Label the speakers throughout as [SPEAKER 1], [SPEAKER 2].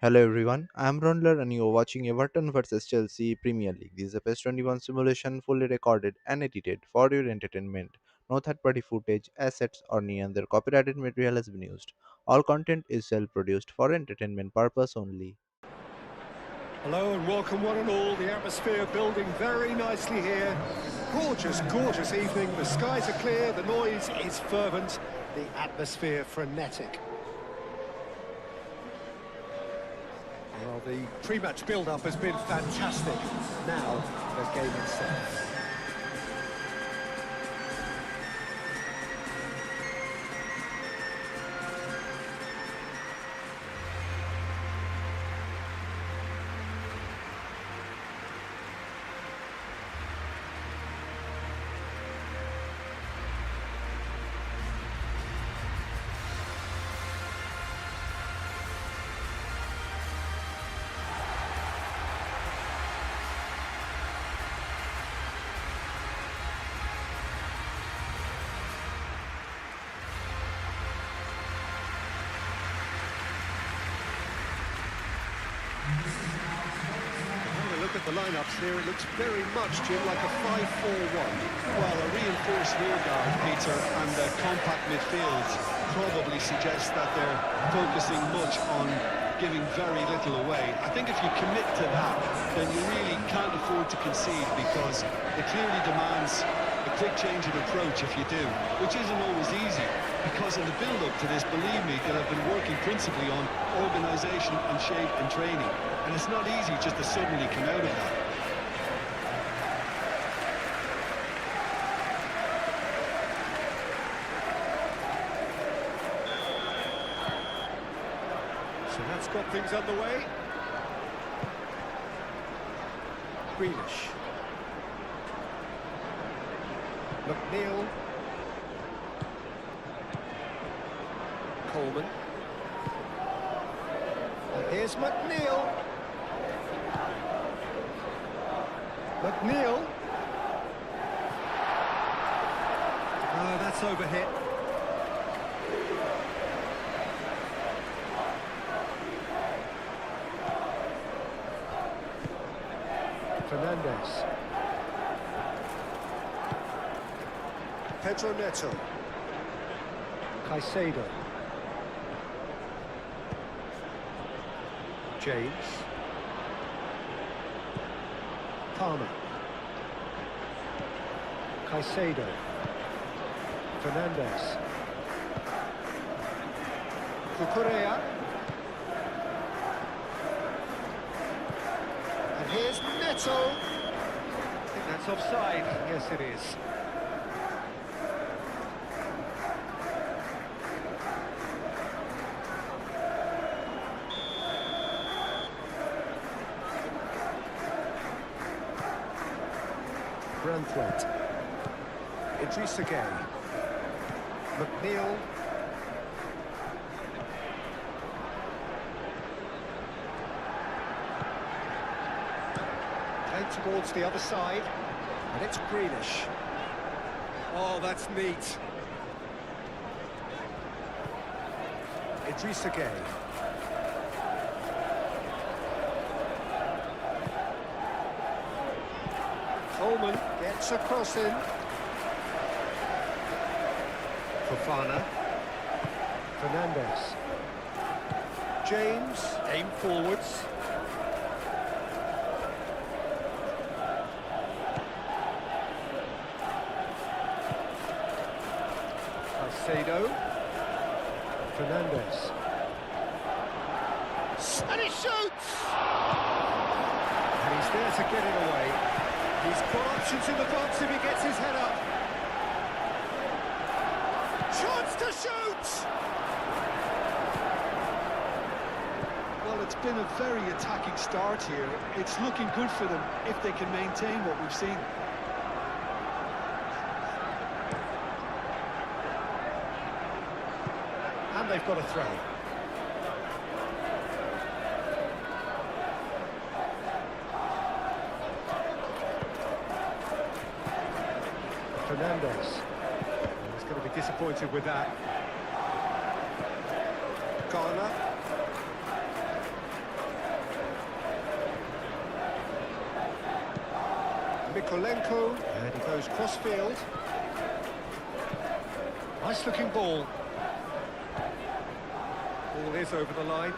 [SPEAKER 1] Hello everyone, I am Raundler and you are watching Everton vs Chelsea Premier League. This is a PES 21 simulation fully recorded and edited for your entertainment. No third party footage, assets, or any other copyrighted material has been used. All content is self produced for entertainment purpose only.
[SPEAKER 2] Hello and welcome one and all. The atmosphere building very nicely here. Gorgeous, gorgeous evening. The skies are clear, the noise is fervent, the atmosphere frenetic. Well, the pre-match build-up has been fantastic. Now, the game itself. Look at the lineups here, it looks very much, Jim, like a 5-4-1.
[SPEAKER 3] Well, a reinforced rear guard, Peter, and a compact midfield probably suggests that they're focusing much on giving very little away. I think if you commit to that, then you really can't afford to concede because it clearly demands a quick change of approach if you do, which isn't always easy, because in the build-up to this, believe me, that I've been working principally on organisation and shape and training, and it's not easy just to suddenly come out of that.
[SPEAKER 2] So that's got things underway. Grealish. McNeil. Coleman. And here's McNeil. McNeil. Oh, that's overhit. Fernandez. Pedro Neto. Caicedo. James. Palmer. Caicedo. Fernandez. Cucurella. And here's Neto. I think that's offside. Yes, it is. Brandthwaite. Idrissa Gueye. McNeil. Played towards the other side. And it's Grealish. Oh, that's neat. Idrissa Gueye. Coleman gets a cross in. Fofana. Fernandez. James, aim forwards. Caicedo. Fernandez. And he shoots! And he's there to get it away. He's got options in the box if he gets his head up. Chance to shoot!
[SPEAKER 3] Well, it's been a very attacking start here. It's looking good for them if they can maintain what we've seen.
[SPEAKER 2] And they've got a throw. Fernandez. He's going to be disappointed with that. Garner. Mikolenko, and he goes cross-field. Nice-looking ball. Ball is over the line.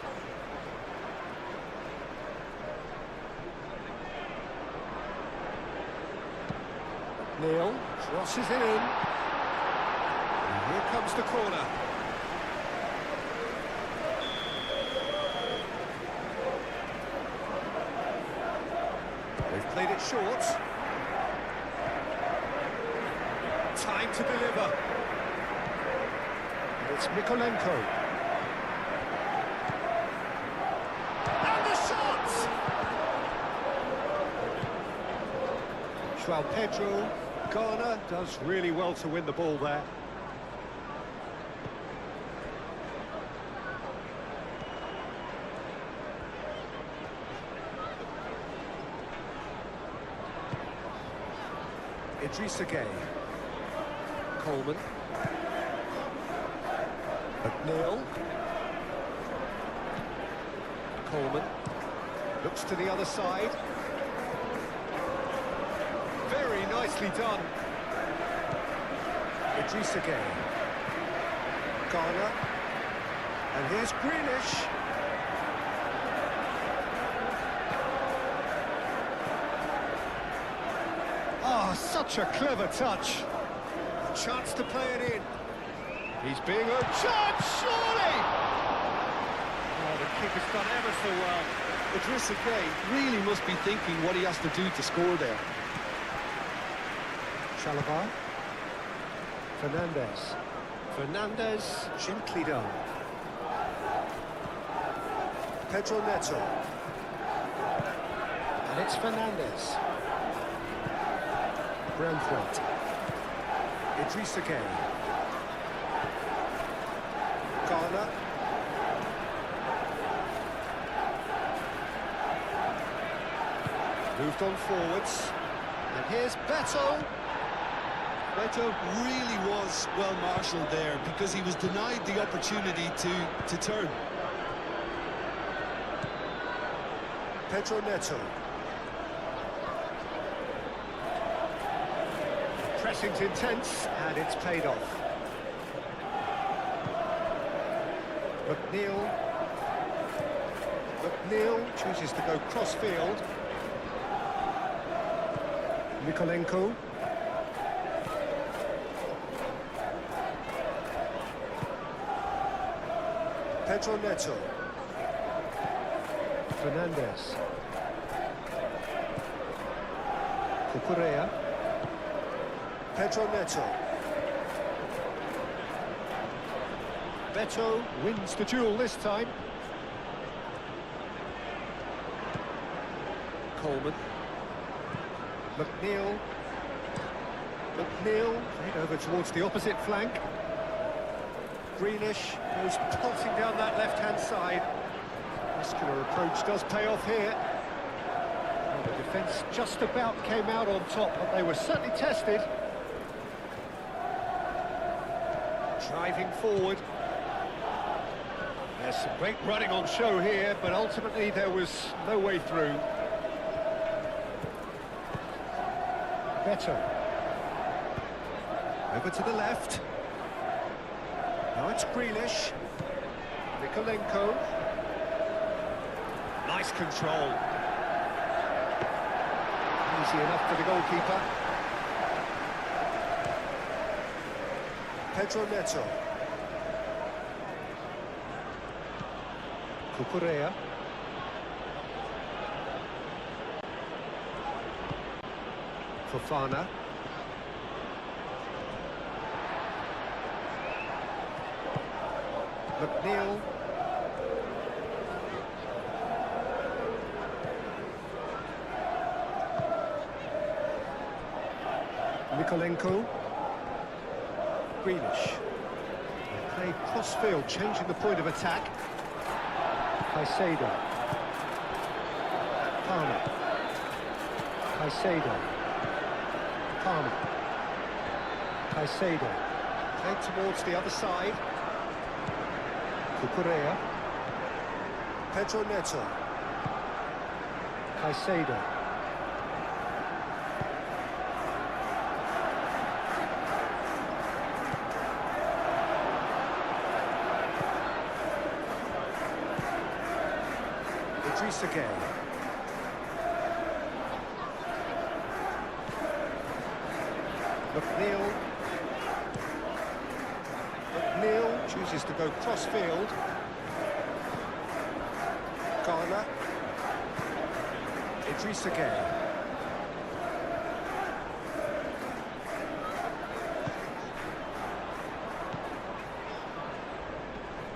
[SPEAKER 2] Neil crosses it in. And here comes the corner. They've played it short. Time to deliver. And it's Mikolenko. And the shot! João Pedro. Ghana does really well to win the ball there. Idrissa Gueye. Coleman. McNeil. Coleman. Looks to the other side. Very nicely done. Idrissa Gueye. Ghana. And here's Greenish. Oh, such a clever touch. Chance to play it in. He's being a chance, surely! Oh, the keeper's done ever so well.
[SPEAKER 3] Idrissa Gueye really must be thinking what he has to do to score there.
[SPEAKER 2] Chalobah. Fernandez. Fernandez, gently done. Pedro Neto. And it's Fernandez. Braithwaite. Idrissa Gueye. Ghana. Moved on forwards. And here's Beto.
[SPEAKER 3] Beto really was well marshalled there because he was denied the opportunity to turn.
[SPEAKER 2] Pedro Neto. Pressing's intense, and it's paid off. McNeil. McNeil chooses to go cross-field. Mikolenko. Pedro Neto. Fernandez. Cucurella. Pedro Neto. Beto wins the duel this time. Coleman. McNeil. McNeil played over towards the opposite flank. Greenish goes pulsing down that left-hand side. Muscular approach does pay off here. Well, the defence just about came out on top, but they were certainly tested. Driving forward. There's some great running on show here, but ultimately there was no way through. Beto. Over to the left. Now it's Grealish. Mikolenko. Nice control. Easy enough for the goalkeeper. Pedro Neto. Cucurella. Fofana. McNeil. Mikolenko. Greenish. Played cross-field, changing the point of attack. Caicedo. Palmer. Caicedo. Palmer. Caicedo. Played towards the other side. Cucurella. Pedro Neto. Caicedo. Idrissa Gueye. McNeil. McNeil chooses to go cross-field. Garner. Idrissa Gueye.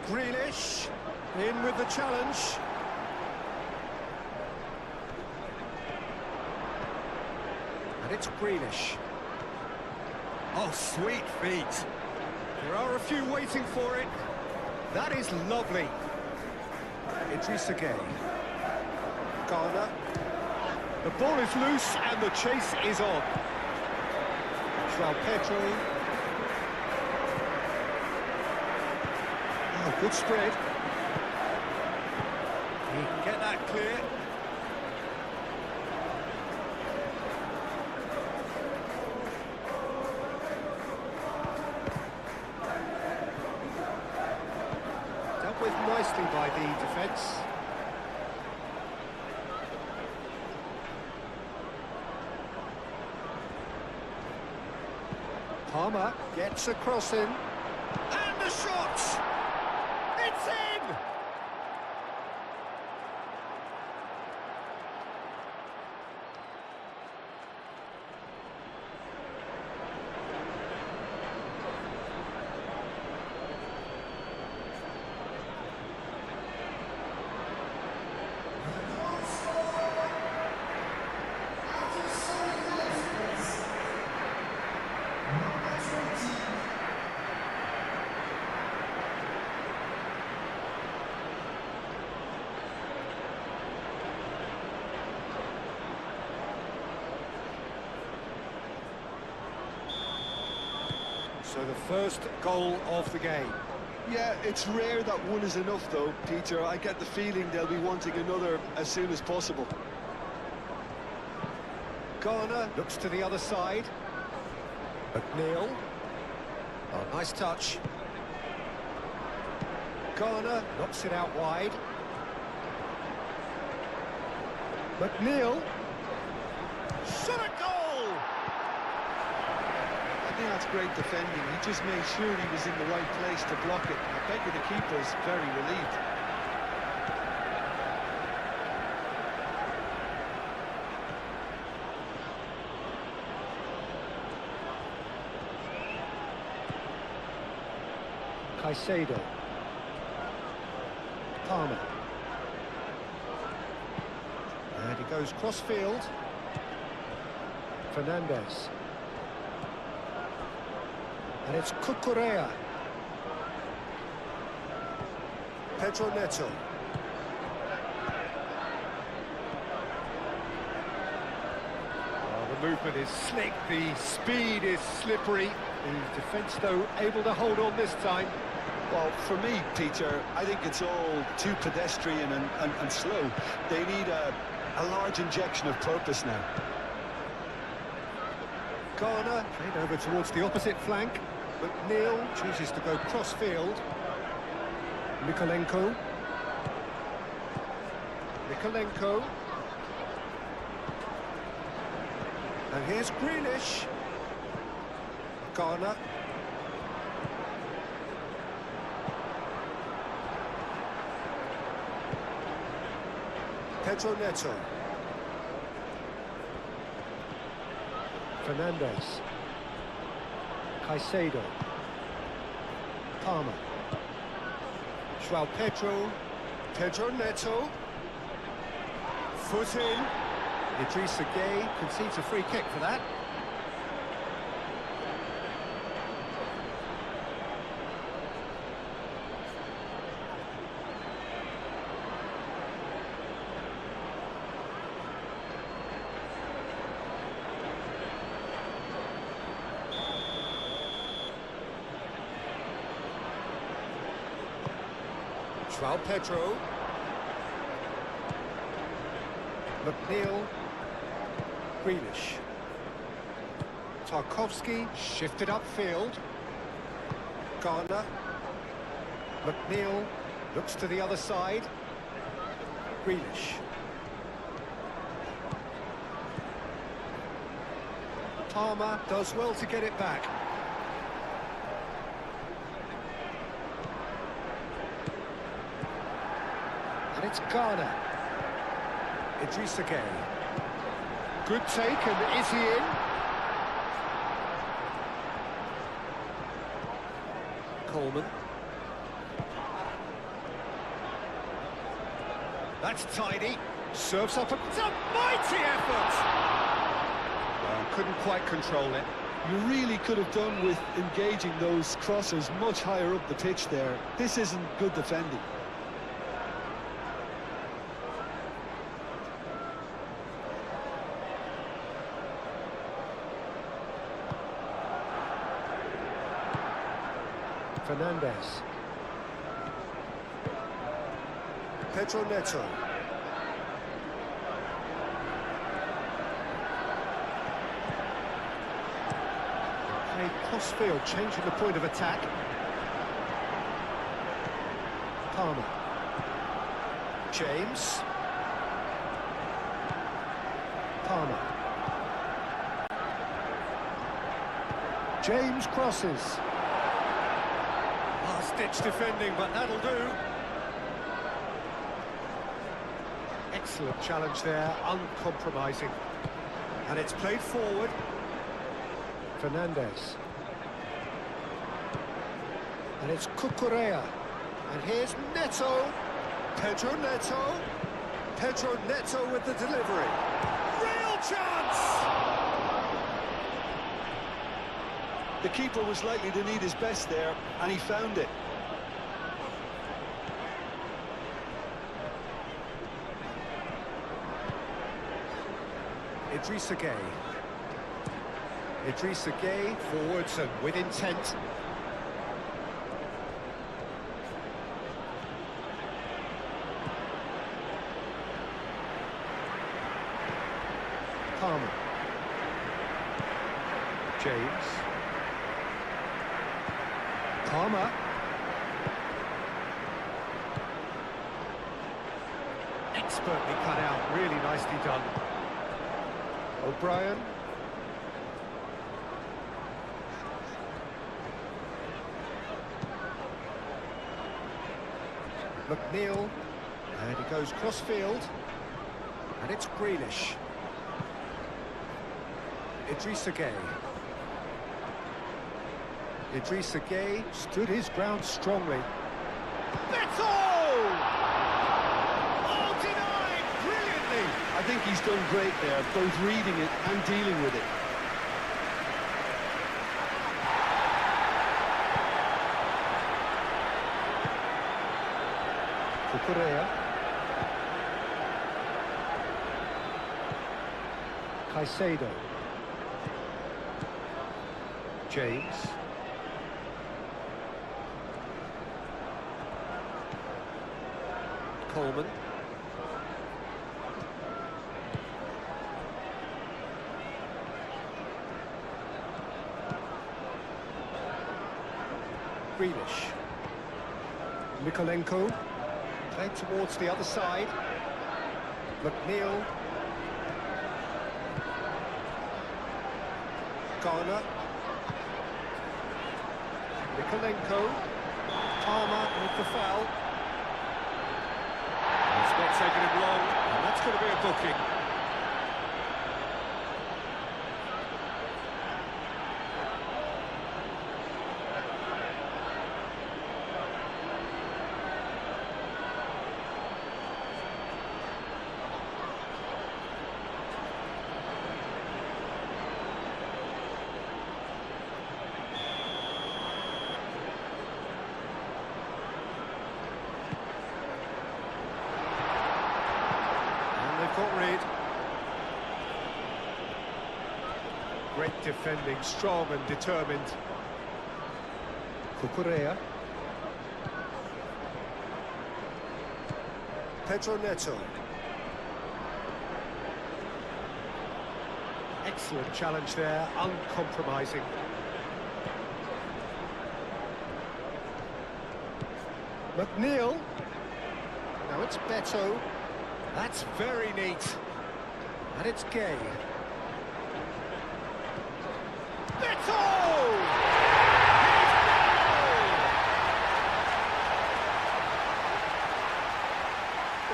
[SPEAKER 2] Grealish in with the challenge. And it's Grealish. Oh, sweet feet. There are a few waiting for it. That is lovely. Idrissa Gueye. Garner. The ball is loose and the chase is on. João Pedro. Oh, good spread. He can get that clear. Dealt with nicely by the defence. Palmer gets a cross in. And the shot! It's in! So the first goal of the game.
[SPEAKER 3] Yeah, it's rare that one is enough though, Peter. I get the feeling they'll be wanting another as soon as possible.
[SPEAKER 2] Garner looks to the other side. McNeil. Oh, nice touch. Garner knocks it out wide. McNeil. Shot a goal!
[SPEAKER 3] I think that's great defending. He just made sure he was in the right place to block it. I bet you the keeper's very relieved.
[SPEAKER 2] Caicedo. Palmer. And he goes cross-field. Fernandez. And it's Cucurella. Pedro Neto. Oh, the movement is slick, the speed is slippery. The defence, though, able to hold on this time.
[SPEAKER 3] Well, for me, Peter, I think it's all too pedestrian and slow. They need a large injection of purpose now.
[SPEAKER 2] Garner, played over towards the opposite flank. McNeil chooses to go cross-field. Mikolenko. And here's Grealish. Garner. Pedro Neto. Fernandez. Caicedo. Palmer. João Pedro. Pedro Neto. Foot in. Idrissa Gueye concedes a free kick for that. João Pedro. McNeil. Grealish. Tarkowski shifted upfield. Garner. McNeil looks to the other side. Grealish. Palmer does well to get it back. And it's Garner. Idrissa Gueye. Good take, and is he in? Coleman. That's tidy. Serves up it's a mighty effort! Well, couldn't quite control it.
[SPEAKER 3] You really could have done with engaging those crosses much higher up the pitch there. This isn't good defending.
[SPEAKER 2] Fernandez. Pedro Neto. Played cross-field, changing the point of attack. Palmer. James. Palmer. James crosses. Last-ditch defending, but that'll do. Excellent challenge there, uncompromising. And it's played forward. Fernandez. And it's Cucurella. And here's Neto. Pedro Neto. Pedro Neto with the delivery. Real chance!
[SPEAKER 3] The keeper was likely to need his best there, and he found it.
[SPEAKER 2] Idrissa Gueye. Idrissa Gueye forwards and with intent. Palmer. James. Palmer. Expertly cut out, really nicely done. O'Brien. McNeil. And he goes cross-field. And it's Grealish. Idrissa Gueye. Idrissa Gueye stood his ground strongly. That's all! Oh, denied brilliantly!
[SPEAKER 3] I think he's done great there, both reading it and dealing with it.
[SPEAKER 2] Cucurella. Caicedo. James. Coleman. Grealish. Mikolenko. Played towards the other side. McNeil. Garner. Mikolenko. Palmer with the foul. It's not taking him long, and that's going to be a booking. Got rid. Great defending, strong and determined. Cucurella. Pedro Neto. Excellent challenge there, uncompromising. McNeil. Now it's Beto. That's very neat. And it's Gay. Beto!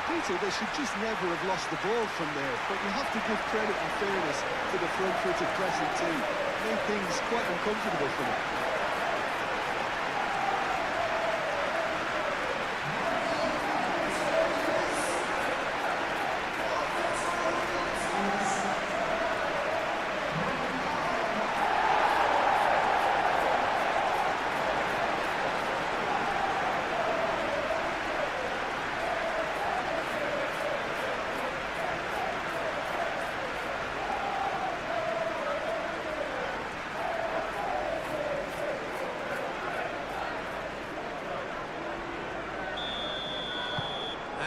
[SPEAKER 3] Peter, they should just never have lost the ball from there, but you have to give credit and fairness to the front-footed pressing team. Made things quite uncomfortable for them.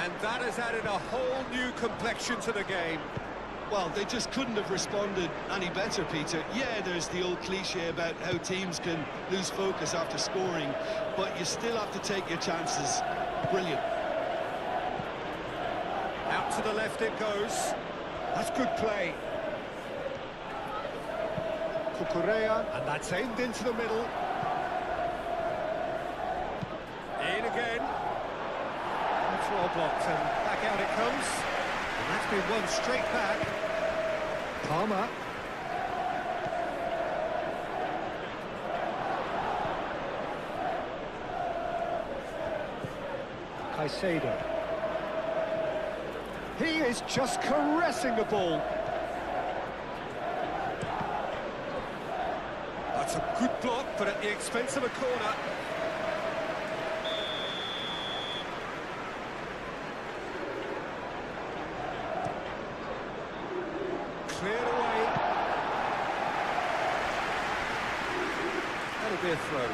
[SPEAKER 2] And that has added a whole new complexion to the game.
[SPEAKER 3] Well, they just couldn't have responded any better, Peter. Yeah, there's the old cliche about how teams can lose focus after scoring, but you still have to take your chances. Brilliant.
[SPEAKER 2] Out to the left it goes. That's good play. Cucurella, and that's aimed into the middle. In again. That's well blocked, and back out it comes. And that's been won straight back. Palmer. Caicedo. He is just caressing the ball. That's a good block, but at the expense of a corner. Cleared away. That'll be a throw.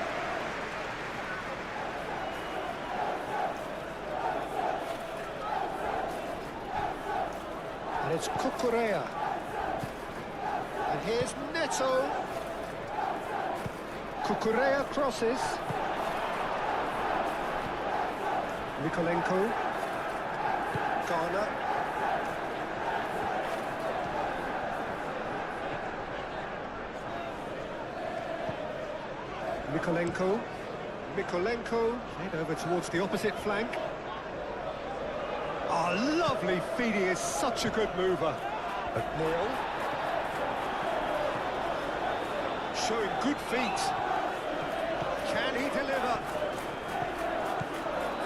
[SPEAKER 2] And it's Cucurella. And here's Neto. Cucurella crosses. Mikolenko. Garner. Mikolenko, played over towards the opposite flank. Oh, lovely feed, he is such a good mover. McNeil. Showing good feet. Can he deliver?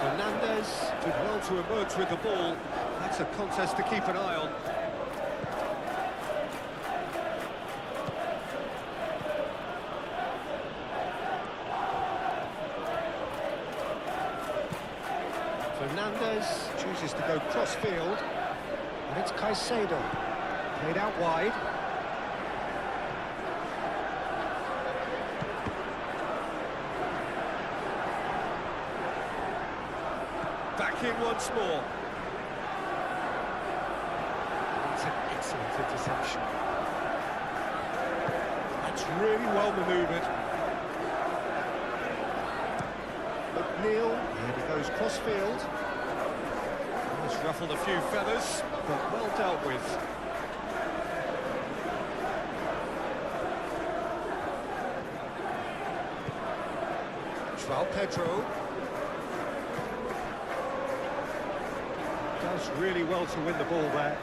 [SPEAKER 2] Fernandez did well to emerge with the ball. That's a contest to keep an eye on. Fernandez chooses to go cross-field, and it's Caicedo, played out wide. Back in once more. It's an excellent interception. That's really well manoeuvred. McNeil, and he goes cross-field. He's ruffled a few feathers, but well dealt with. João Pedro. Does really well to win the ball there.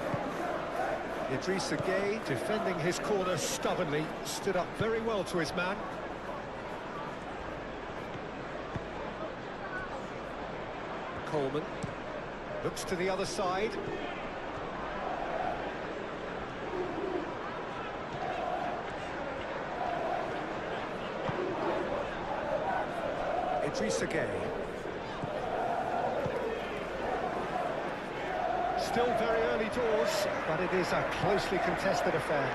[SPEAKER 2] Idrissa Gueye, defending his corner stubbornly, stood up very well to his man. Coleman looks to the other side. Idrissa Gueye. Still very early doors, but it is a closely contested affair.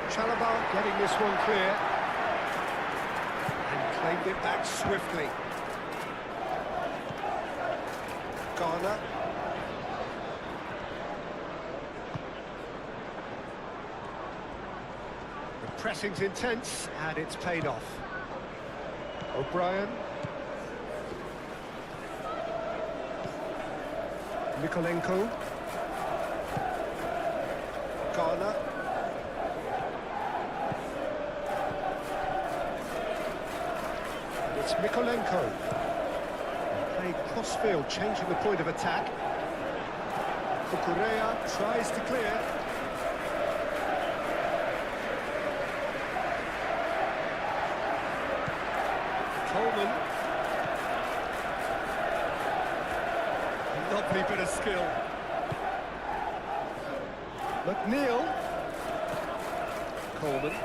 [SPEAKER 2] Chalobah getting this one clear. And claimed it back swiftly. Garner. The pressing's intense, and it's paid off. O'Brien. Mikolenko. Garner. It's Mikolenko. Played cross-field, changing the point of attack. Kukurea tries to clear. Coleman. Lovely bit of skill. McNeil. Coleman.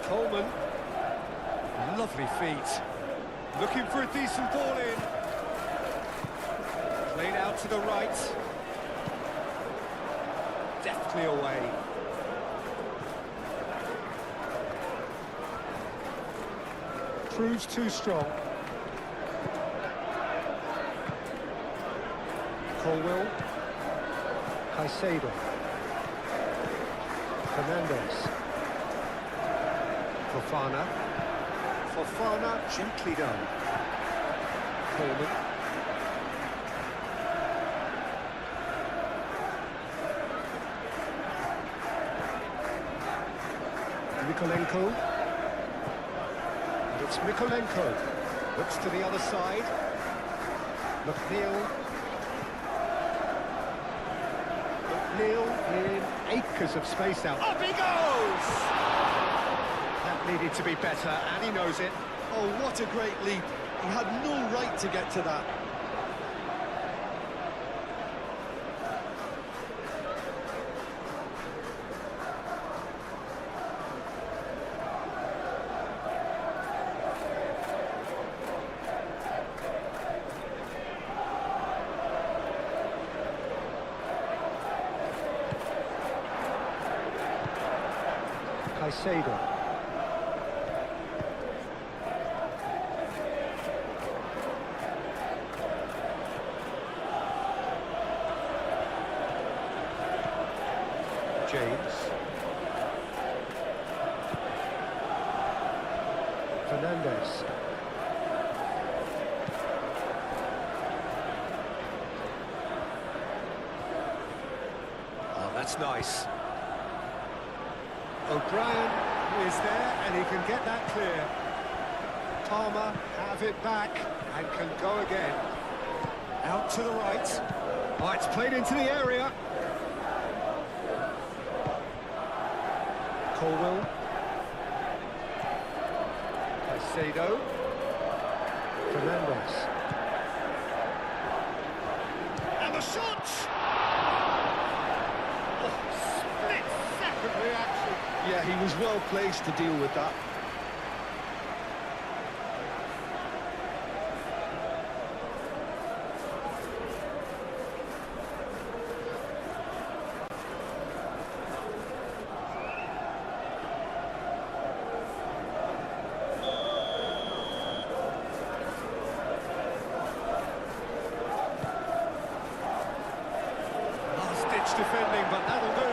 [SPEAKER 2] Coleman. Lovely feet. Looking for a decent ball in. Played out to the right. Deftly away. Proves too strong. Colwell. Caicedo. Fernandez. Fofana. Fofana, gently done. Coleman. Mikolenko. And it's Mikolenko. Looks to the other side. McNeil. McNeil in acres of space out. Up he goes! That needed to be better, and he knows it.
[SPEAKER 3] Oh, what a great leap. He had no right to get to that.
[SPEAKER 2] Caicedo. James. Fernandez. Oh, that's nice. O'Brien is there, and he can get that clear. Palmer have it back, and can go again. Out to the right. Oh, it's played into the area. Colwell. Caicedo. Fernandez. And the shot! Oh, split-second reaction.
[SPEAKER 3] Yeah, he was well placed to deal with that.
[SPEAKER 2] Last-ditch defending, but that'll do.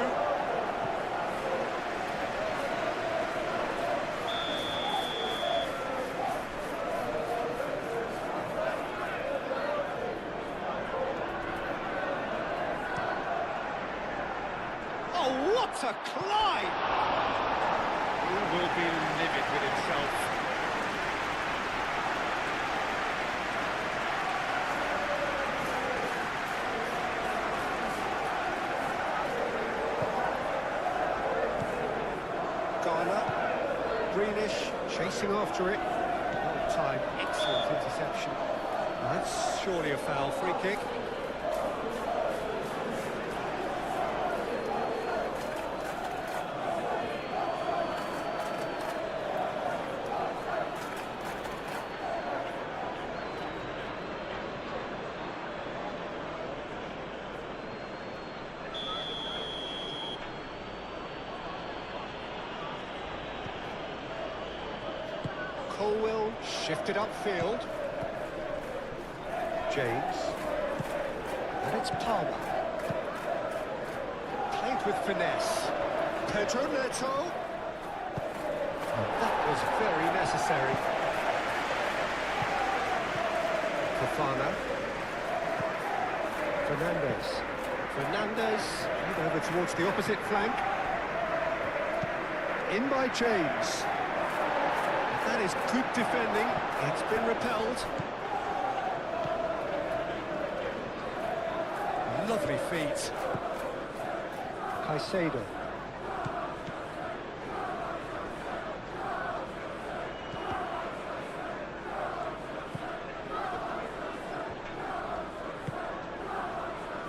[SPEAKER 2] Oh, what a climb! He will be livid with himself. Garner, Greenish, chasing after it. Long time, excellent interception. That's surely a foul, free kick. Colwell shifted upfield. James. And it's Palmer. Played with finesse. Pedro Neto. That was very necessary. Fofana. Fernandez. Fernandez, played over towards the opposite flank. In by James. That is good defending. It's been repelled. Lovely feet. Caicedo.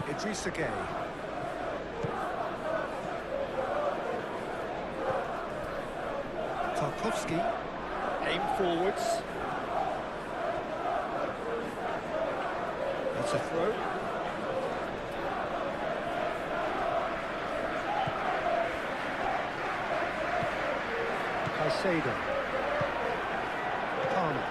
[SPEAKER 2] Idrissa Gueye. Tarkowski. Aim forwards. That's a throw. Caicedo. Palmer.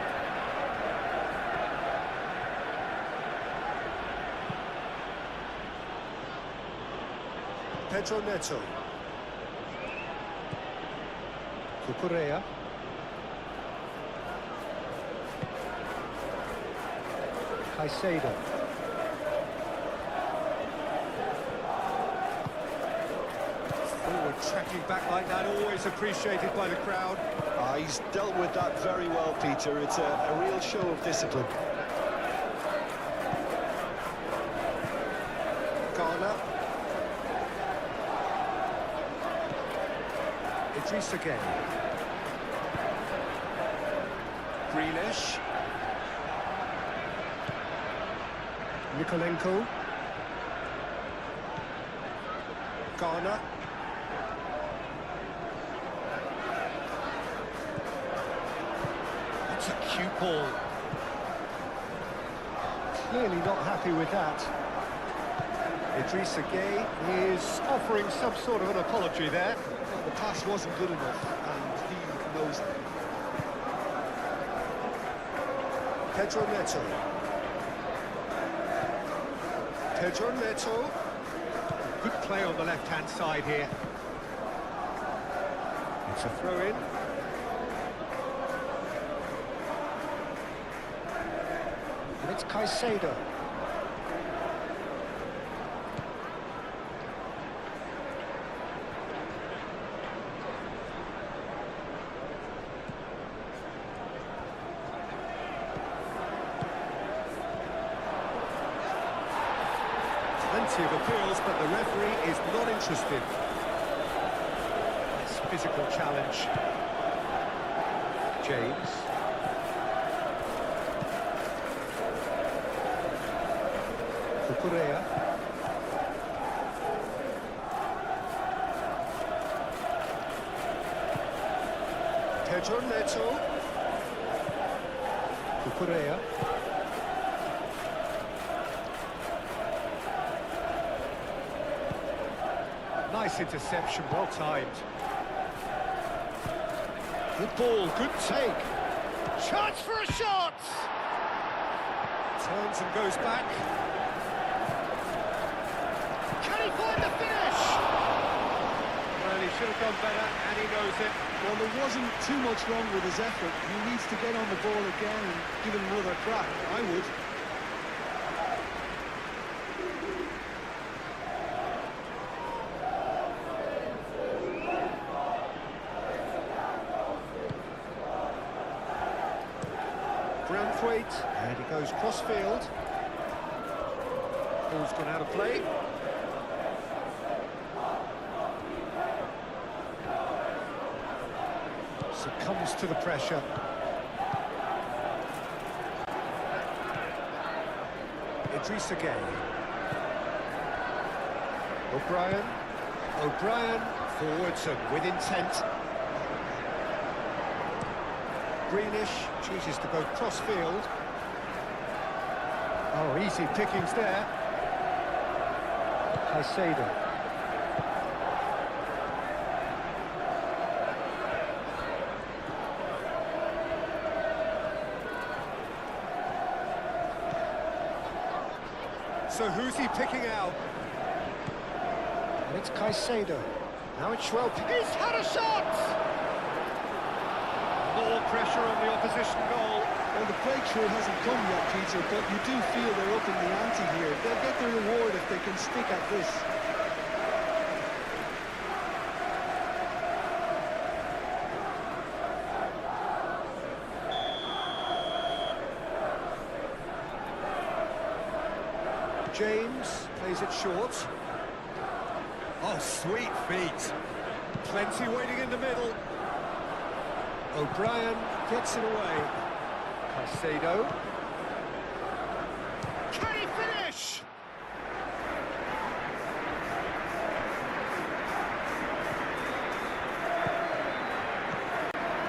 [SPEAKER 2] Pedro Neto. Cucurella. Caicedo. Forward tracking back like that, always appreciated by the crowd.
[SPEAKER 3] He's dealt with that very well, Peter. It's a real show of discipline.
[SPEAKER 2] Ghana. Idrissa Gueye. Grealish. Nikolenko. Ghana. That's a cue ball. Clearly not happy with that. Idrissa Gueye is offering some sort of an apology there.
[SPEAKER 3] The pass wasn't good enough, and he knows that.
[SPEAKER 2] Pedro Neto. Pedro Neto. Good play on the left-hand side here. It's a throw-in. And it's Caicedo. Plenty of appeals, but the referee is not interested. It's physical challenge. James. Cucurella. Pedro Neto. Cucurella. Nice interception, well timed. Good ball, good take. Chance for a shot! Turns and goes back. Can he find the finish? Well, he should have done better, and he knows it.
[SPEAKER 3] Well, there wasn't too much wrong with his effort. He needs to get on the ball again and give it another crack. I would.
[SPEAKER 2] Branthwaite, and he goes cross-field. Ball's gone out of play. Succumbs to the pressure. Idrissa Gueye. O'Brien. O'Brien forwards and with intent. Grealish chooses to go cross-field. Oh, easy pickings there. Caicedo. So who's he picking out? And it's Caicedo. Now it's Schwab. He's had a shot! More pressure on the opposition goal.
[SPEAKER 3] Well, the breakthrough hasn't come yet, Peter, but you do feel they're upping the ante here. They'll get their reward if they can stick at this.
[SPEAKER 2] James plays it short. Oh, sweet feet. Plenty waiting in the middle. O'Brien gets it away. Caicedo. Can he finish?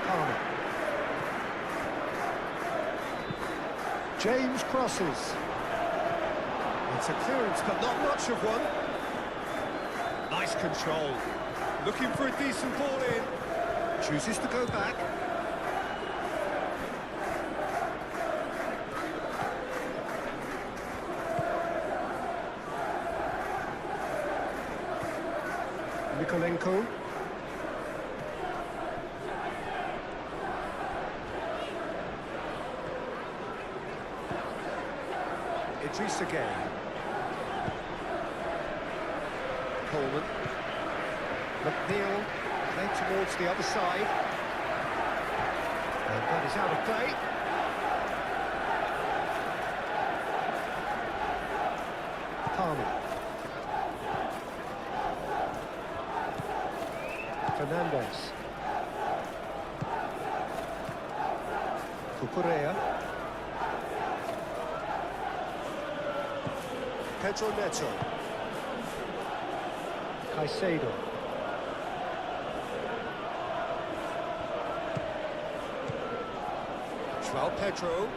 [SPEAKER 2] Palmer. James crosses. It's a clearance, but not much of one. Nice control. Looking for a decent ball in. Chooses to go back. Nikolenko. Idris again. Coleman. McNeil played towards the other side. And that is out of play. Palmer. Fernandez. Cucurella. Pedro Neto. Caicedo. João Pedro.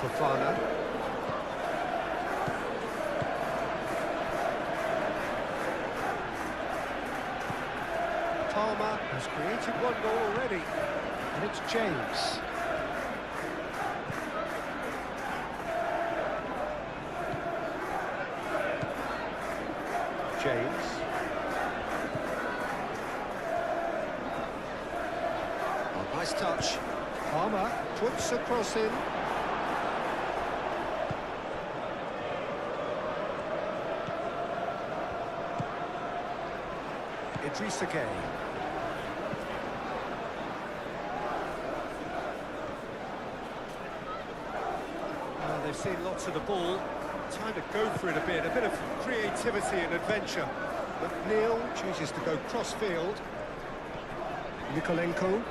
[SPEAKER 2] Fofana. Palmer has created one goal already, and it's James. James. Oh, nice touch. Palmer puts a cross in. Idris again. They've seen lots of the ball. Time to go for it a bit of creativity and adventure. McNeil chooses to go cross-field. Nikolenko.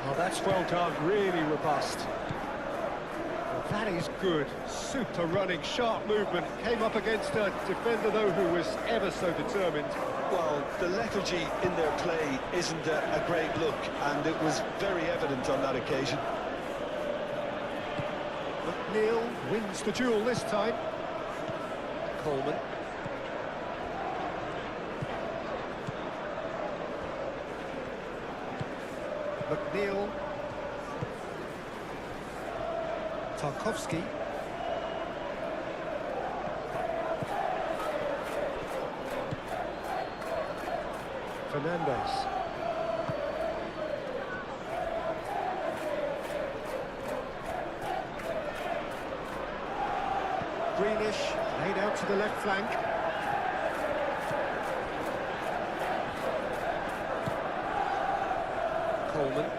[SPEAKER 2] Oh, that's well done, really robust. Well, that is good. Super running, sharp movement. Came up against a defender, though, who was ever so determined.
[SPEAKER 3] Well, the lethargy in their play isn't a great look, and it was very evident on that occasion.
[SPEAKER 2] McNeil wins the duel this time. Coleman. McNeil. Tarkowski. Fernandez. Greenish laid out to the left flank. Coleman.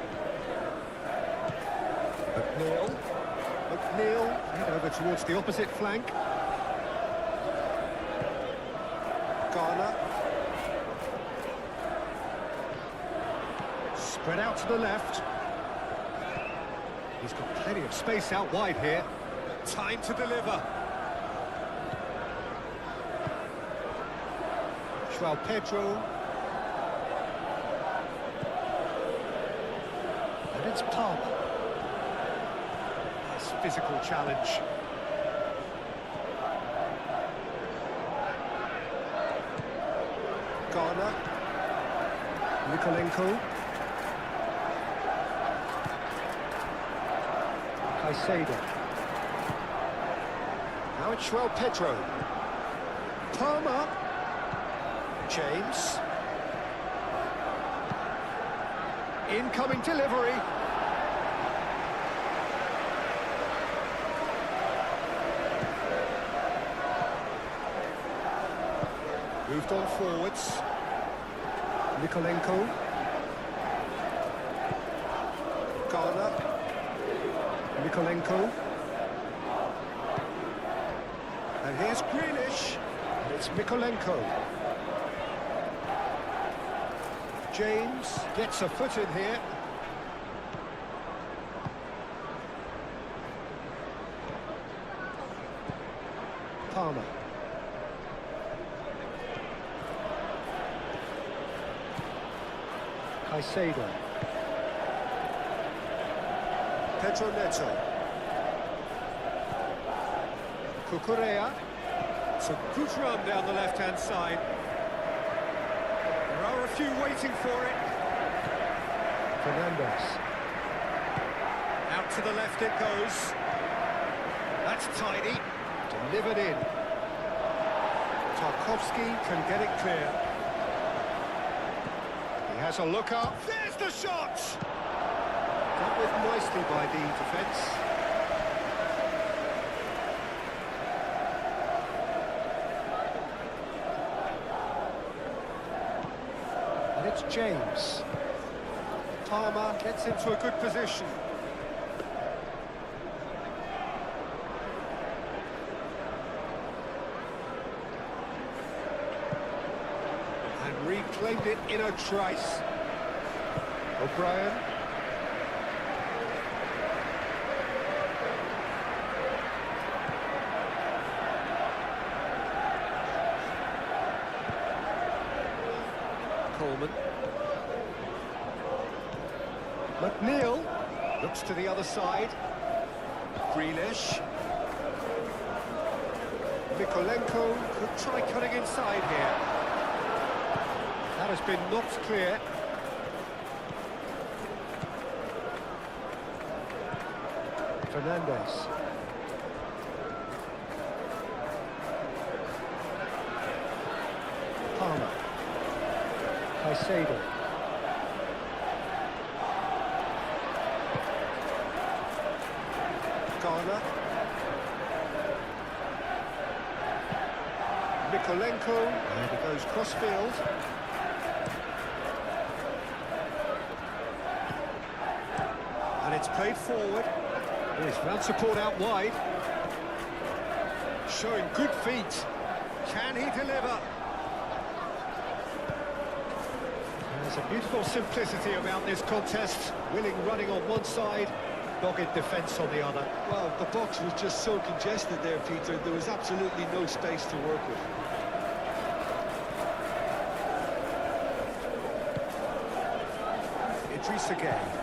[SPEAKER 2] McNeil. McNeil laid over towards the opposite flank. Garner. Spread out to the left. He's got plenty of space out wide here. Time to deliver. João Pedro. And it's Palmer. Nice physical challenge. Garner. Nikolenko. Caicedo. Now it's João Pedro. Palmer. James. Incoming delivery. Moved on forwards. Nikolenko. Garner. Nikolenko. And here's Grealish. It's Mikolenko. James gets a foot in here. Palmer. Caicedo. Pedro Neto. Cucurella. It's a good run down the left-hand side. There are a few waiting for it. Fernandes. Out to the left it goes. That's tidy. Delivered in. Tarkowski can get it clear. He has a look up. There's the shot! Dealt with nicely by the defence. And it's James. Palmer gets into a good position. And reclaimed it in a trice. O'Brien. Coleman. McNeil looks to the other side. Grealish. Mikolenko could try cutting inside here. That has been knocked clear. Fernandes. Palmer. Caicedo. Garner. Mikolenko, and he goes cross-field. And it's played forward. There's ground support out wide. Showing good feet. Can he deliver? There's a beautiful simplicity about this contest. Willing running on one side, dogged defence on the other.
[SPEAKER 3] Well, the box was just so congested there, Peter. There was absolutely no space to work with.
[SPEAKER 2] Idrissa Gueye.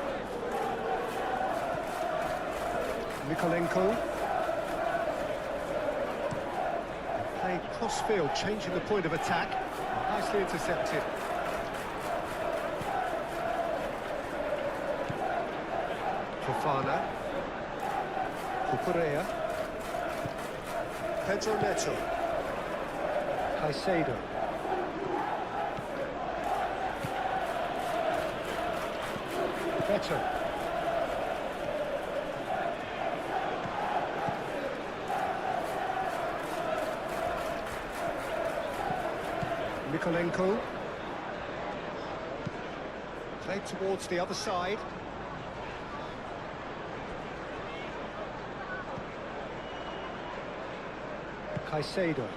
[SPEAKER 2] Mikolenko. Playing cross-field, changing the point of attack. Nicely intercepted. Fofana. Cucurella. Pedro Neto. Caicedo. Beto. Mikolenko. Played towards the other side. Caicedo.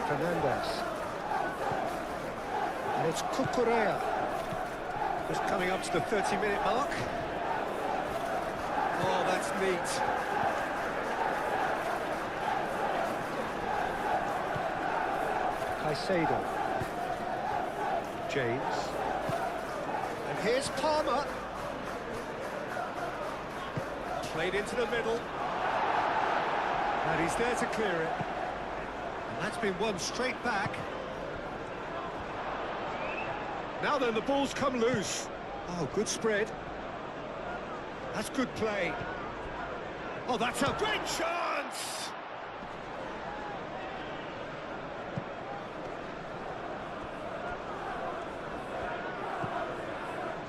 [SPEAKER 2] Fernandes. And it's Cucurella. Just coming up to the 30-minute mark. Oh, that's neat. Caicedo. James. And here's Palmer. Played into the middle. And he's there to clear it. And that's been won straight back. Now then, the ball's come loose. Oh, good spread. That's good play. Oh, that's a great chance!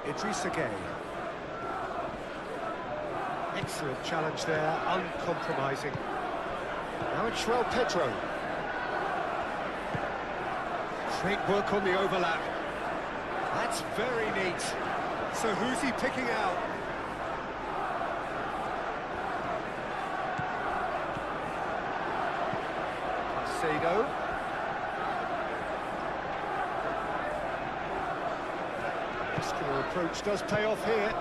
[SPEAKER 2] Idrissa Gueye. Excellent challenge there, uncompromising. Now it's João Pedro. Great work on the overlap. That's very neat. So who's he picking out? Caicedo. Muscular approach does pay off here.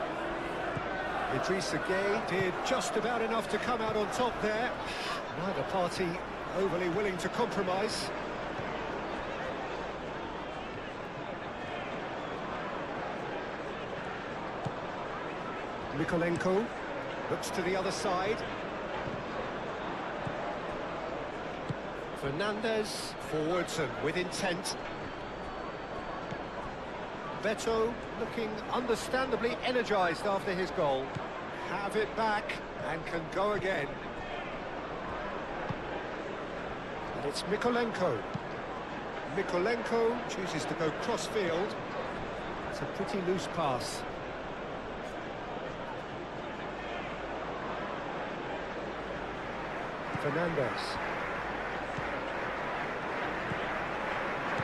[SPEAKER 2] Idrissa Gueye did just about enough to come out on top there. Neither party overly willing to compromise. Mykolenko looks to the other side. Fernandes forwards and with intent. Beto looking understandably energised after his goal. Have it back and can go again. And it's Mykolenko. Mykolenko chooses to go cross-field. It's a pretty loose pass. Fernandes.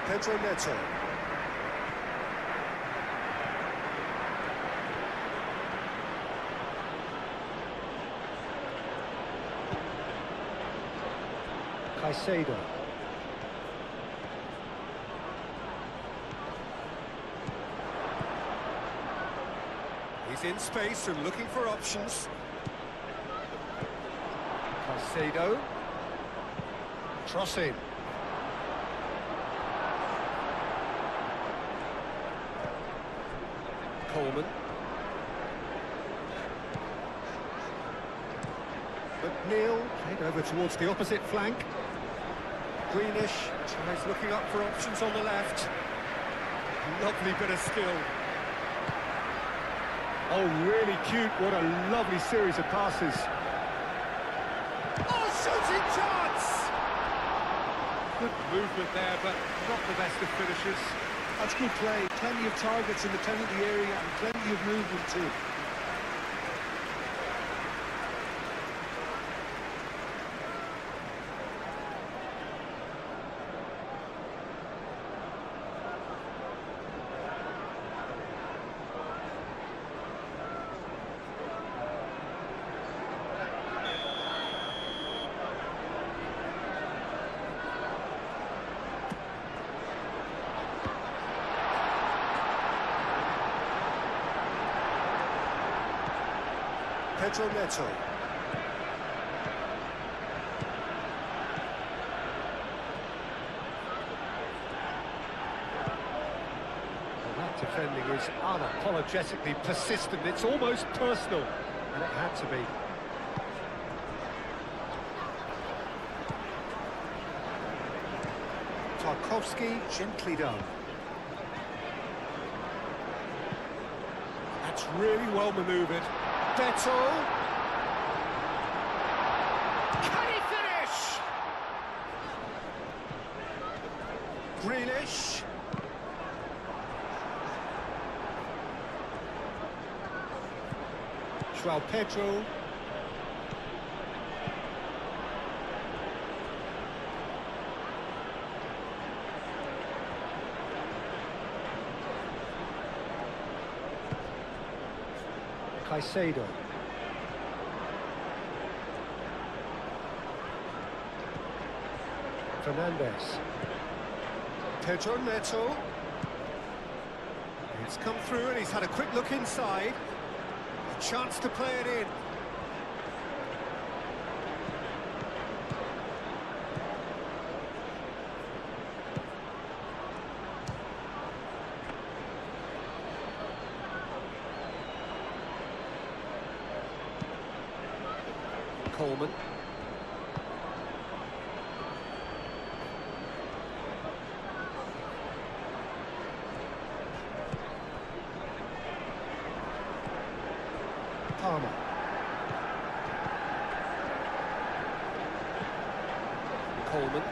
[SPEAKER 2] Pedro Neto. Caicedo. He's in space and looking for options. Caicedo. Cross in. Coleman. McNeil played over towards the opposite flank. Greenish tries looking up for options on the left. Lovely bit of skill. Oh, really cute. What a lovely series of passes. Oh, shooting chance! Good movement there, but not the best of finishes.
[SPEAKER 3] That's good play. Plenty of targets in the penalty area and plenty of movement too.
[SPEAKER 2] Pedro Neto. Well, that defending is unapologetically persistent. It's almost personal, and it had to be. Tarkowski, gently done. That's really well manoeuvred. Beto. Can he finish? Grealish. João Pedro. Caicedo. Fernandes. Pedro Neto. It's come through and he's had a quick look inside. A chance to play it in. Coleman. Palmer. Coleman.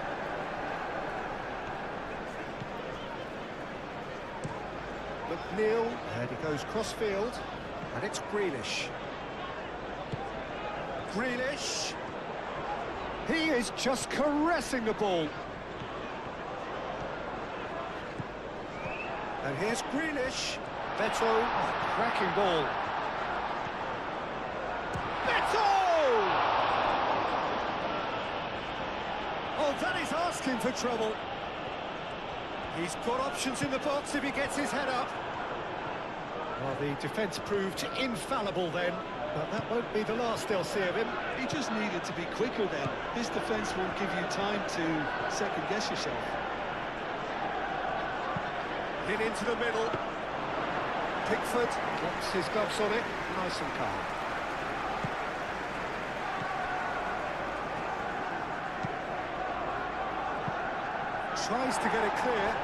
[SPEAKER 2] McNeil, and he goes cross-field, and it's Grealish. Grealish! He is just caressing the ball. And here's Grealish. Beto, cracking ball. Beto! Oh, that is asking for trouble. He's got options in the box if he gets his head up. Well, the defence proved infallible then, but that won't be the last they'll see of him.
[SPEAKER 3] He just needed to be quicker then. This defence won't give you time to second-guess yourself.
[SPEAKER 2] Hit into the middle. Pickford drops his gloves on it, nice and calm. Tries to get it clear.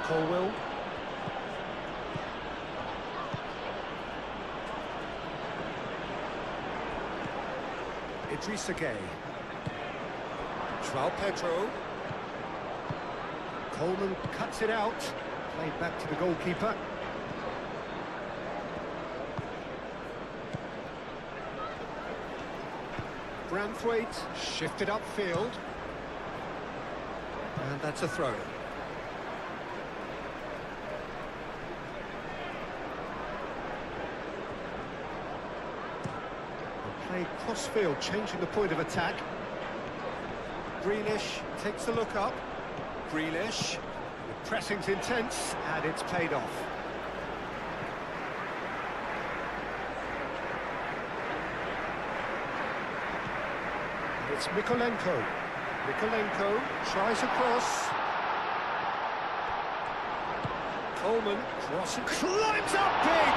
[SPEAKER 2] Colwell. Idrissa Gueye. João Pedro. Coleman cuts it out. Played back to the goalkeeper. Branthwaite shifted upfield. And that's a throw. Play cross-field, changing the point of attack. Grealish takes a look up. Grealish. The pressing's intense, and it's paid off. It's Mikolenko. Mikolenko tries a cross. Coleman crossing, climbs up big!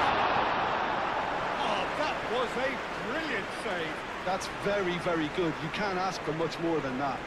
[SPEAKER 2] Oh, that was a brilliant save.
[SPEAKER 3] That's very, very good. You can't ask for much more than that.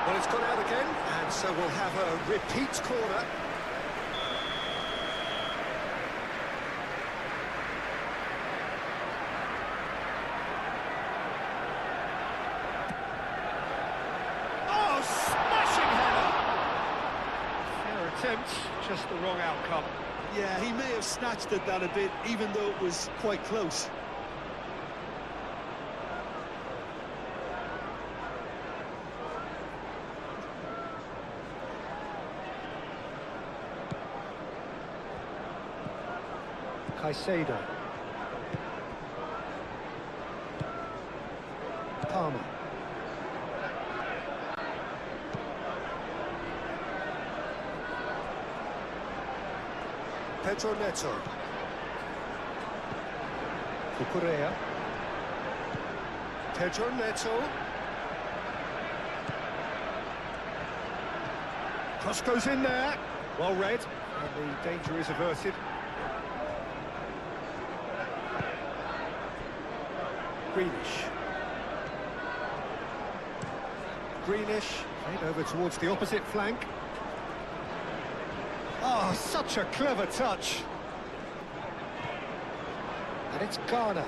[SPEAKER 2] Well, it's gone out again, and so we'll have a repeat corner. Oh, smashing header! Fair attempt, just the wrong outcome.
[SPEAKER 3] Yeah, he may have snatched at that a bit, even though it was quite close.
[SPEAKER 2] Caicedo. Palmer. Pedro Neto. Cucurella. Pedro Neto. Cross goes in there. Well read. And the danger is averted. Grealish. Grealish, played over towards the opposite flank. Oh, such a clever touch. And it's Garner.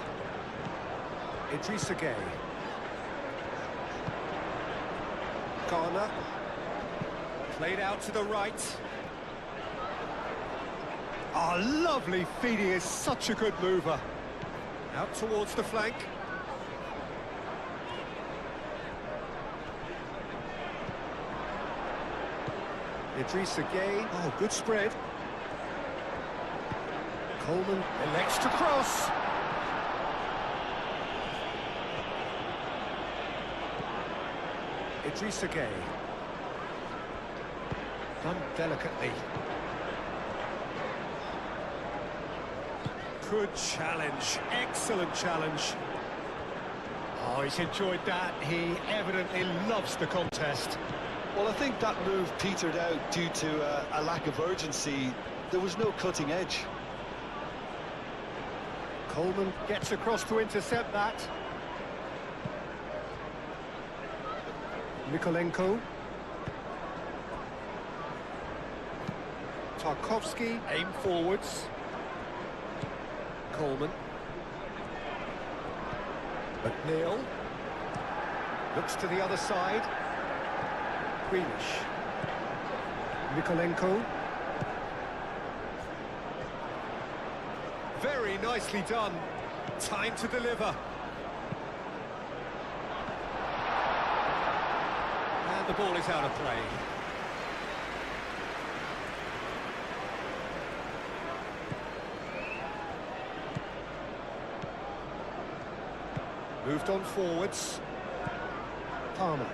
[SPEAKER 2] Idrissa Gueye. Garner. Played out to the right. Oh, lovely feed. He is such a good mover. Out towards the flank. Idrissa Gueye, oh, good spread. Coleman elects to cross. Idrissa Gueye. Done delicately. Good challenge, excellent challenge. Oh, he's enjoyed that. He evidently loves the contest.
[SPEAKER 3] Well, I think that move petered out due to a lack of urgency. There was no cutting edge.
[SPEAKER 2] Coleman gets across to intercept that. Mikolenko. Tarkovsky, aim forwards. Coleman. McNeil. Looks to the other side. Greenish. Mikolenko. Very nicely done. Time to deliver. And the ball is out of play. Moved on forwards. Palmer.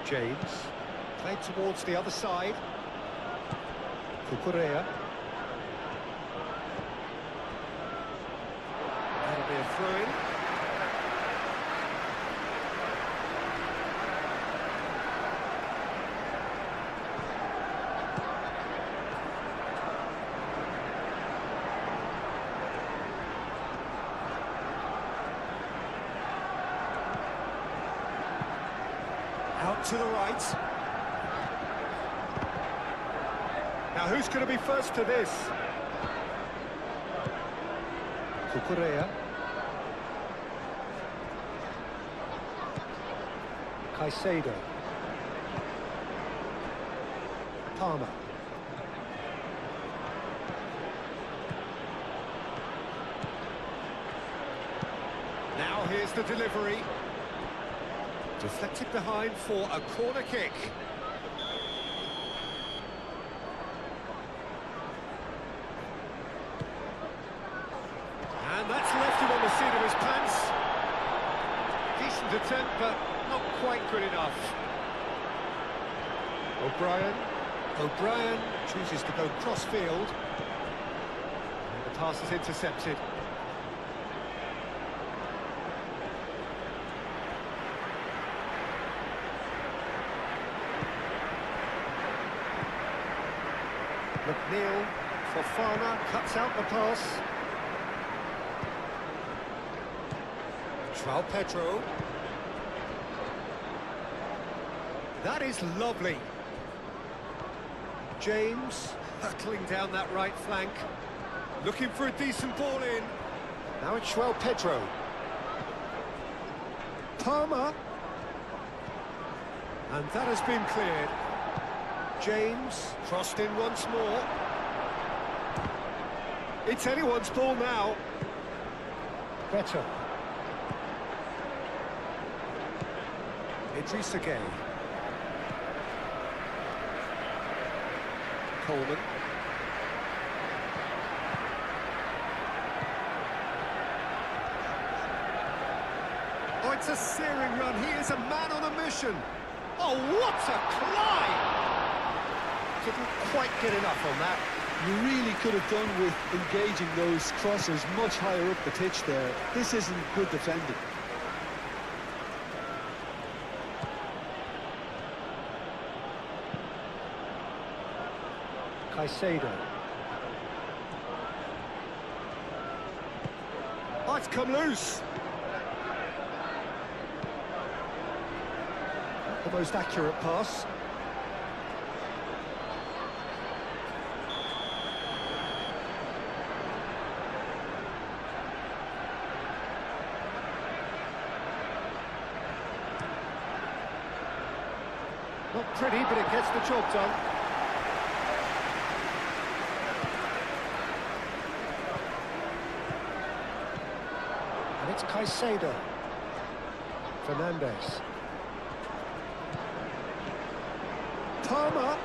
[SPEAKER 2] James. Played towards the other side. Cucurella. That'll be a throw-in. Out to the right. Now who's going to be first to this? Cucurella. Caicedo. Palmer. Now here's the delivery. Deflected behind for a corner kick. And that's left him on the seat of his pants. Decent attempt, but not quite good enough. O'Brien chooses to go cross-field. And the pass is intercepted. McNeil, Fofana cuts out the pass. João Pedro. That is lovely. James, hurtling down that right flank. Looking for a decent ball in. Now it's João Pedro. Palmer. And that has been cleared. James, crossed in once more. It's anyone's ball now. Better. Idrissa Gueye. Coleman. Oh, it's a searing run. He is a man on a mission. Oh, what a climb! Couldn't quite get enough on that.
[SPEAKER 3] You really could have done with engaging those crossers much higher up the pitch there. This isn't good defending.
[SPEAKER 2] Caicedo. Oh, it's come loose. Not the most accurate pass. Not pretty, but it gets the job done. And it's Caicedo. Fernandes. Palmer.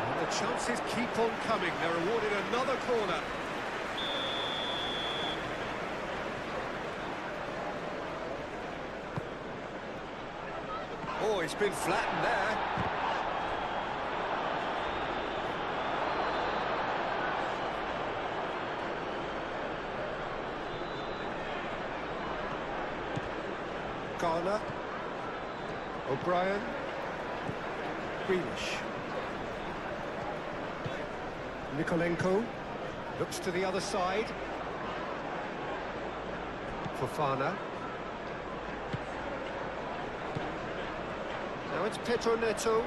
[SPEAKER 2] And the chances keep on coming. They're awarded another corner. Oh, he's been flattened there. Garner. O'Brien. Grealish. Nikolenko looks to the other side. Fofana. Now it's Pedro Neto.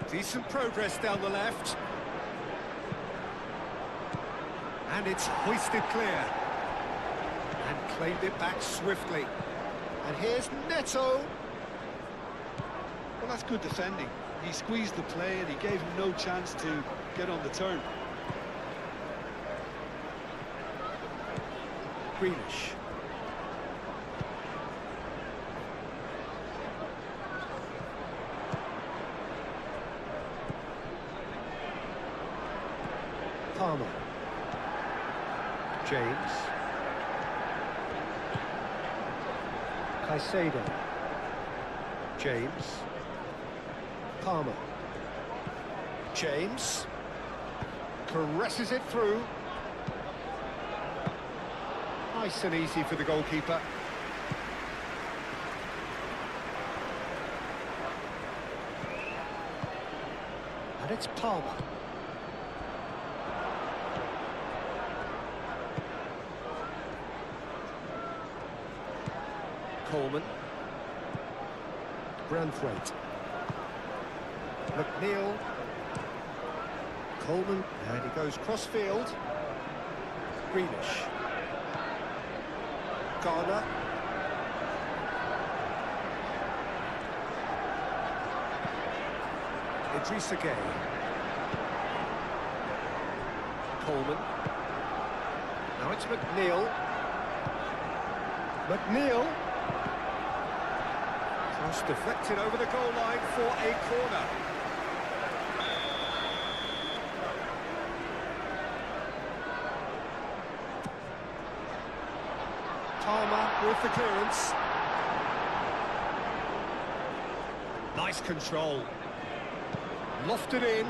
[SPEAKER 2] Decent progress down the left. And it's hoisted clear. And claimed it back swiftly. And here's Neto.
[SPEAKER 3] Well, that's good defending. He squeezed the play and he gave him no chance to get on the turn.
[SPEAKER 2] Grealish. Palmer. James. Caicedo. James. Palmer. James. Caresses it through. Nice and easy for the goalkeeper. And it's Palmer. Coleman. Branthwaite. McNeil. Coleman, and he goes cross-field. Grealish. Garner. Idrissa Gueye. Coleman. Now it's McNeil. McNeil. Cross deflected over the goal line for a corner. Palmer with the clearance. Nice control. Lofted in.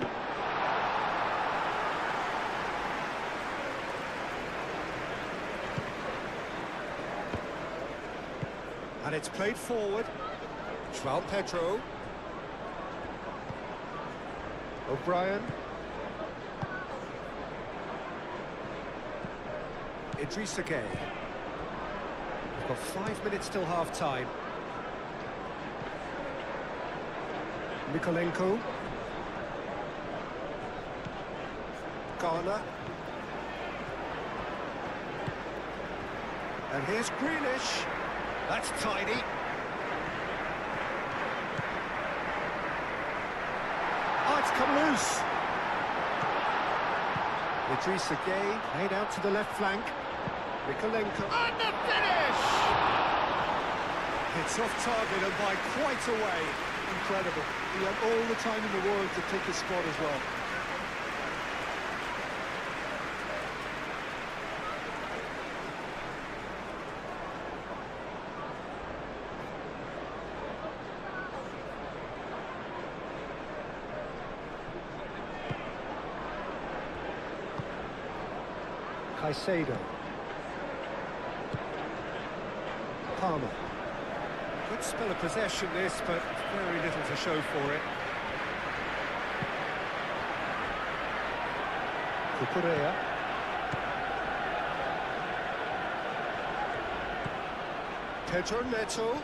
[SPEAKER 2] And it's played forward. João Pedro. O'Brien. Idrissa Gueye. We've got 5 minutes till half-time. Nikolenko. Garner. And here's Grealish. That's tidy. Oh, it's come loose. Idrissa Gueye played out to the left flank. Nikolenko. And the finish! It's off target and by quite a way.
[SPEAKER 3] Incredible. He had all the time in the world to pick his spot as well.
[SPEAKER 2] Caicedo. Palmer. Good spell of possession this, but very little to show for it. Cucurella. Pedro Neto.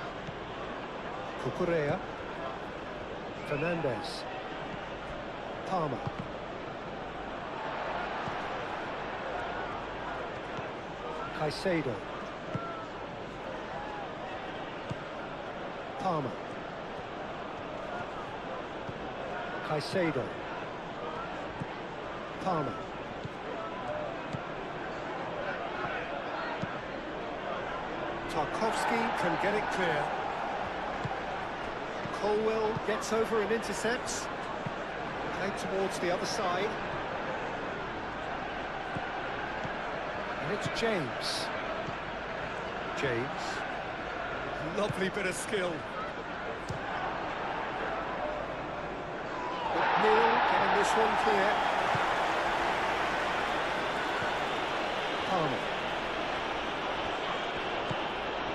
[SPEAKER 2] Cucurella. Fernandez. Palmer. Caicedo. Palmer. Caicedo. Palmer. Tarkowski can get it clear. Colwell gets over and intercepts. Played towards the other side. And it's James. James. Lovely bit of skill. McNeil getting this one clear. Palmer.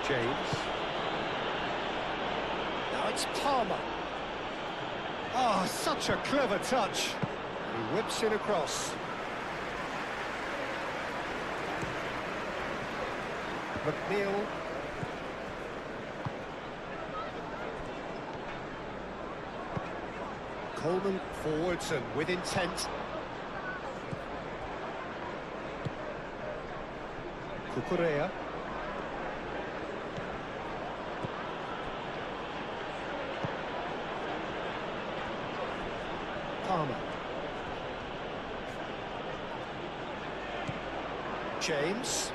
[SPEAKER 2] James. it's Palmer. Oh, such a clever touch. He whips it across. McNeil. Coleman forwards and with intent. Cucurella. Palmer. James.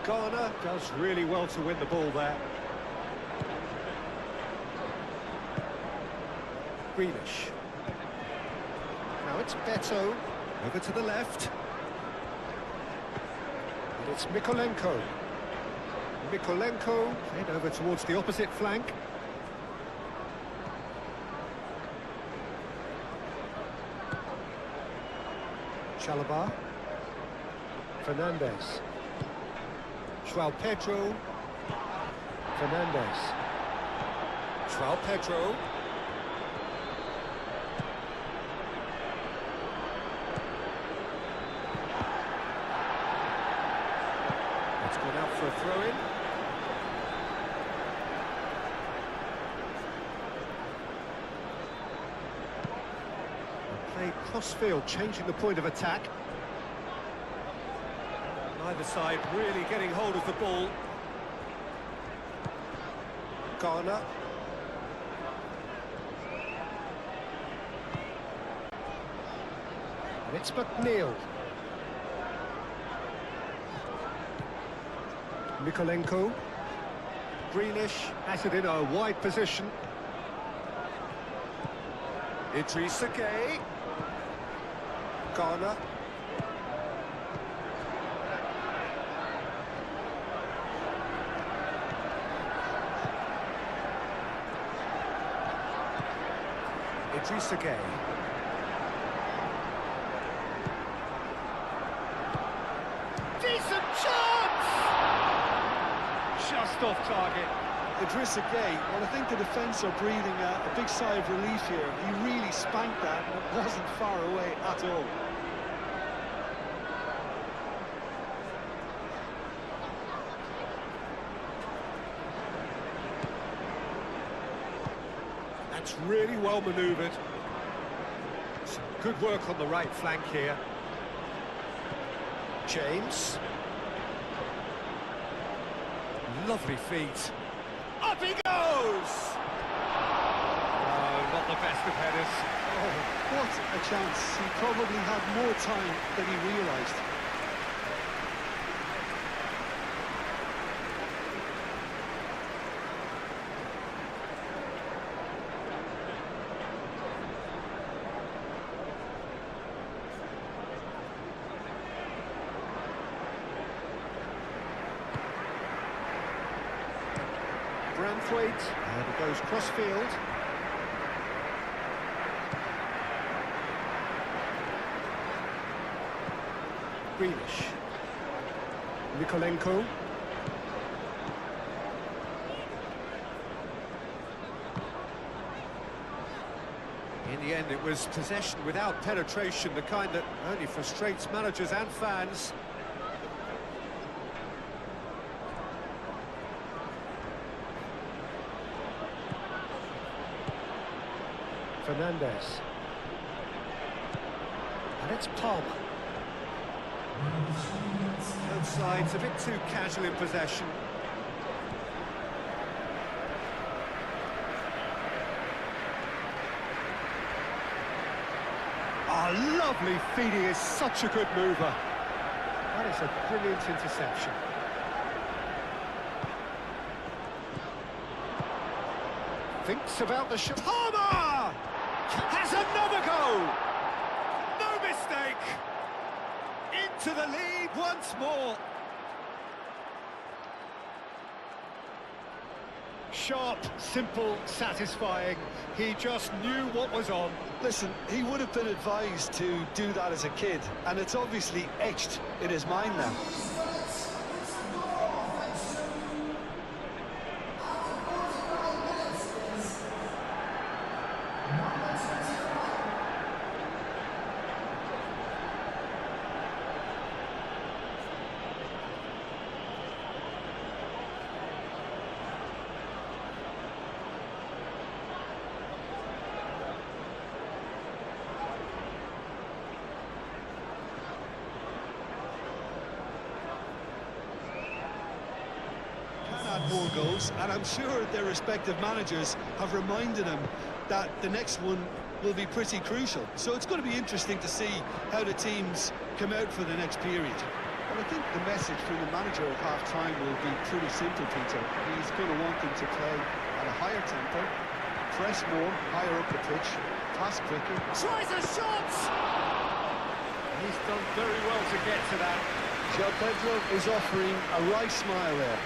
[SPEAKER 2] Garner does really well to win the ball there. Greenish. Now it's Beto. Over to the left. And it's Mikolenko. Mikolenko played over towards the opposite flank. Chalobah. Fernandez. João Pedro. Fernandez. João Pedro. It's gone out for a throw-in. Played cross-field, changing the point of attack. Neither side really getting hold of the ball. Garner. And it's McNeil. Mikolenko. Greenish has it in a wide position. Idrissa Gueye. Garner. Idrissa Gueye. Decent chance! Just off target.
[SPEAKER 3] Idrissa Gueye, well, I think the defence are breathing a big sigh of relief here. He really spanked that, and it wasn't far away at all.
[SPEAKER 2] That's really well manoeuvred. Some good work on the right flank here. James. Lovely feet. Up he goes! Oh, not the best of headers.
[SPEAKER 3] Oh, what a chance. He probably had more time than he realised.
[SPEAKER 2] Branthwaite, and it goes cross-field. Greenish. Mikolenko. In the end, it was possession without penetration, the kind that only frustrates managers and fans. Fernandez. And it's Palmer. Both sides a bit too casual in possession. Oh, lovely feet. He is such a good mover. That is a brilliant interception. Thinks about the shot. Palmer! Has another goal! No mistake! Into the lead once more. Sharp, simple, satisfying. He just knew what was on.
[SPEAKER 3] Listen, he would have been advised to do that as a kid, and it's obviously etched in his mind now. goals, and I'm sure their respective managers have reminded them that the next one will be pretty crucial. So it's going to be interesting to see how the teams come out for the next period.
[SPEAKER 2] Well, I think the message from the manager at half-time will be pretty simple, Peter. He's going to want them to play at a higher tempo, press more, higher up the pitch, pass quicker.
[SPEAKER 4] Tries a shot! He's done very well to get to that.
[SPEAKER 2] João Pedro is offering a wry smile there.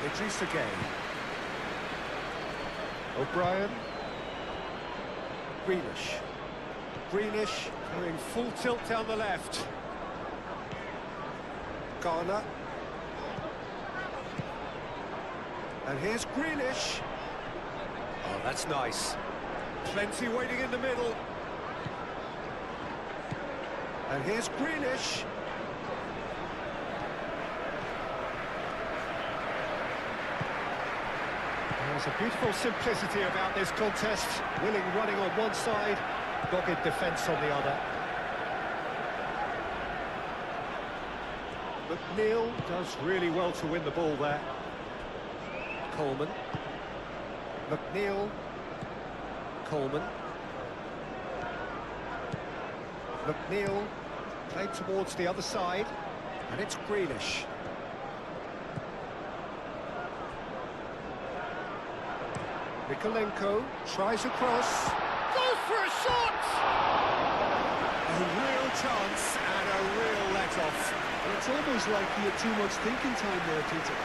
[SPEAKER 4] Idris again.
[SPEAKER 2] O'Brien.
[SPEAKER 4] Greenish. Greenish going full tilt down the left.
[SPEAKER 2] Garner. And here's Greenish.
[SPEAKER 4] Oh, that's nice. Plenty waiting in the middle.
[SPEAKER 2] And here's Greenish.
[SPEAKER 4] There's a beautiful simplicity about this contest. Willing running on one side, dogged defence on the other. McNeil does really well to win the ball there. Coleman. McNeil. Coleman. McNeil played towards the other side, and it's Greenish. Mikolenko tries a cross. Goes for a shot! A real chance and a real let-off.
[SPEAKER 3] And it's almost like he had too much thinking time there, Peter.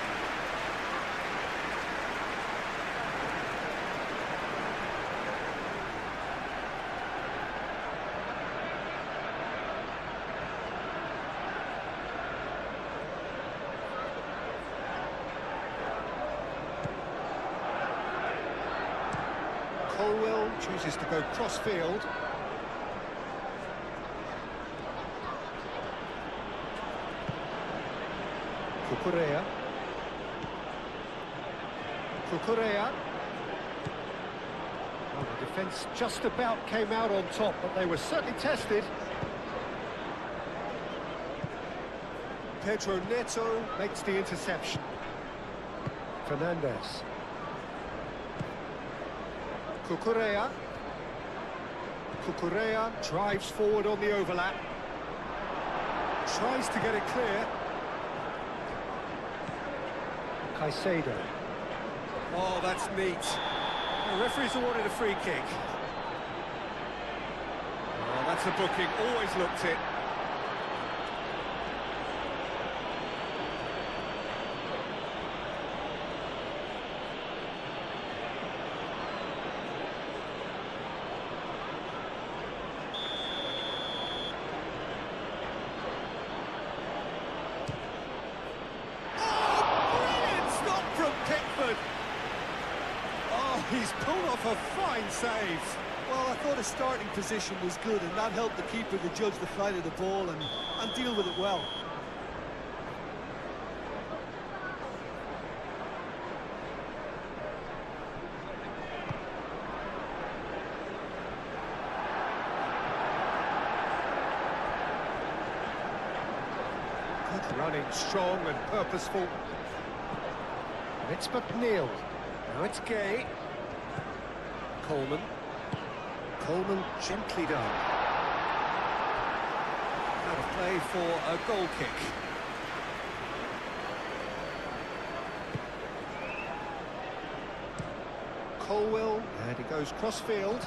[SPEAKER 4] Colwell chooses to go cross-field. Cucurella. Cucurella. Well, the defence just about came out on top, but they were certainly tested. Pedro Neto makes the interception. Fernandez. Cucurella. Cucurella drives forward on the overlap. Tries to get it clear. Caicedo. Oh, that's neat. The referee's awarded a free kick. Oh, that's a booking. Always looked it. He's pulled off a fine save.
[SPEAKER 3] Well, I thought his starting position was good, and that helped the keeper to judge the flight of the ball and deal with it well.
[SPEAKER 4] Good running, strong and purposeful. And it's McNeil. Now it's Gay. Coleman. Coleman gently done. Out of play for a goal kick. Colwell, and he goes cross-field.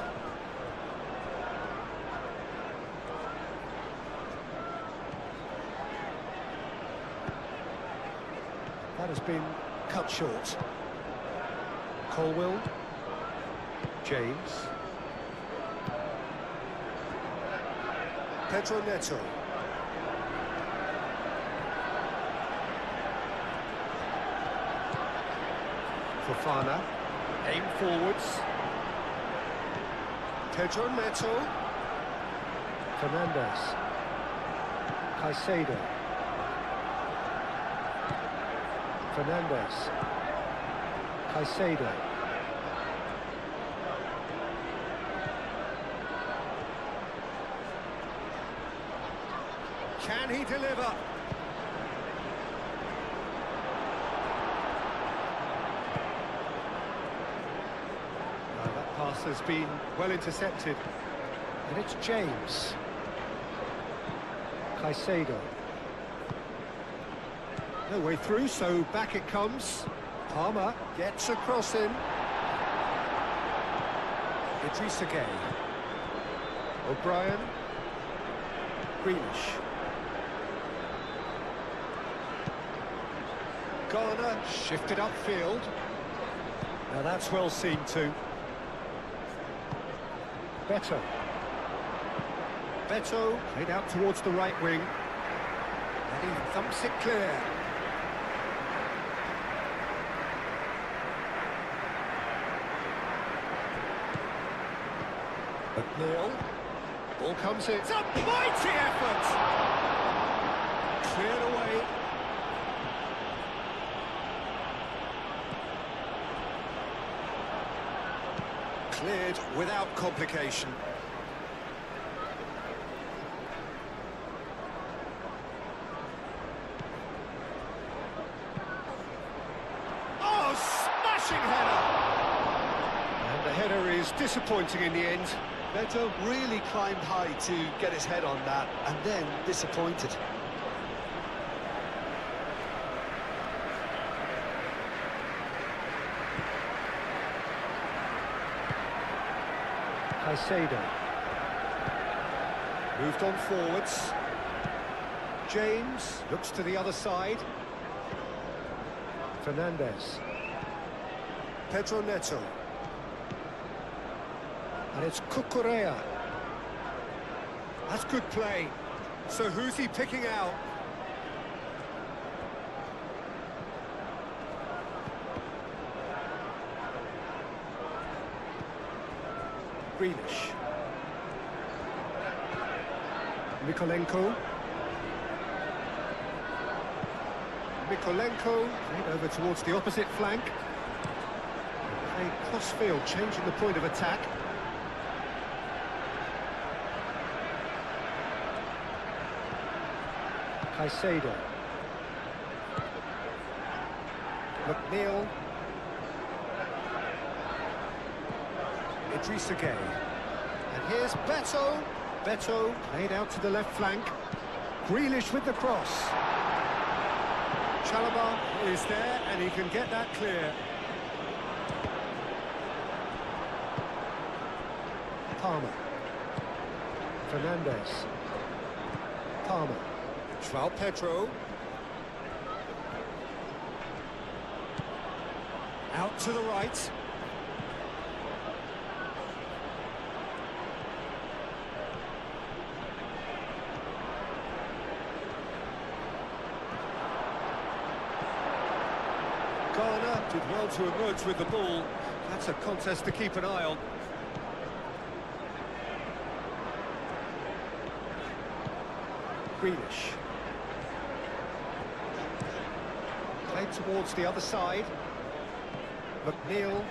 [SPEAKER 4] That has been cut short. Colwell. James. Pedro Neto. Fofana. Aim forwards. Pedro Neto. Fernandez. Caicedo. Fernandez. Caicedo. Can he deliver?
[SPEAKER 2] pass has been well intercepted. And it's James. Caicedo. No way through, so back it comes. Palmer gets a cross in. Idrissa Gueye. O'Brien. Grealish. Garner shifted upfield. Now that's well seen too. Beto. Beto played out towards the right wing. And he thumps it clear. McNeil. Ball comes in. It's a mighty effort! Cleared away. Cleared without complication. Oh, smashing header! And the header is disappointing in the end.
[SPEAKER 3] Beto really climbed high to get his head on that, and then disappointed.
[SPEAKER 2] Caicedo. Moved on forwards. James looks to the other side. Fernandez. Pedro Neto. And it's Cucurella. That's good play. So who's he picking out? Grealish. Mikolenko. Mikolenko played over towards the opposite flank. Played cross-field, changing the point of attack. Caicedo. McNeil. Idrissa Gueye. And here's Beto. Beto played out to the left flank. Grealish with the cross. Chalobah is there and he can get that clear. Palmer. Fernandez. Palmer. João Pedro. Out to the right. Garner did well to emerge with the ball. That's a contest to keep an eye on. Grealish. Played towards the other side. McNeil.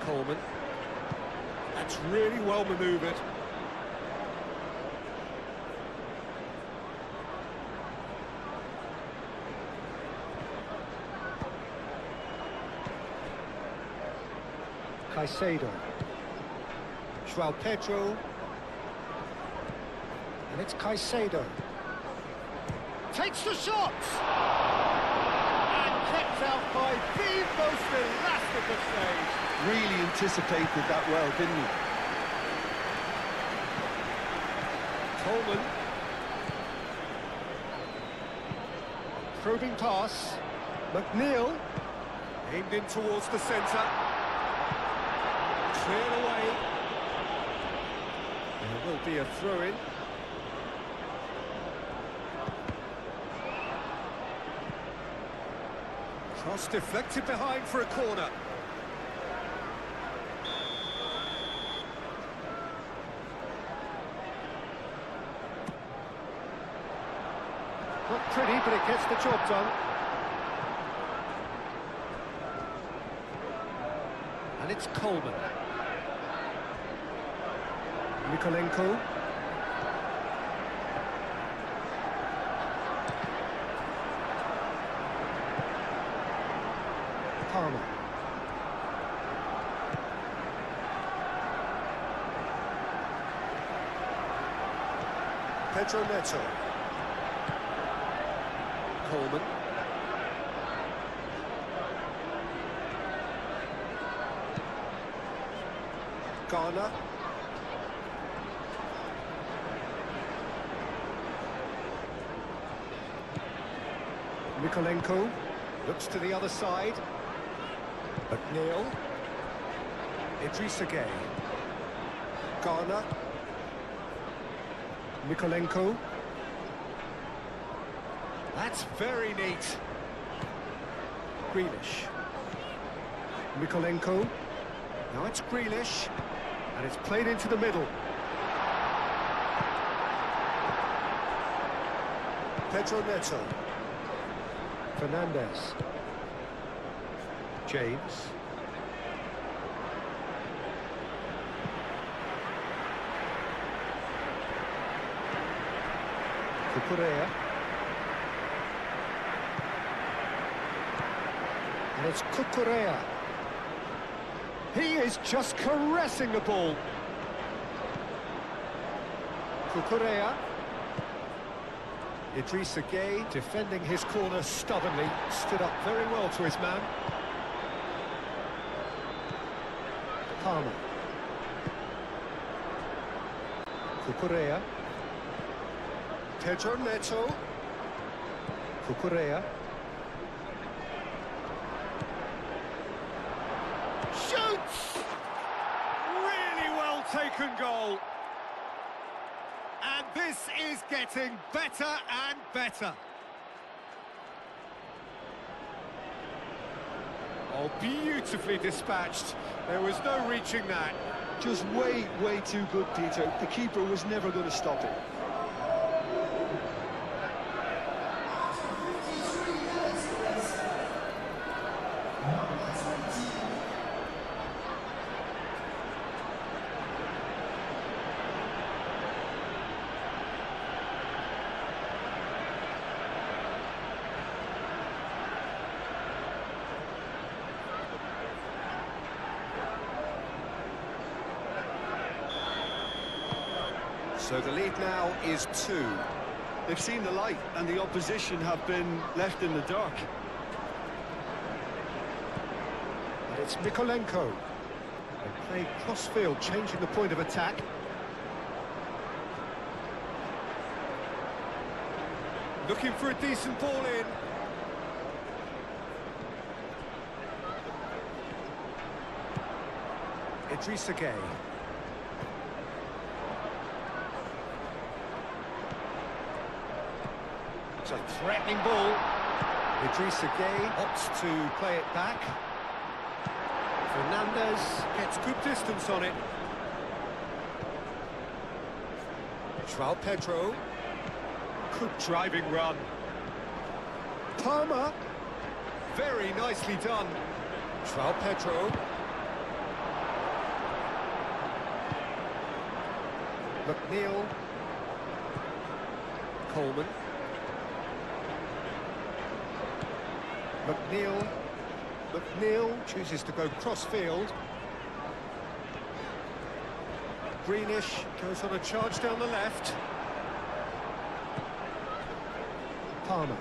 [SPEAKER 2] Coleman. That's really well manoeuvred. Caicedo. João Pedro. And it's Caicedo. Takes the shot! And kept out by the most elastic of stage.
[SPEAKER 3] Really anticipated that well, didn't he?
[SPEAKER 2] Coleman. Probing pass. McNeil. Aimed in towards the centre. Cleared away. There will be a throw-in. Cross deflected behind for a corner. Not pretty, but it gets the job done. And it's Coleman. Mikolenko. Palmer. Pedro Neto. Coleman. Garner. Mikolenko looks to the other side. McNeil. Idrissa Gueye. Garner. Mikolenko. That's very neat. Grealish. Mikolenko. Now it's Grealish. And it's played into the middle. Pedro Neto. Fernandez. James. Cucurella. And it's Cucurella. He is just caressing the ball. Cucurella. Idrissa Gueye defending his corner stubbornly, stood up very well to his man. Palmer. Cucurella. Pedro Neto. Cucurella. Shoots! Really well taken goal. And this is getting better and better. Oh, beautifully dispatched. There was no reaching that.
[SPEAKER 3] Just way too good, Peter. The keeper was never going to stop it.
[SPEAKER 2] So the lead now is 2.
[SPEAKER 3] They've seen the light, and the opposition have been left in the dark.
[SPEAKER 2] And it's Mikolenko. They play cross-field, changing the point of attack. Looking for a decent ball in. Idrissa Gueye. It's a threatening ball. Idrissa Gueye opts to play it back. Fernandez gets good distance on it. João Pedro. Good driving run. Palmer. Very nicely done. João Pedro. McNeil. Coleman. McNeil chooses to go cross-field. Greenish goes on a charge down the left. Palmer.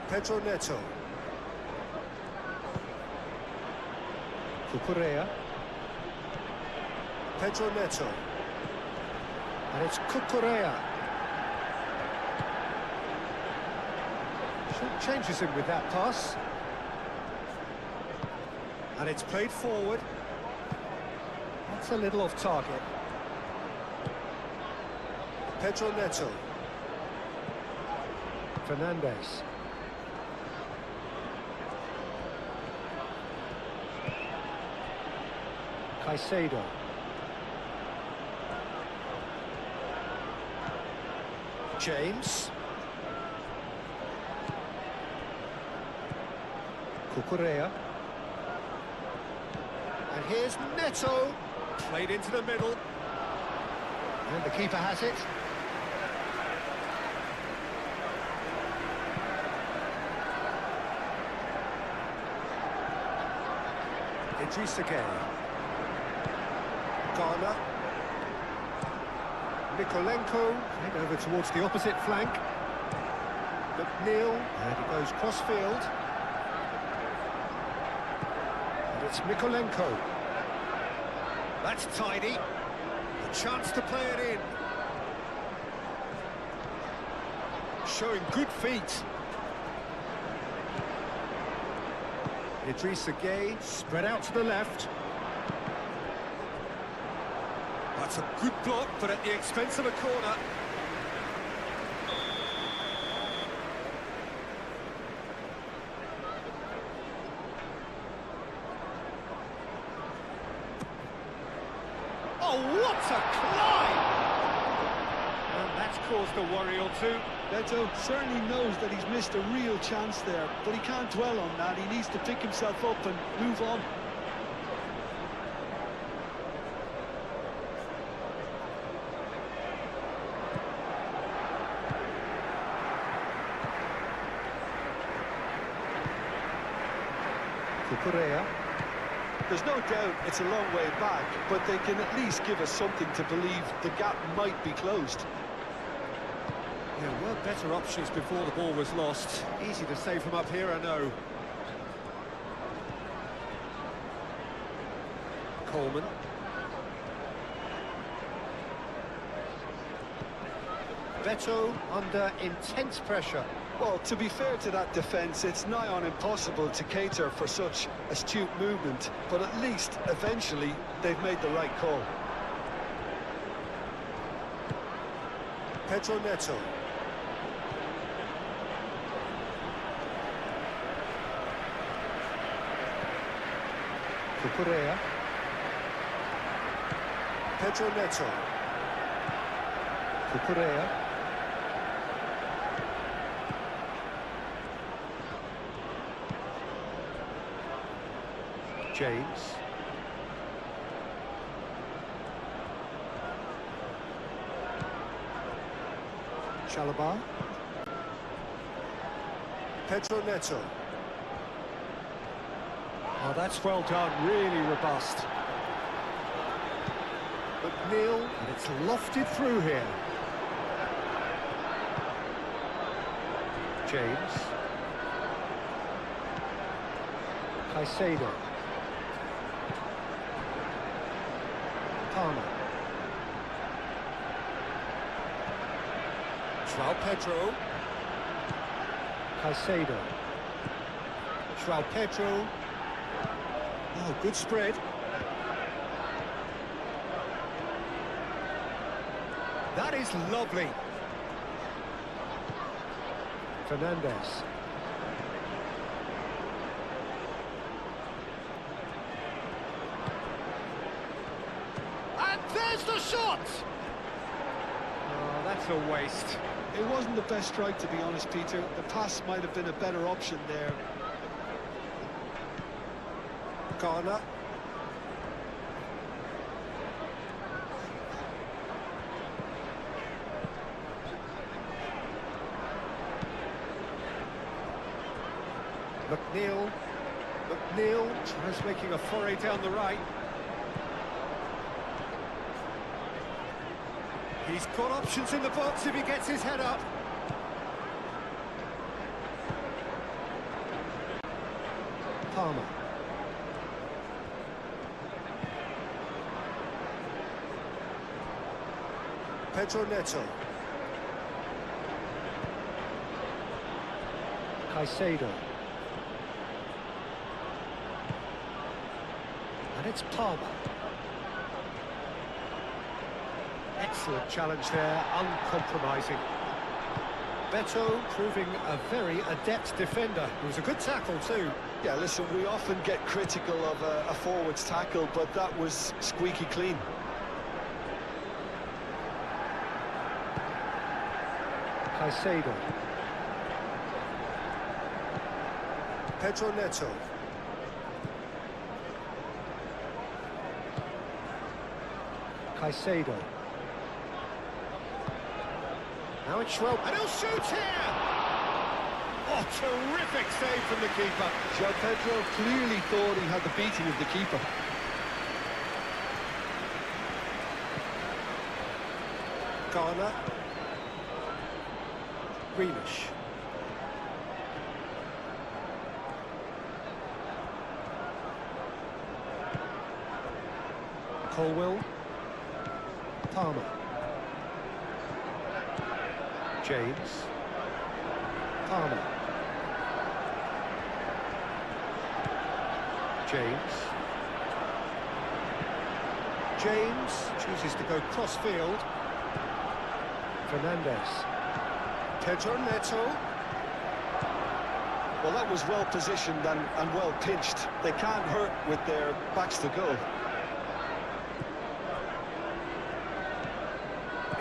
[SPEAKER 2] Pedro Neto. Cucurella. Pedro Neto. And it's Cucurella. Changes him with that pass. And it's played forward. That's a little off target. Pedro Neto. Fernandez. Caicedo. James. Cucurella. And here's Neto. Played into the middle. And the keeper has it. Idrissa Gueye. Garner. Nikolenko, head over towards the opposite flank. McNeil, and he goes cross-field. And it's Mikolenko. That's tidy. A chance to play it in. Showing good feet. Idrissa Gueye, spread out to the left. That's a good block, but at the expense of a corner. Oh, what a climb! And that's caused a worry or two.
[SPEAKER 3] Beto certainly knows that he's missed a real chance there, but he can't dwell on that. He needs to pick himself up and move on.
[SPEAKER 2] Correa.
[SPEAKER 3] There's no doubt it's a long way back, but they can at least give us something to believe the gap might be closed.
[SPEAKER 2] There were better options before the ball was lost. Easy to say from up here, I know. Coleman. Beto under intense pressure.
[SPEAKER 3] Well, to be fair to that defence, it's nigh on impossible to cater for such astute movement, but at least, eventually, they've made the right call.
[SPEAKER 2] Pedro Neto. Correa. Pedro Neto. Correa. James. Chalobah. Pedro Neto. Oh, that's well done, really robust. McNeil, and it's lofted through here. James. Caicedo. Palmer. João Pedro. Caicedo. João Pedro. Oh, good spread. That is lovely. Fernandez. And there's the shot! Oh, that's a waste.
[SPEAKER 3] It wasn't the best strike, to be honest, Peter. The pass might have been a better option there.
[SPEAKER 2] Garner. McNeil. McNeil tries making a foray down the right. He's got options in the box if he gets his head up. Palmer. Pedro Neto. Caicedo. And it's Palmer. Excellent challenge there, uncompromising. Beto proving a very adept defender. It was a good tackle too.
[SPEAKER 3] Yeah, listen, we often get critical of a forward's tackle, but that was squeaky clean.
[SPEAKER 2] Caicedo. Pedro Neto. Caicedo. Now it's Schwab, and he'll shoot here! Oh, terrific save from the keeper.
[SPEAKER 3] João Pedro clearly thought he had the beating of the keeper.
[SPEAKER 2] Garner. Grealish. Colwill. Palmer. James. Palmer. James chooses to go cross-field. Fernandez. Pedro Neto.
[SPEAKER 3] Well, that was well positioned and well pinched. They can't hurt with their backs to goal.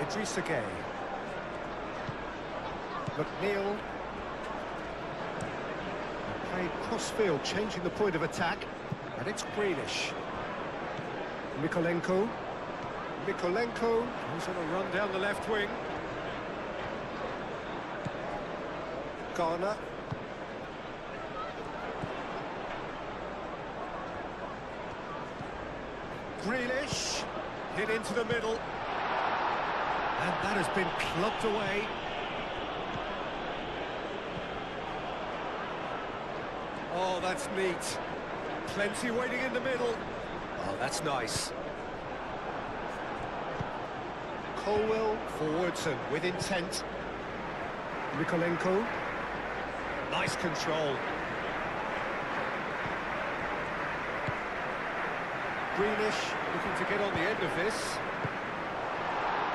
[SPEAKER 2] Idrissa Gueye. McNeil. Played cross-field, changing the point of attack. And it's Grealish. Mikolenko. Mikolenko goes on a run down the left wing. Garner. Grealish. Hit into the middle. And that has been clubbed away. Oh, that's neat. Plenty waiting in the middle. Oh, that's nice. Colwill forwards and with intent. Mikolenko. Nice control. Grealish looking to get on the end of this.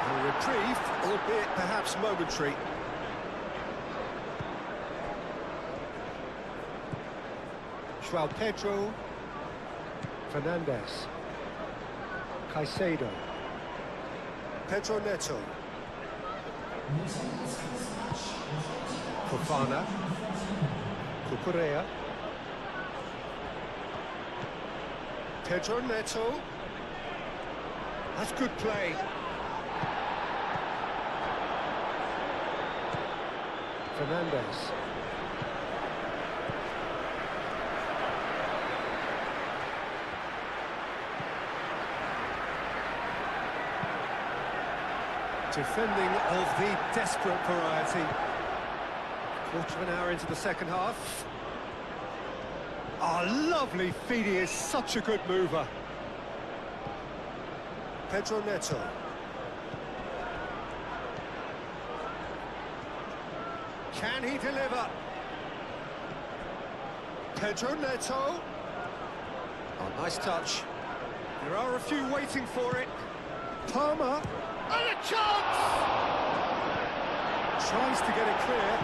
[SPEAKER 2] A reprieve, albeit perhaps momentary. João Pedro. Fernandez. Caicedo. Pedro Neto. Fofana. Cucurella. Pedro Neto. That's good play. Fernandez. Defending of the desperate variety. Quarter of an hour into the second half. Oh, lovely feed, he is such a good mover. Pedro Neto. Can he deliver? Pedro Neto. Oh, nice touch. There are a few waiting for it. Palmer. And a chance! Tries to get it clear.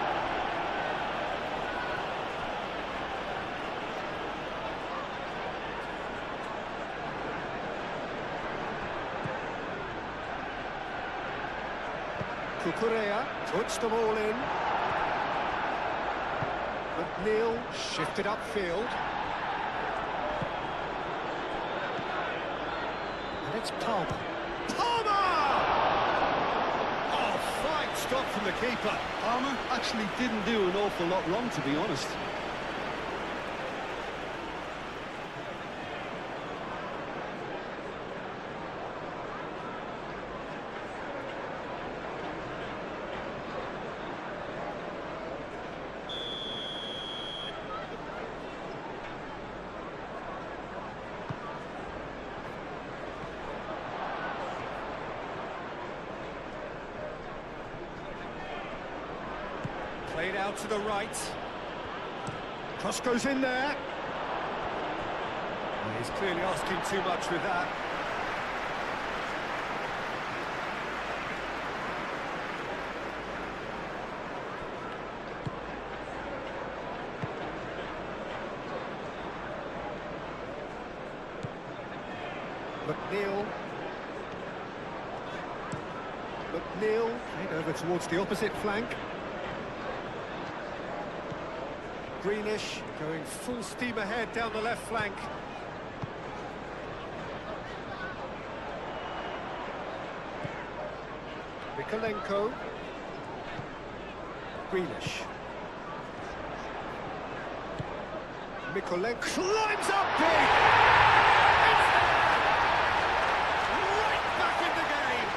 [SPEAKER 2] Cucurella puts them all in. McNeil shifted upfield. And it's Palmer. Stop from the keeper.
[SPEAKER 3] Palmer actually didn't do an awful lot wrong, to be honest.
[SPEAKER 2] Played out to the right. Cross goes in there. Well, he's clearly asking too much with that. McNeil. McNeil played over towards the opposite flank. Grealish going full steam ahead down the left flank. Mikolenko. Grealish. Mikolenko climbs up big! It's there! Right back in the game!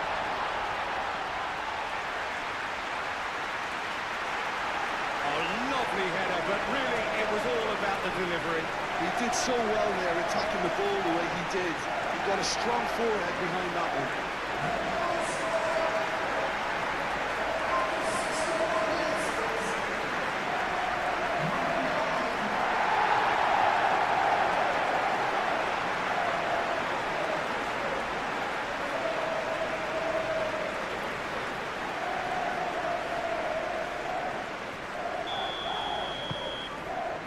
[SPEAKER 2] A lovely header, but really it was all about the delivery.
[SPEAKER 3] He did so well there, attacking the ball the way he did. He got a strong forehead behind that one.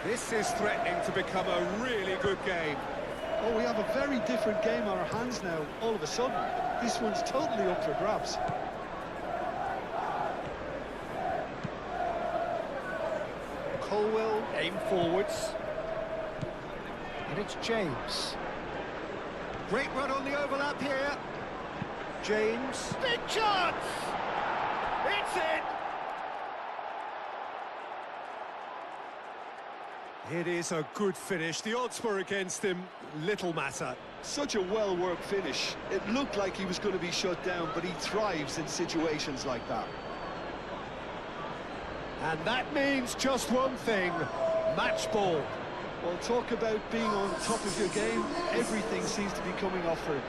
[SPEAKER 2] This is threatening to become a really good game.
[SPEAKER 3] Oh, we have a very different game on our hands now, all of a sudden. This one's totally up for grabs.
[SPEAKER 2] Colwell aim forwards. And it's James. Great run on the overlap here. James. Big chance! It's in! It is a good finish. The odds were against him. Little matter.
[SPEAKER 3] Such a well-worked finish. It looked like he was going to be shut down, but he thrives in situations like that.
[SPEAKER 2] And that means just one thing. Match ball.
[SPEAKER 3] Well, talk about being on top of your game. Everything seems to be coming off for him.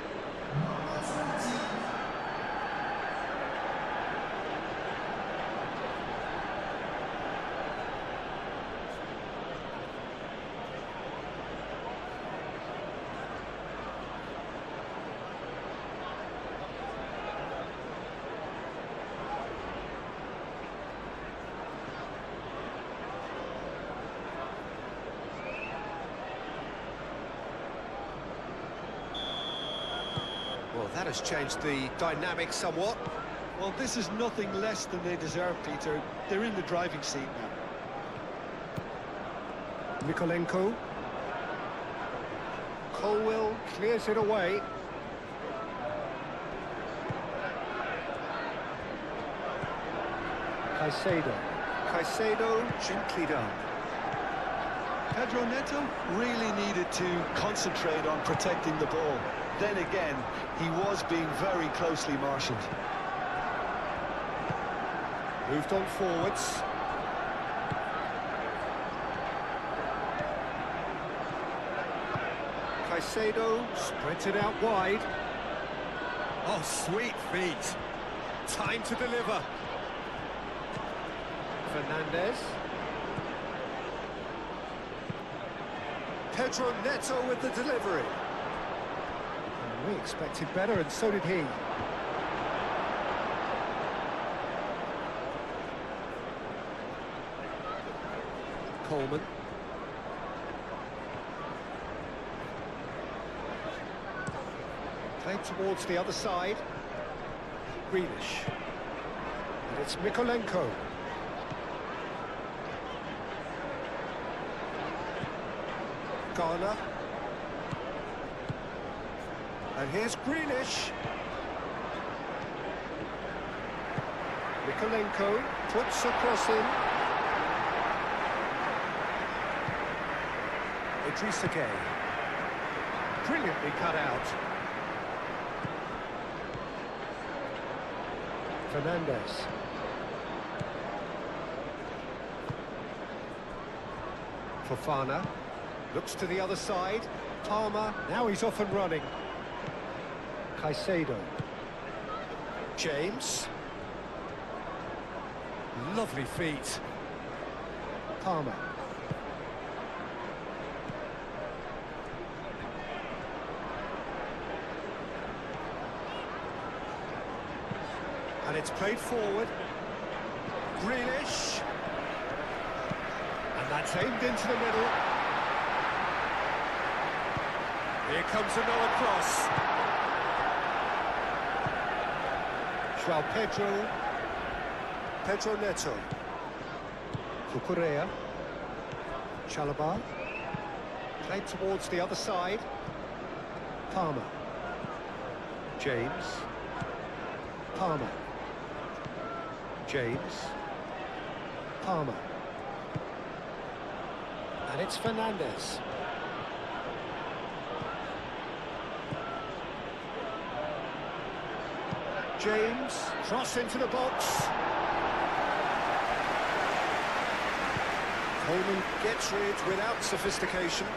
[SPEAKER 2] Well, that has changed the dynamic somewhat.
[SPEAKER 3] Well, this is nothing less than they deserve, Peter. They're in the driving seat now.
[SPEAKER 2] Mikolenko. Colwell clears it away. Caicedo gently done.
[SPEAKER 3] Pedro Neto really needed to concentrate on protecting the ball. Then again, he was being very closely marshalled.
[SPEAKER 2] Moved on forwards. Caicedo spreads it out wide. Oh, sweet feet. Time to deliver. Fernandez. Pedro Neto with the delivery. We expected better, and so did he. Coleman. Played towards the other side. Grealish. And it's Mikolenko. Garner. And here's Grealish. Mikolenko puts a cross in. Idrissa Gueye. Brilliantly cut out. Fernandez. Fofana. Looks to the other side. Palmer. Now he's off and running. Caicedo. James. Lovely feet. Palmer. And it's played forward. Grealish. And that's aimed into the middle. Here comes another cross. João Pedro Neto. Cucurella. Chalobah. Played towards the other side. Palmer. James. Palmer. James. Palmer. And it's Fernandes. James, cross into the box. Coleman gets rid without sophistication.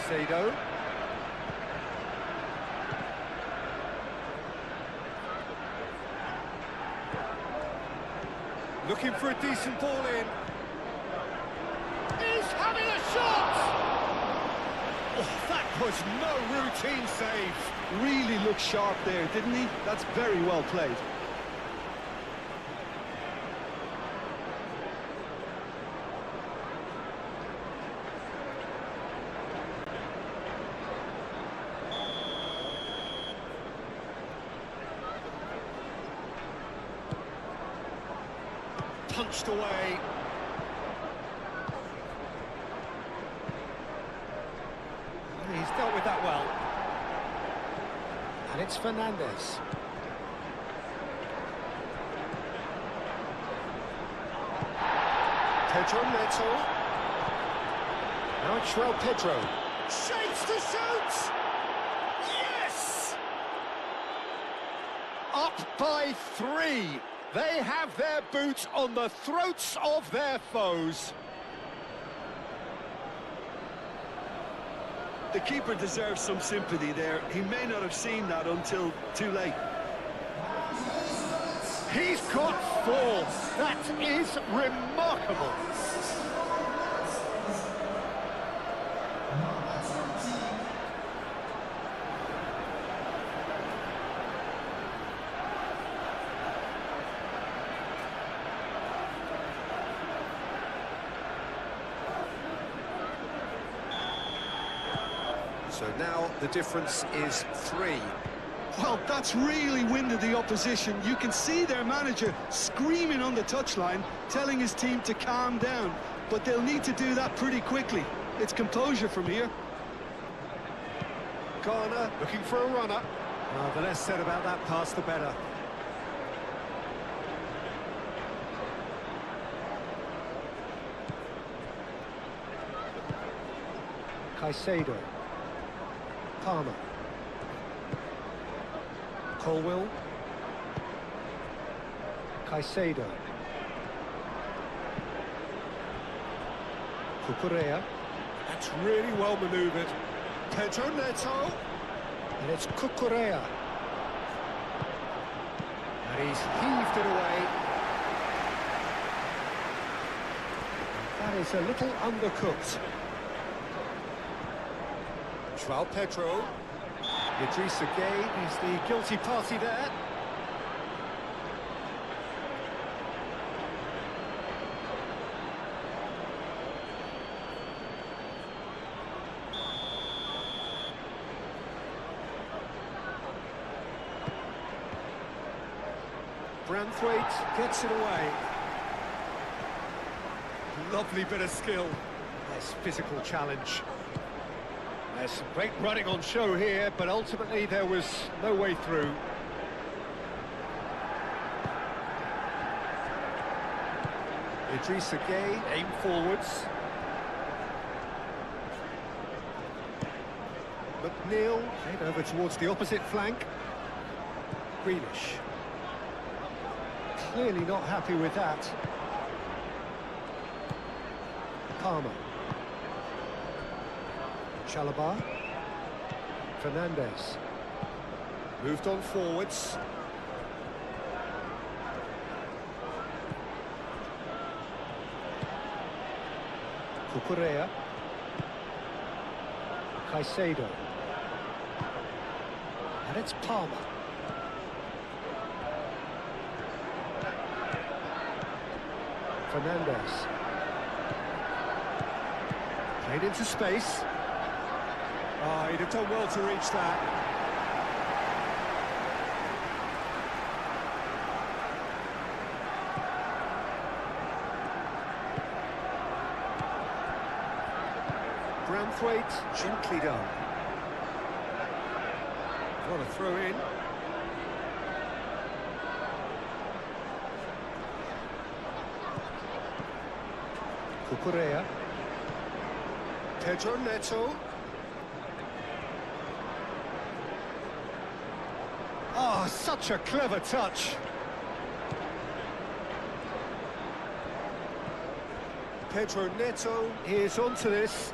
[SPEAKER 2] Caicedo. Looking for a decent ball in. He's having a shot! Oh, that was no routine save.
[SPEAKER 3] Really looked sharp there, didn't he? That's very well played.
[SPEAKER 2] Punched away. He's dealt with that well. And it's Fernandes. Pedro Neto. Now it's João Pedro. Shapes to shoot! Yes! Up by 3. They have their boot on the throats of their foes.
[SPEAKER 3] The keeper deserves some sympathy there. He may not have seen that until too late.
[SPEAKER 2] He's got 4. That is remarkable. So now the difference is 3.
[SPEAKER 3] Well, that's really winded the opposition. You can see their manager screaming on the touchline, telling his team to calm down. But they'll need to do that pretty quickly. It's composure from here.
[SPEAKER 2] Garner looking for a runner. The less said about that pass, the better. Caicedo. Palmer. Colwill. Caicedo. Cucurella. That's really well manoeuvred. Pedro Neto. And it's Cucurella. And he's heaved it away. That is a little undercooked. João Pedro. Idrissa Gueye is the guilty party there. Branthwaite gets it away. Lovely bit of skill. Nice physical challenge. There's some great running on show here, but ultimately there was no way through. Idrissa Gueye, aim forwards. McNeil, head over towards the opposite flank. Grealish. Clearly not happy with that. Palmer. Chalobah. Fernandes. Moved on forwards. Cucurella. Caicedo. And it's Palmer. Fernandes. Played into space. Oh, he'd have done well to reach that. Branthwaite, gently done. What a throw in. Cucurella. Pedro Neto. Oh, such a clever touch. Pedro Neto is onto this.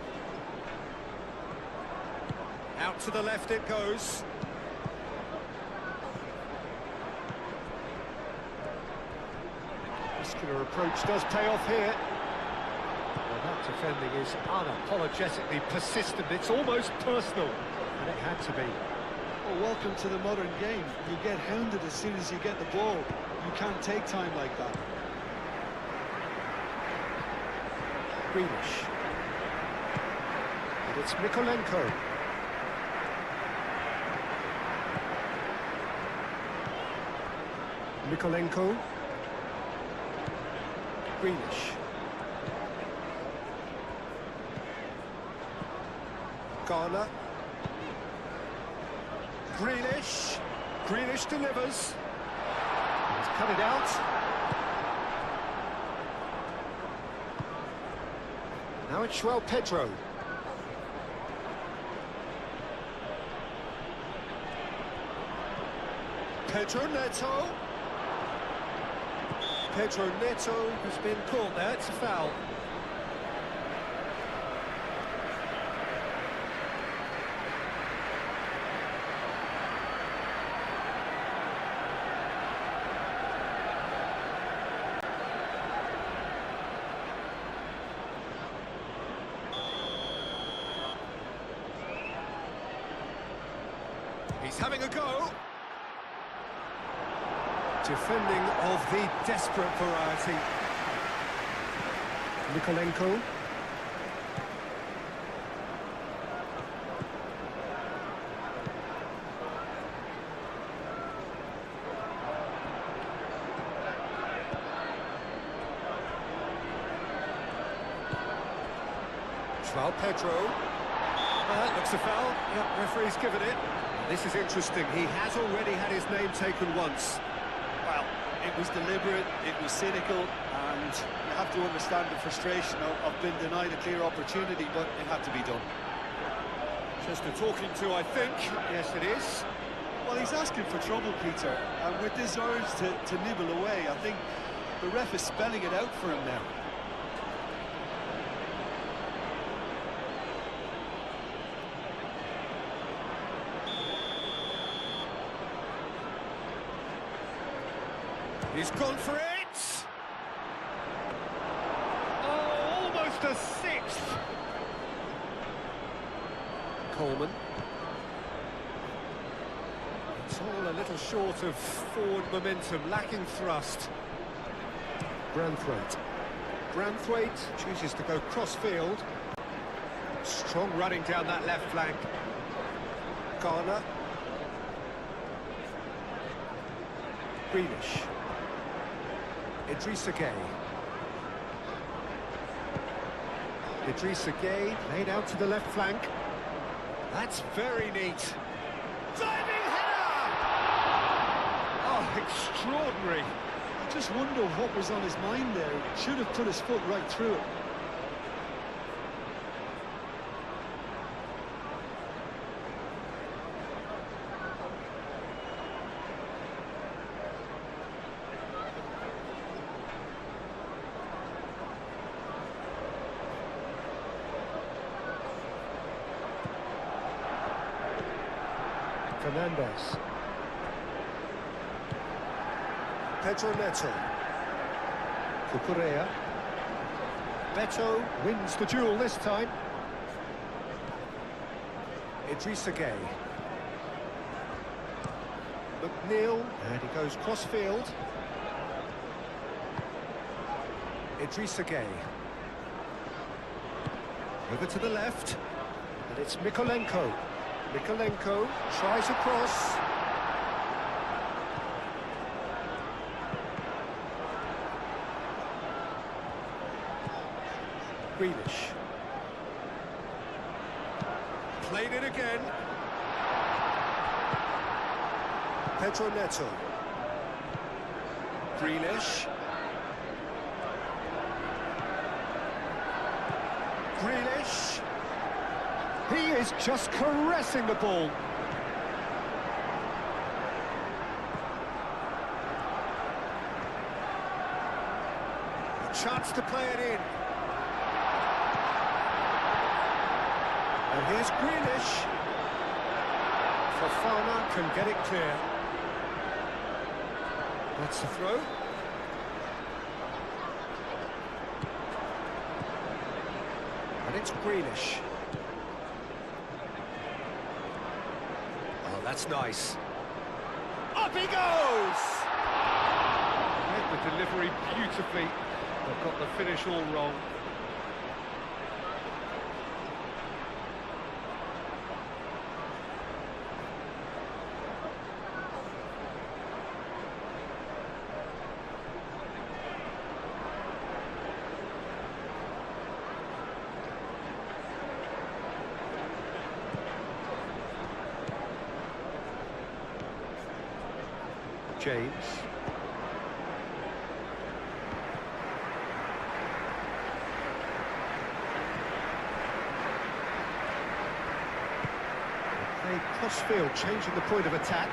[SPEAKER 2] Out to the left it goes. Muscular approach does pay off here. Well, that defending is unapologetically persistent. It's almost personal, and it had to be.
[SPEAKER 3] Well, welcome to the modern game. You get hounded as soon as you get the ball. You can't take time like that.
[SPEAKER 2] Greenish. And it's Mikolenko. Mikolenko. Greenish. Garner. Greenish. Greenish delivers. He's cut it out. Now it's João Pedro. Pedro Neto. Pedro Neto has been caught there. It's a foul. He's having a go. Defending of the desperate variety. Mikolenko. João Pedro. That looks a foul. Yep, referee's given it. This is interesting. He has already had his name taken once.
[SPEAKER 3] Well, it was deliberate, it was cynical, and you have to understand the frustration of being denied a clear opportunity, but it had to be done.
[SPEAKER 2] Just a talking to, I think. Yes, it is.
[SPEAKER 3] Well, he's asking for trouble, Peter, and with this urge to nibble away, I think the ref is spelling it out for him now.
[SPEAKER 2] He's gone for it! Oh, almost a sixth! Coleman. It's all a little short of forward momentum, lacking thrust. Branthwaite. Branthwaite chooses to go cross-field. Strong running down that left flank. Garner. Greenish. Idrissa Gueye. Idrissa Gueye laid out to the left flank. That's very neat. Diving header! Oh, extraordinary.
[SPEAKER 3] I just wonder what was on his mind there. Should have put his foot right through it.
[SPEAKER 2] Fernandez. Pedro Neto. Cucurella. Beto wins the duel this time. Idrissa Gueye. McNeil, and he goes cross-field. Idrissa Gueye. Over to the left, and it's Mikolenko. Mikolenko tries across. Greenish. Played it again. Pedro Neto. Greenish. He is just caressing the ball. A chance to play it in. And here's Grealish. Fofana can get it clear. That's the throw. And it's Grealish. Oh, that's nice. Up he goes! Read the delivery beautifully. They've got the finish all wrong. James. They cross-field, changing the point of attack.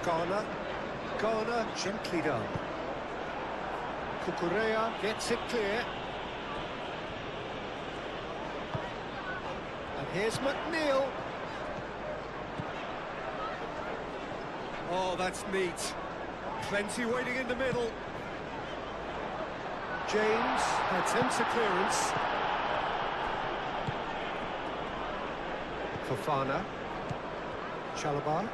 [SPEAKER 2] Garner, gently done. Cucurella gets it clear. And here's McNeil. Oh, that's neat. Plenty waiting in the middle. James attempts a clearance. Fofana. Chalobah.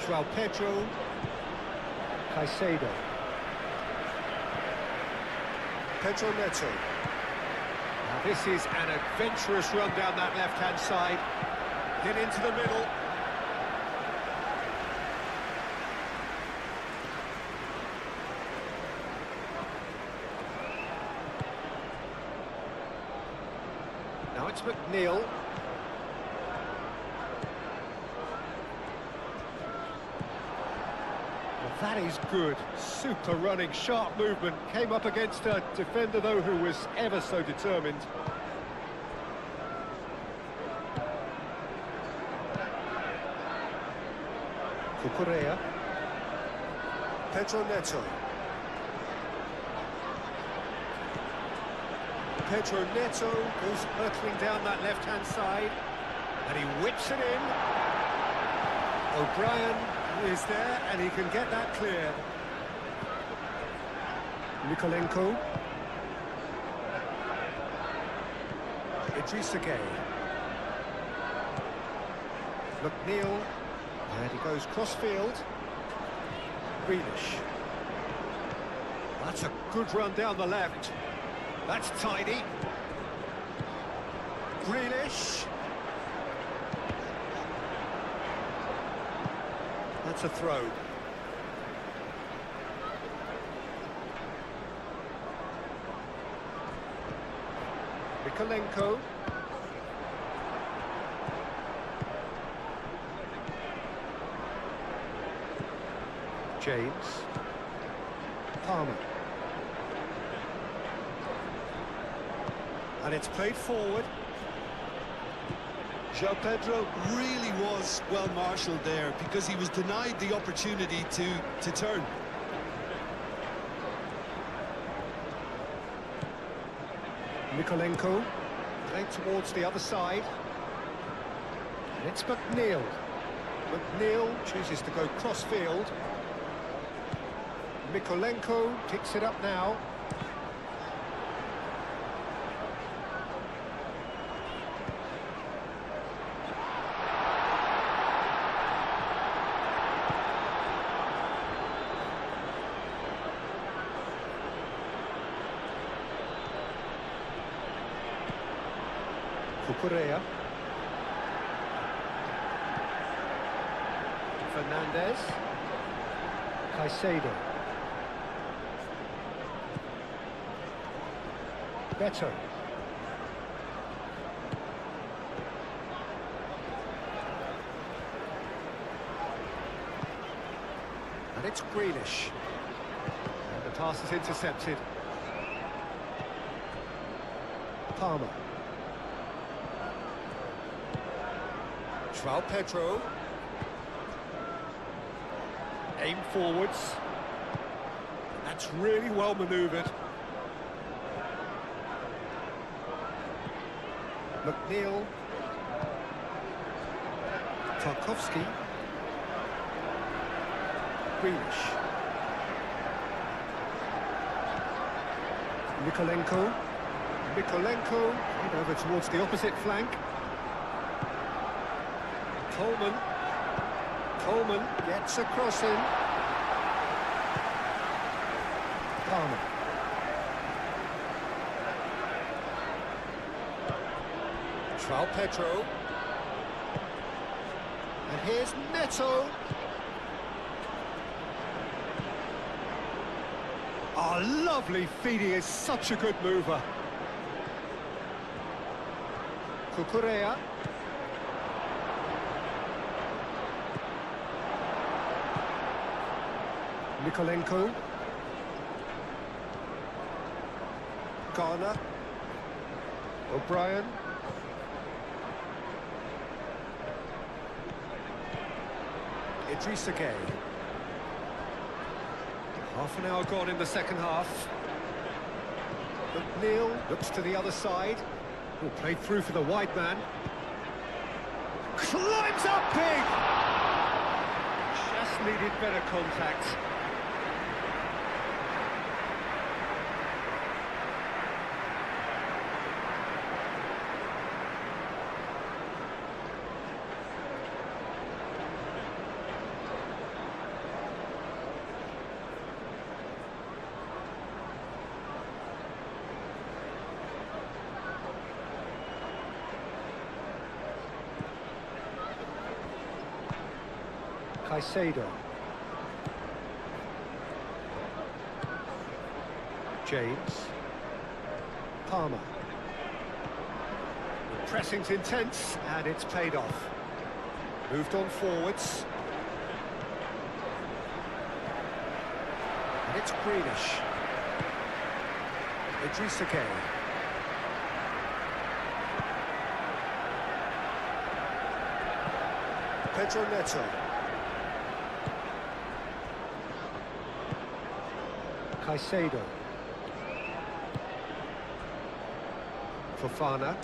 [SPEAKER 2] João Pedro. Caicedo. Pedro Neto. Now this is an adventurous run down that left-hand side. Get into the middle. Now it's McNeil. Well, that is good. Super running, sharp movement. Came up against a defender, though, who was ever so determined. Cucurella. Pedro Neto. Pedro Neto goes hurtling down that left-hand side, and he whips it in. O'Brien is there, and he can get that clear. Nikolenko. Idrissa Gueye. McNeil, and he goes cross-field. Grealish. That's a good run down the left. That's tidy. Grealish. That's a throw. Nikolenko. James. Palmer. And it's played forward.
[SPEAKER 3] João Pedro really was well marshalled there because he was denied the opportunity to turn.
[SPEAKER 2] Nikolenko, played towards the other side. And it's McNeil. McNeil chooses to go cross-field. Nikolenko picks it up now. Cucurella. Fernandez. Caicedo. Beto. And it's Grealish. And the pass is intercepted. Palmer. João Pedro. Aim forwards. That's really well manoeuvred. McNeil. Tarkowski. Grealish. Mikolenko, over towards the opposite flank. Coleman gets a cross in. Palmer. João Pedro. And here's Neto. Oh, lovely feed, he is such a good mover. Cucurella. Mikolenko. Garner. O'Brien. Idrissa Gueye. Half an hour gone in the second half. McNeil looks to the other side. Oh, played through for the wide man. Climbs up big! Just needed better contact. Caicedo. James. Palmer. The pressing's intense, and it's paid off. Moved on forwards. And it's Grealish. Idrissa Gueye. Pedro Neto. Caicedo. Fofana.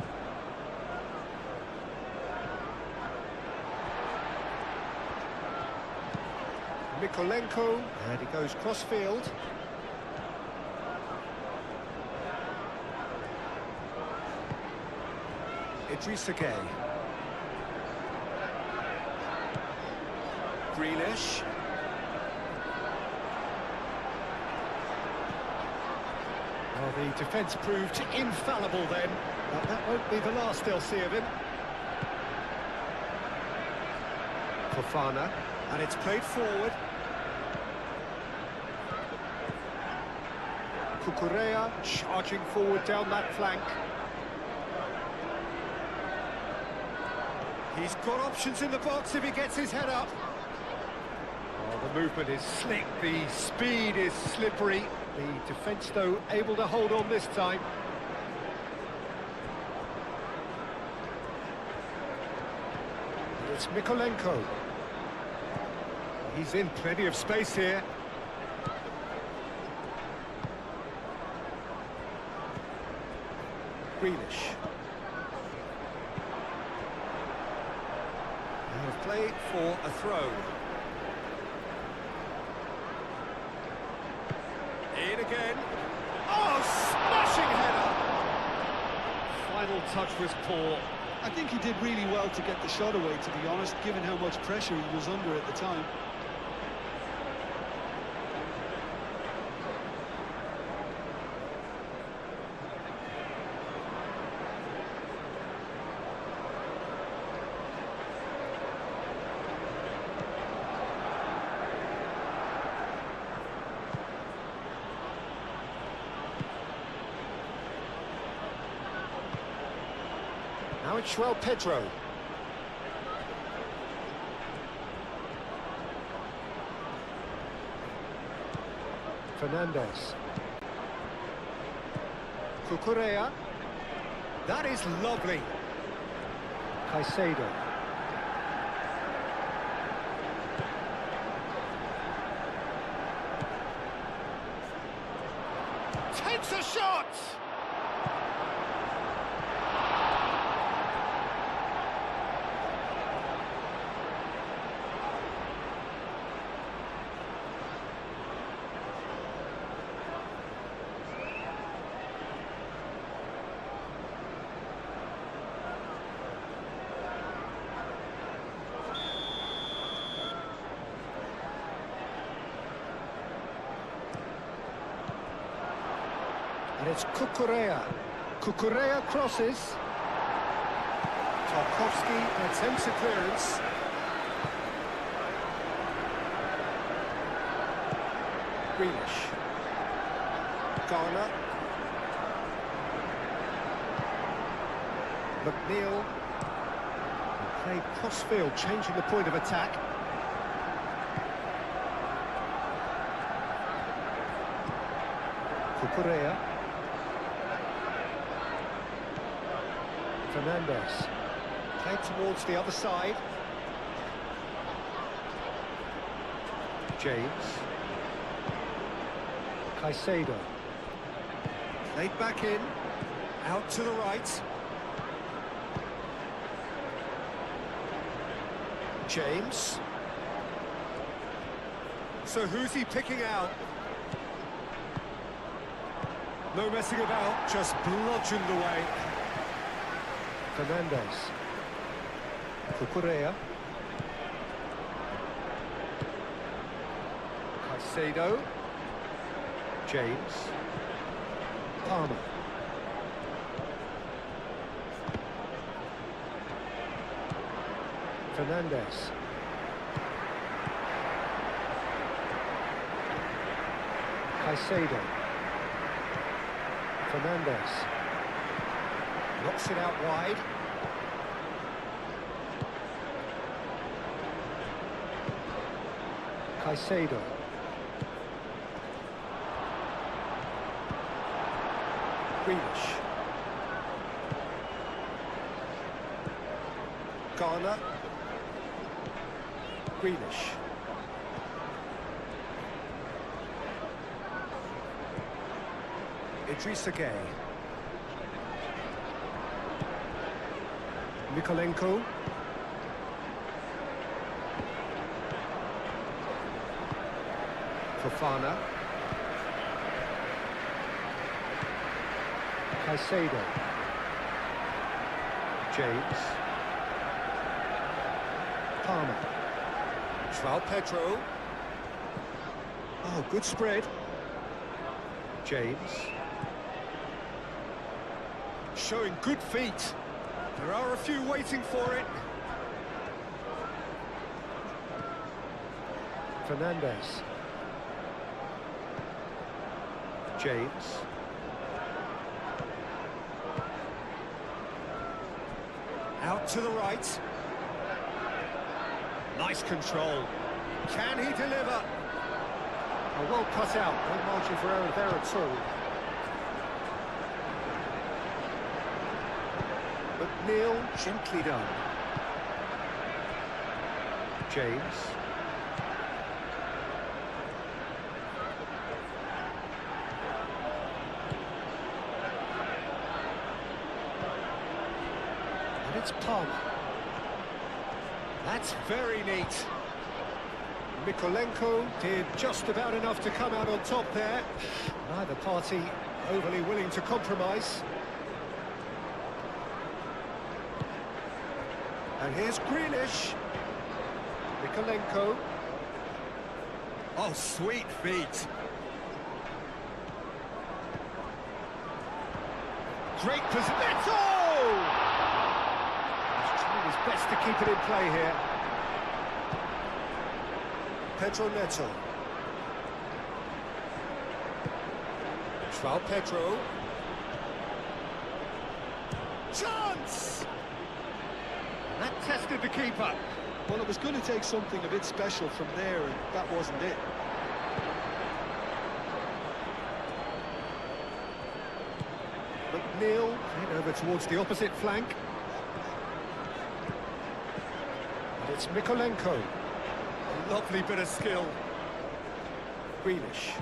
[SPEAKER 2] Mikolenko, and he goes cross-field. Idrissa Gueye. Grealish. Well, the defence proved infallible then, but that won't be the last they'll see of him. Fofana, and it's played forward. Cucurella charging forward down that flank. He's got options in the box if he gets his head up. Oh, the movement is slick, the speed is slippery. The defence, though, able to hold on this time. It's Mikolenko. He's in plenty of space here. Grealish. And have played for a throw. In again. Oh, smashing header! Final touch was poor.
[SPEAKER 3] I think he did really well to get the shot away, to be honest, given how much pressure he was under at the time.
[SPEAKER 2] Now it's João Pedro. Fernandes. Cucurella. That is lovely. Caicedo. Takes a shot! And it's Cucurella. Cucurella crosses. Tarkowski attempts a clearance. Grealish. Garner. McNeil. Played crossfield, changing the point of attack. Cucurella. Fernandez. Played towards the other side. James. Caicedo. Played back in. Out to the right. James. So who's he picking out? No messing about, just bludgeoned away. Fernandez. Cucurella. Caicedo. James. Palmer. Fernandez. Caicedo. Fernandez. Knocks it out wide. Caicedo. Grealish. Garner. Grealish. Idrissa Gueye. Mikolenko. Fofana. Caicedo. James. Palmer. João Pedro. Oh, good spread. James. Showing good feet. There are a few waiting for it. Fernandez. James. Out to the right. Nice control. Can he deliver? Oh, well cut out. No margin for error there at all. McNeil, gently done. James. And it's Palmer. That's very neat. Mikolenko did just about enough to come out on top there. Neither party overly willing to compromise. And here's Grealish. Mikolenko. Oh, sweet feet. Great position. Oh! He's trying his best to keep it in play here. Pedro Neto. João Pedro. Chance! That tested the keeper.
[SPEAKER 3] Well, it was going to take something a bit special from there, and that wasn't it.
[SPEAKER 2] McNeil, played over towards the opposite flank. And it's Mikolenko. A lovely bit of skill. Grealish.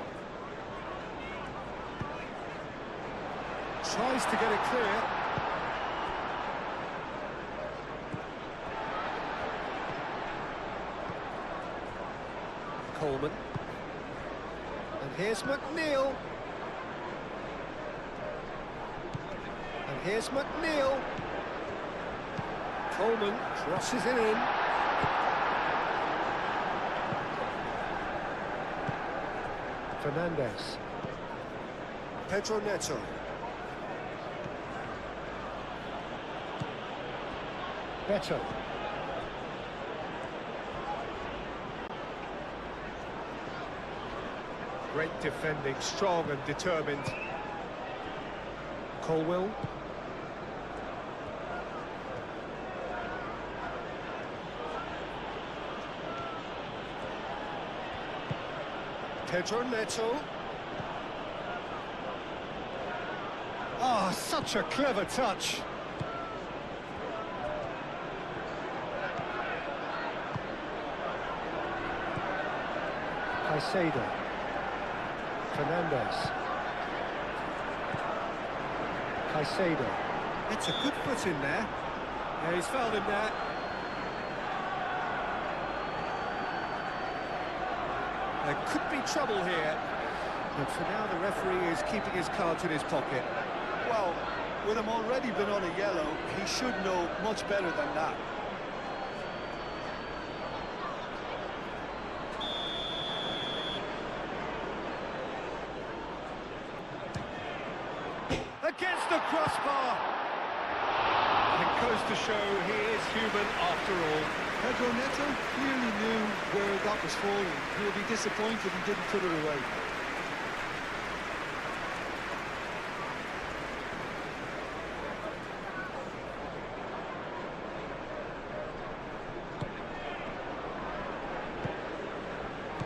[SPEAKER 2] Tries to get it clear. Coleman. And here's McNeil. And here's McNeil. Coleman crosses it in. Fernandez. Pedro Neto. Beto. Great defending, strong and determined. Colwill. Pedro Neto. Ah, such a clever touch. Caicedo. Fernandez. Caicedo. It's a good foot in there. Yeah, he's fouled him there. There could be trouble here. But for now, the referee is keeping his cards in his pocket.
[SPEAKER 3] Well, with him already been on a yellow, he should know much better than that.
[SPEAKER 2] Against the crossbar. It goes to show he is human after all.
[SPEAKER 3] Pedro Neto clearly knew where that was falling. He'll be disappointed he didn't put it away.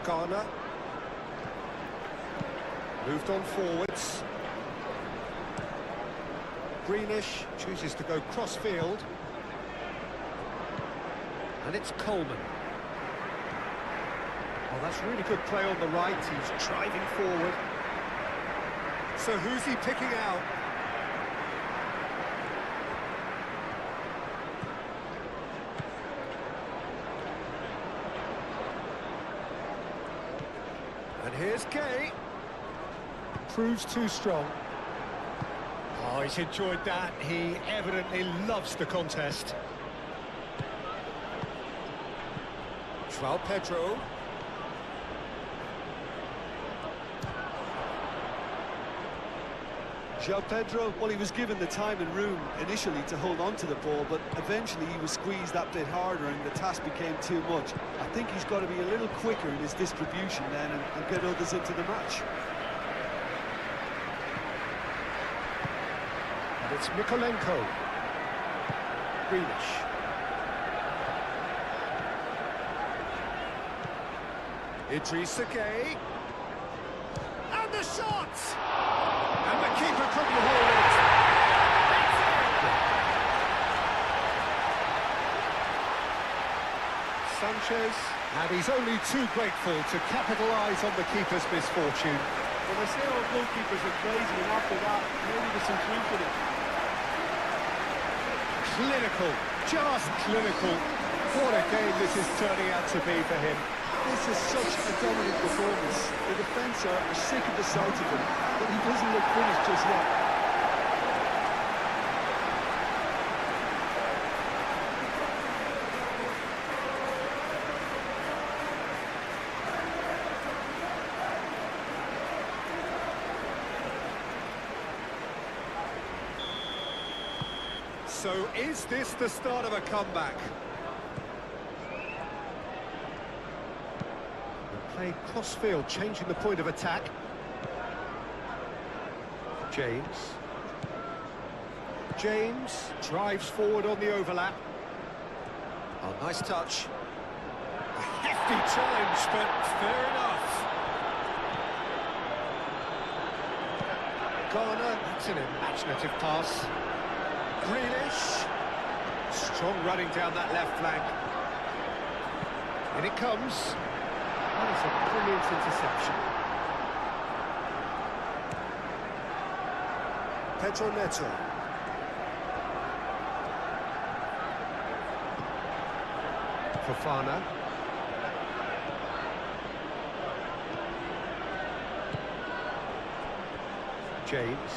[SPEAKER 2] Garner. Moved on forwards. Greenish chooses to go cross-field. And it's Coleman. Oh, that's really good play on the right. He's driving forward. So who's he picking out? And here's Gay. Proves too strong. Oh, he's enjoyed that. He evidently loves the contest. João Pedro.
[SPEAKER 3] João Pedro, well, he was given the time and room initially to hold on to the ball, but eventually he was squeezed that bit harder and the task became too much. I think he's got to be a little quicker in his distribution then and get others into the match.
[SPEAKER 2] And it's Mikolenko. Grealish. Idrissa Gueye. And the shot! And the keeper couldn't hold it. Sanchez, and he's only too grateful to capitalise on the keeper's misfortune.
[SPEAKER 3] When I say all goalkeepers are crazy, and after that, maybe there's some truth in it.
[SPEAKER 2] Clinical, just clinical. What a game this is turning out to be for him.
[SPEAKER 3] This is such a dominant performance. The defence are sick of the sight of him, but he doesn't look finished just yet.
[SPEAKER 2] So is this the start of a comeback? Played cross-field, changing the point of attack. James drives forward on the overlap. Oh, nice touch. A hefty challenge, but fair enough. Garner, that's an imaginative pass. Grealish. Strong running down that left flank. In it comes. That is a brilliant interception. Pedro Neto. Fofana. James.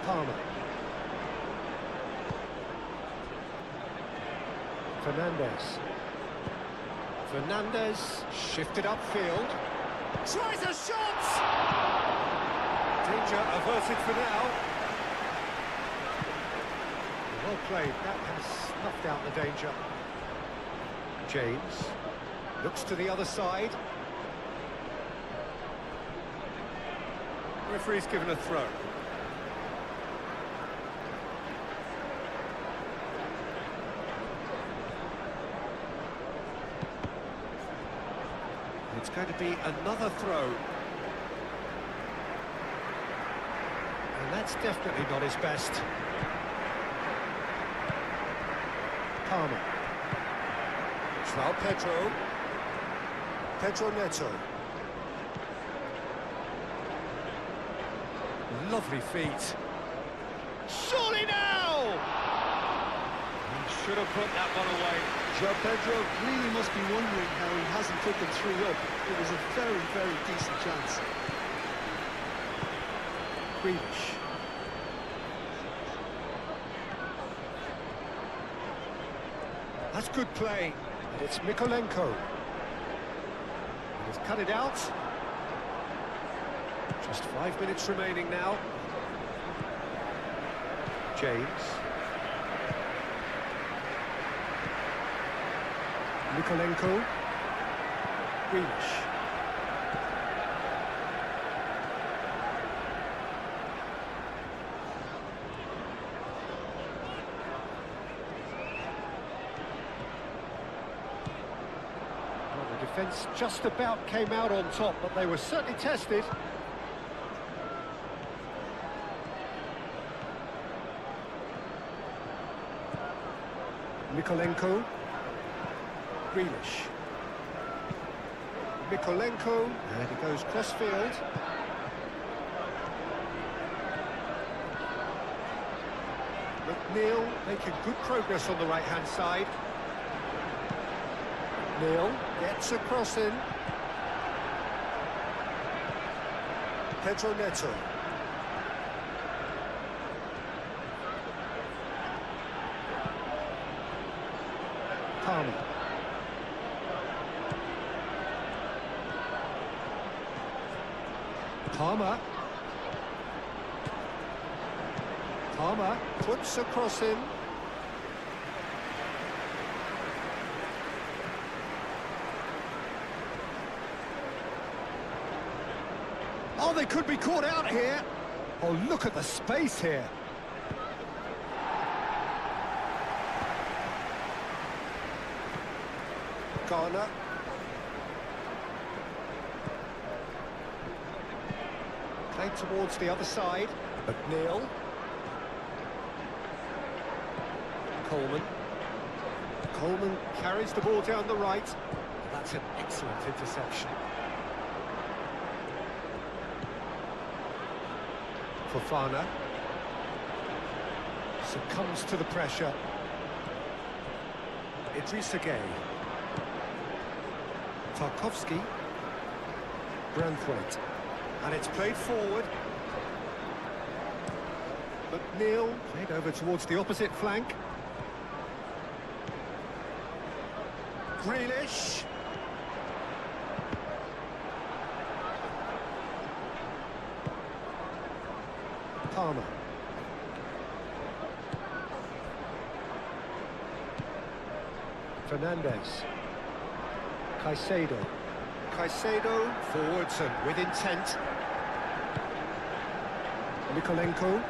[SPEAKER 2] Palmer. Fernandez shifted upfield. Tries a shot! Danger averted for now. Well played, that has snuffed out the danger. James looks to the other side. Referee's given a throw. It's going to be another throw. And that's definitely not his best. Palmer. João Pedro. Pedro Neto. Lovely feet. Surely now! He should have put that one away.
[SPEAKER 3] João Pedro really must be wondering how he hasn't put them three up. It was a very, very decent chance.
[SPEAKER 2] Grealish. That's good play. And it's Mikolenko. He's cut it out. Just 5 minutes remaining now. James. Mikolenko. Grealish. Well, the defence just about came out on top, but they were certainly tested. Mikolenko. Grealish. Mikolenko, and he goes crossfield. McNeil making good progress on the right-hand side. McNeil gets a cross in. Pedro Neto. Palmer. Palmer puts a cross in. Oh, they could be caught out here. Oh, look at the space here. Garner. Played towards the other side. McNeil. Coleman. Coleman carries the ball down the right. That's an excellent interception. Fofana. Succumbs to the pressure. Idrissa Gueye. Tarkowski. Branthwaite. And it's played forward. McNeil played over towards the opposite flank. Grealish. Palmer. Fernandez. Caicedo. Caicedo forwards and with intent. Mikolenko.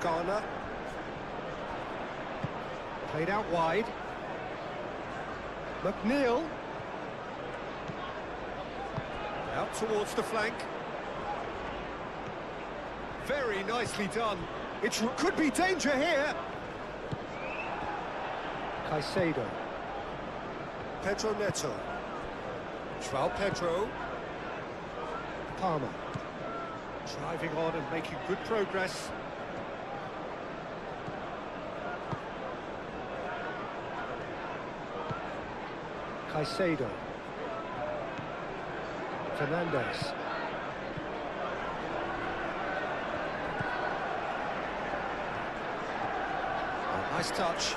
[SPEAKER 2] Garner. Played out wide. McNeil. Out towards the flank. Very nicely done. It could be danger here. Caicedo. Pedro Neto. João Pedro. Palmer. Driving on and making good progress. Caicedo. Fernandes. Oh, nice touch.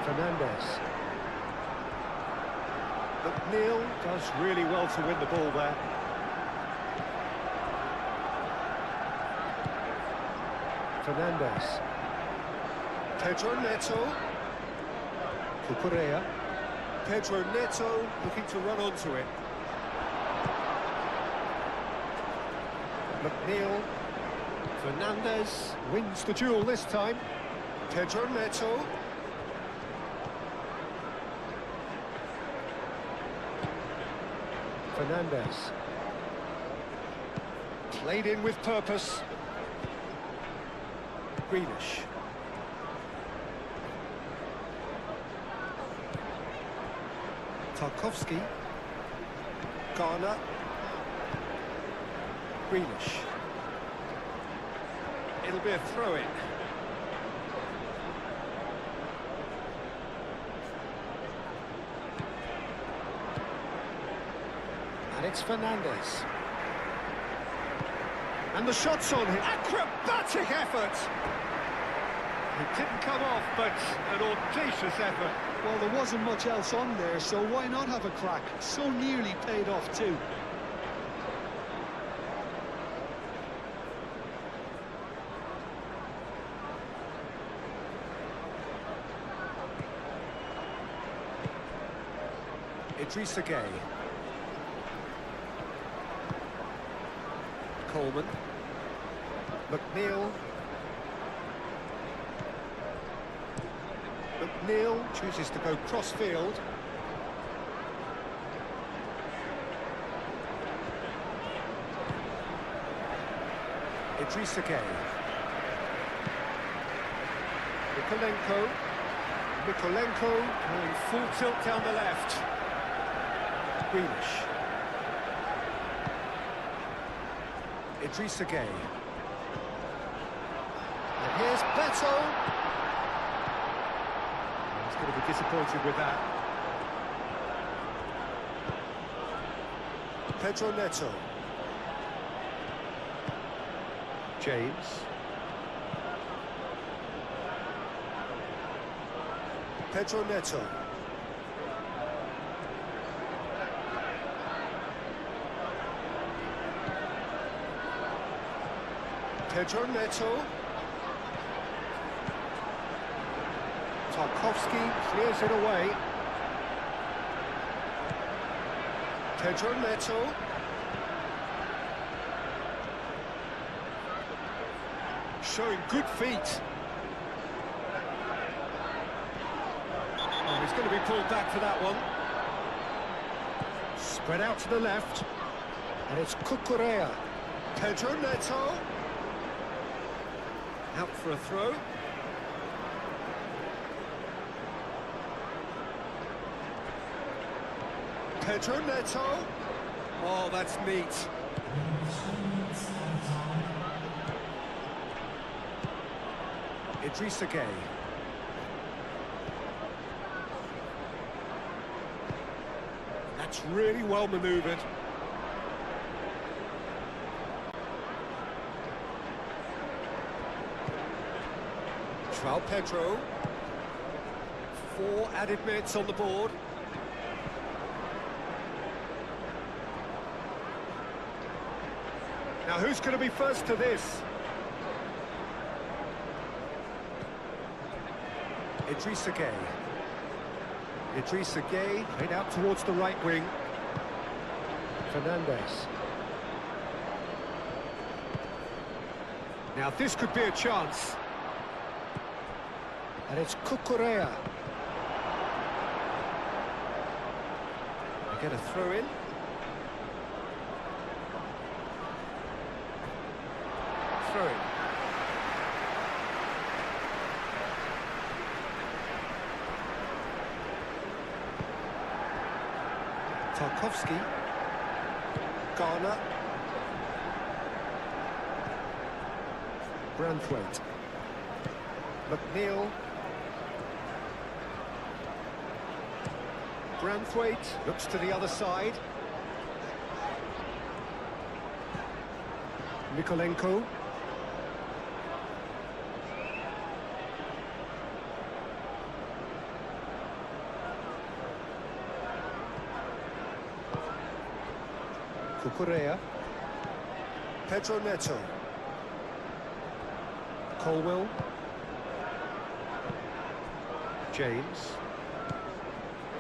[SPEAKER 2] Fernandes. McNeil does really well to win the ball there. Fernandes. Pedro Neto. Cucurella. Pedro Neto looking to run onto it. McNeil. Fernandes wins the duel this time. Pedro Neto. Fernandes. Played in with purpose. Greenish. Tarkowski. Garner. Greenish. It'll be a throw-in. And it's Fernandes. And the shot's on him. Acrobatic effort! It didn't come off, but an audacious effort.
[SPEAKER 3] Well, there wasn't much else on there, so why not have a crack? So nearly paid off too.
[SPEAKER 2] Idrissa Gueye. Coleman. McNeil. McNeil chooses to go cross-field. Idrissa Gueye. Mikolenko going full tilt down the left. Greenish. Idrissa Gueye. And here's Beto. He's going to be disappointed with that. Pedro Neto. James. Pedro Neto. Pedro Neto. Tarkowski clears it away. Pedro Neto. Showing good feet. Oh, he's going to be pulled back for that one. Spread out to the left. And it's Cucurella. Pedro Neto. Out for a throw. Pedro Neto. Oh, that's neat. Idrissa Gueye. That's really well manoeuvred. João Pedro. 4 added minutes on the board. Now who's going to be first to this? Idrissa Gueye. Idrissa Gueye played out towards the right wing. Fernandes. Now this could be a chance. And it's Cucurella. Get a throw in. Throw in. Tarkowski. Garner. Branthwaite. McNeil. Branthwaite looks to the other side. Mikolenko. Cucurella. Pedro Neto. Colwell. James.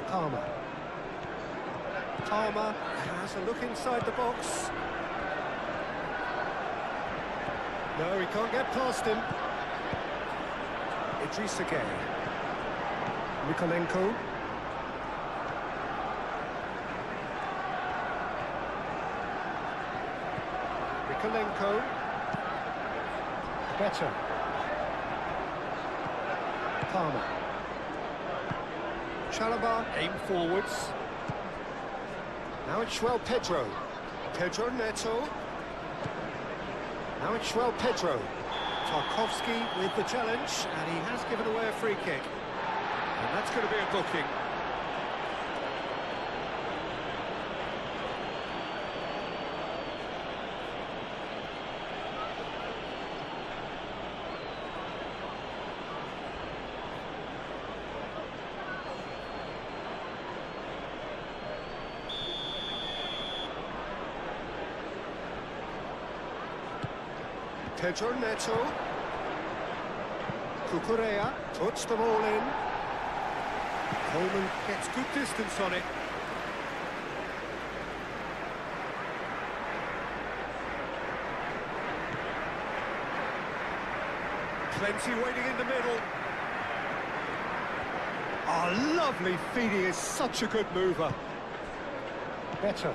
[SPEAKER 2] Palmer. Palmer has a look inside the box. No, he can't get past him. Idrissa Gueye. Mikolenko. Mikolenko. Better. Palmer. Chalobah aim forwards. Now it's João Pedro. Pedro Neto. Now it's João Pedro. Tarkowski with the challenge, and he has given away a free kick. And that's going to be a booking. Pedro Neto. Cucurella puts the ball in. Coleman gets good distance on it. Plenty waiting in the middle. Oh, lovely feeding, is such a good mover. Better.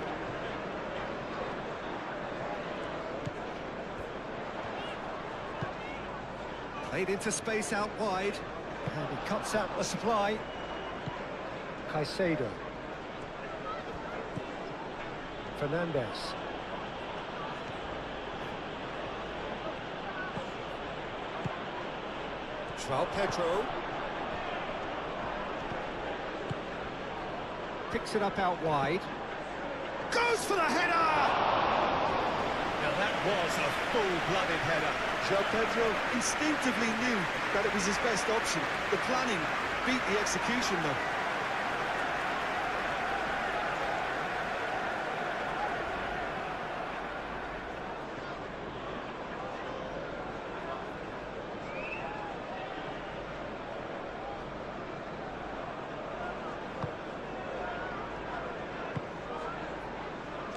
[SPEAKER 2] Played into space out wide, and he cuts out the supply. Caicedo. Fernandez. João Pedro. Picks it up out wide. Goes for the header! Now that was a full-blooded header.
[SPEAKER 3] João Pedro instinctively knew that it was his best option. The planning beat the execution though.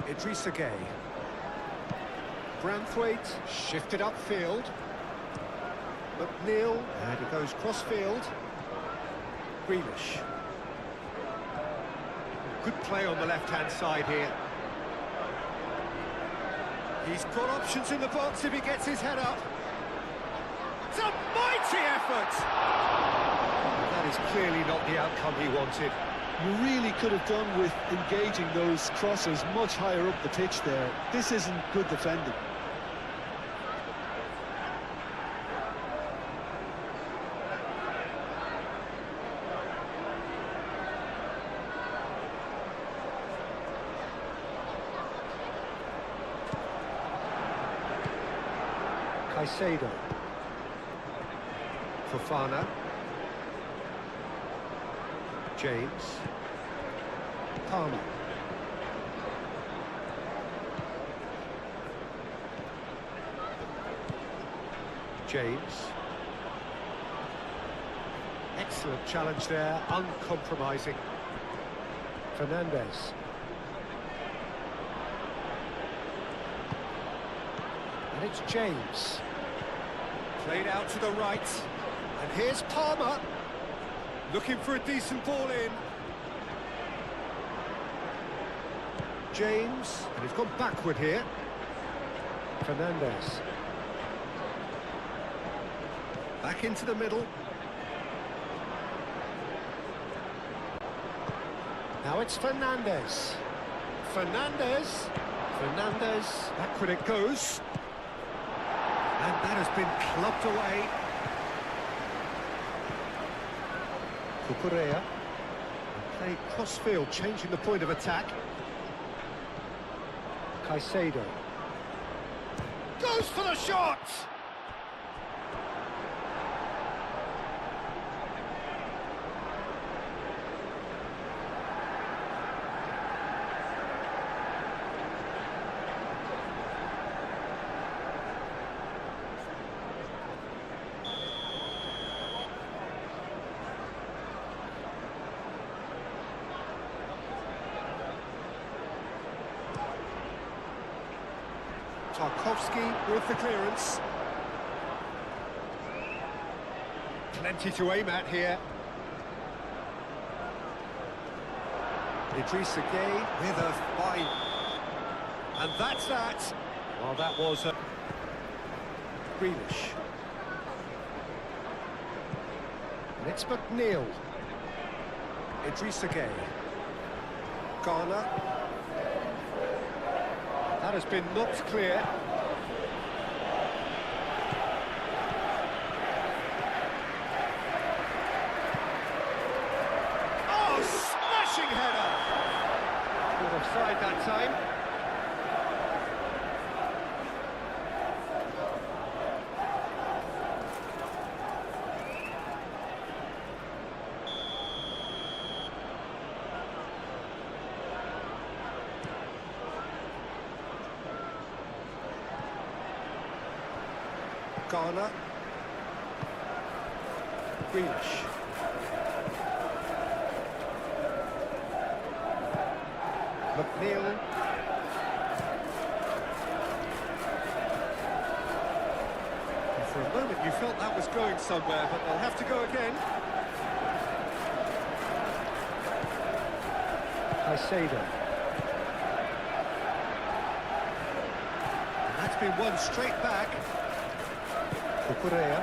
[SPEAKER 2] Idrissa Gueye. Branthwaite shifted upfield. McNeil, and he goes cross-field. Grealish. Good play on the left-hand side here. He's got options in the box if he gets his head up. It's a mighty effort! That is clearly not the outcome he wanted.
[SPEAKER 3] You really could have done with engaging those crossers much higher up the pitch there. This isn't good defending.
[SPEAKER 2] Caicedo. Fofana. James. Palmer. James. Excellent challenge there, uncompromising. Fernandez. And it's James. Played out to the right. And here's Palmer. Looking for a decent ball in. James, and he's gone backward here. Fernandez. Back into the middle. Now it's Fernandez. Fernandez. Backward it goes. And that has been clubbed away. Cucurella. Play cross-field, changing the point of attack. Caicedo. Goes for the shot! Tarkowski with the clearance. Plenty to aim at here. Idrissa Gueye with a fine. And that's that. Well, that was a Grealish. And it's McNeil. Idrissa Gueye. Garner. That has been knocked clear. Oh, smashing header! Good offside that time. Garner. Grealish. McNeil. And for a moment you felt that was going somewhere, but they'll have to go again. Caicedo. And that's been won straight back. Cucurella.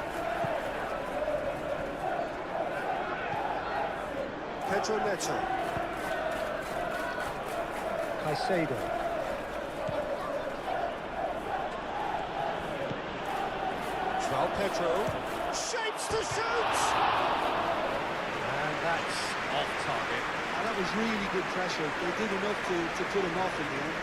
[SPEAKER 2] Pedro Neto. Caicedo. João Pedro. Shapes to shoot! And that's off target.
[SPEAKER 3] And that was really good pressure. They did enough to put him off in the end.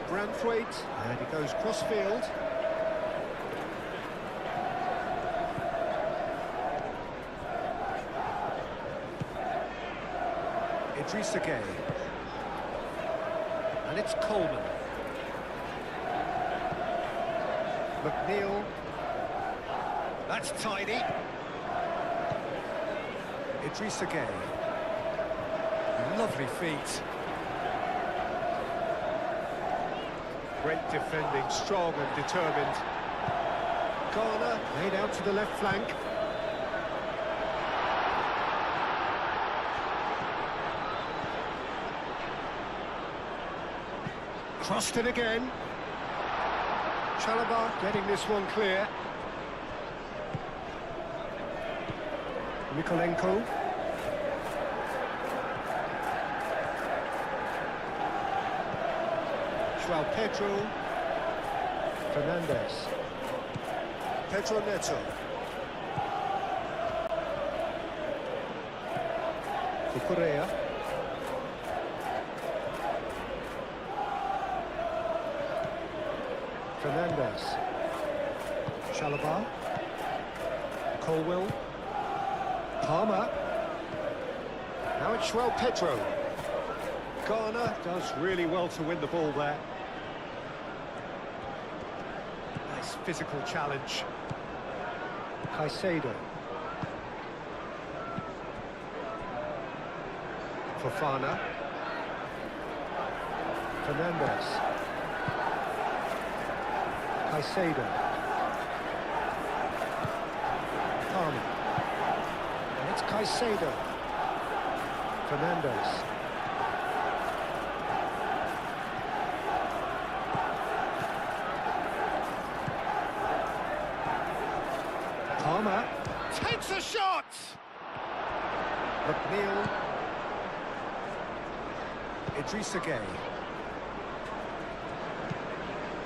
[SPEAKER 2] Branthwaite, and he goes cross-field. Idrissa Gueye. And it's Coleman. McNeil. That's tidy. Idrissa Gueye. Lovely feet. Great defending, strong and determined. Garner laid out to the left flank. Crossed it again. Chalobah getting this one clear. Mikolenko. João Pedro. Fernandez. Pedro Neto. Cucurella. Fernandez. Chalobah. Colwill. Palmer. Now it's João Pedro. Garner does really well to win the ball there. Nice physical challenge. Caicedo. Fofana. Fernandez. Caicedo. Palmer. And it's Caicedo. Fernandez. Palmer.
[SPEAKER 4] Takes a shot!
[SPEAKER 2] McNeil. Idrissa Gueye.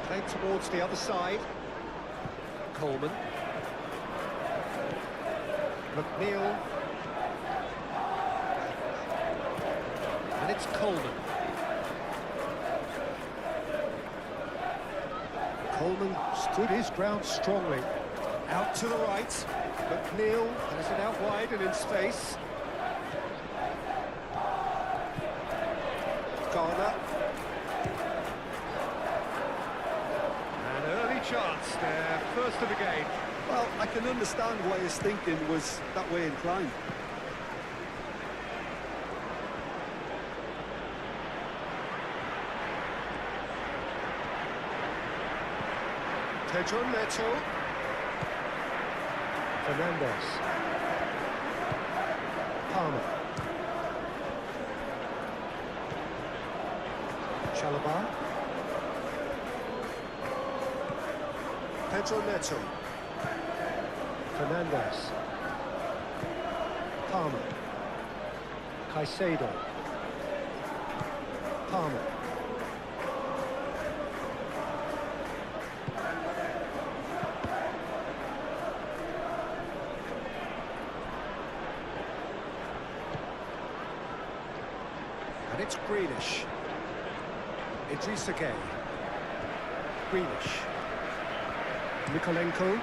[SPEAKER 2] Played towards the other side. Coleman. McNeil. And it's Coleman. Coleman stood his ground strongly. Out to the right. McNeil has it out wide and in space. Garner. An early chance there, first of the game.
[SPEAKER 3] Well, I can understand why his thinking was that way inclined.
[SPEAKER 2] Pedro Neto. Fernandez. Palmer. Chalobah. Pedro Neto. Fernandez. Palmer. Caicedo. Palmer. And it's Grealish. Idrissa Gueye. Grealish. Mikolenko.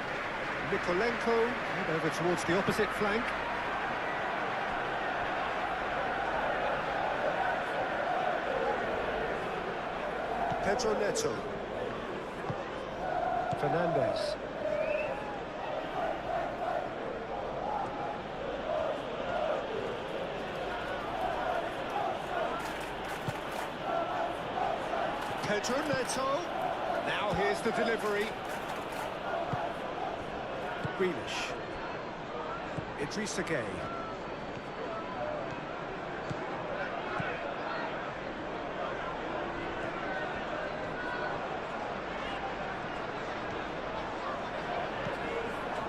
[SPEAKER 2] And over towards the opposite flank. Pedro Neto. Fernandez. Pedro Neto. Now here's the delivery. Grealish. Idrissa Gueye.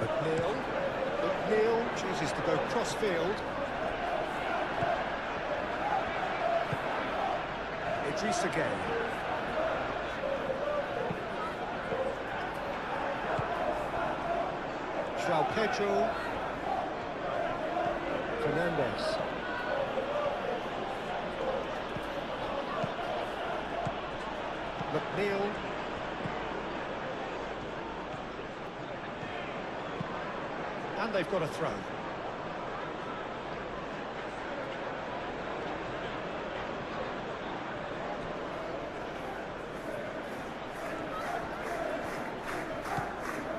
[SPEAKER 2] McNeil chooses to go cross-field. Idrissa Gueye. João Pedro. Fernandez. McNeil. And they've got a throw.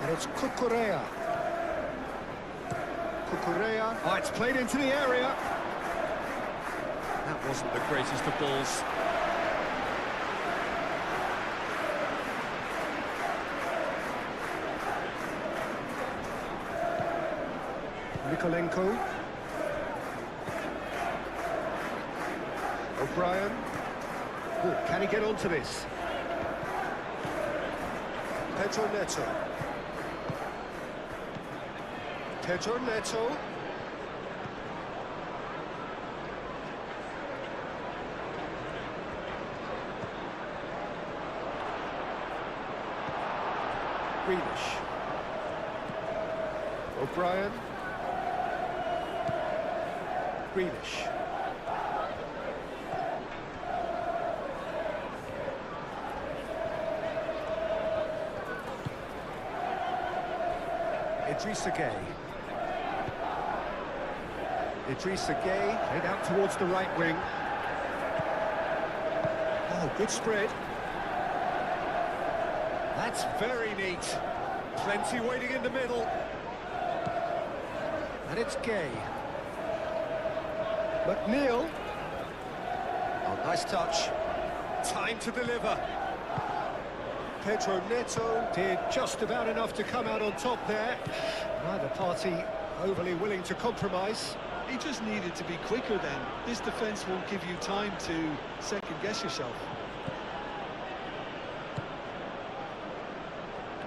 [SPEAKER 2] And it's Cucurella. Oh, it's played into the area. That wasn't the greatest of balls. Mikolenko. O'Brien. Oh, can he get onto this? Pedro Neto. Pedro Neto. Grealish. O'Brien. Grealish. Idrissa Gueye. Idrissa Gueye head out towards the right wing. Oh, good spread. That's very neat. Plenty waiting in the middle. And it's Gueye. McNeil. Nice touch. Time to deliver. Pedro Neto did just about enough to come out on top there. Neither party overly willing to compromise.
[SPEAKER 3] He just needed to be quicker then. This defence won't give you time to second-guess yourself.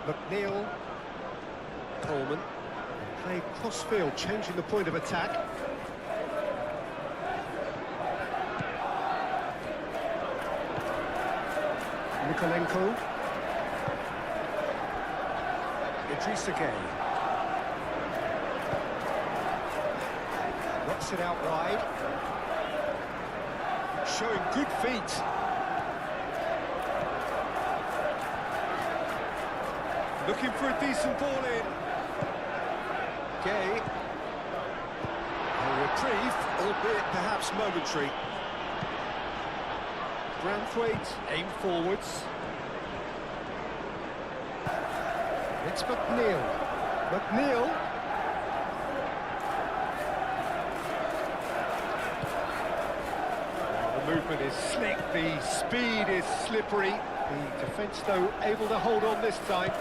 [SPEAKER 2] McNeil. Coleman. Played cross-field, changing the point of attack. Nikolenko. Idrissa Gueye. Knocks it out wide. Showing good feet. Looking for a decent ball in. Gueye. A reprieve, albeit perhaps momentary. Branthwaite aim forwards. It's McNeil. McNeil. The movement is slick, the speed is slippery. The defence, though, able to hold on this time.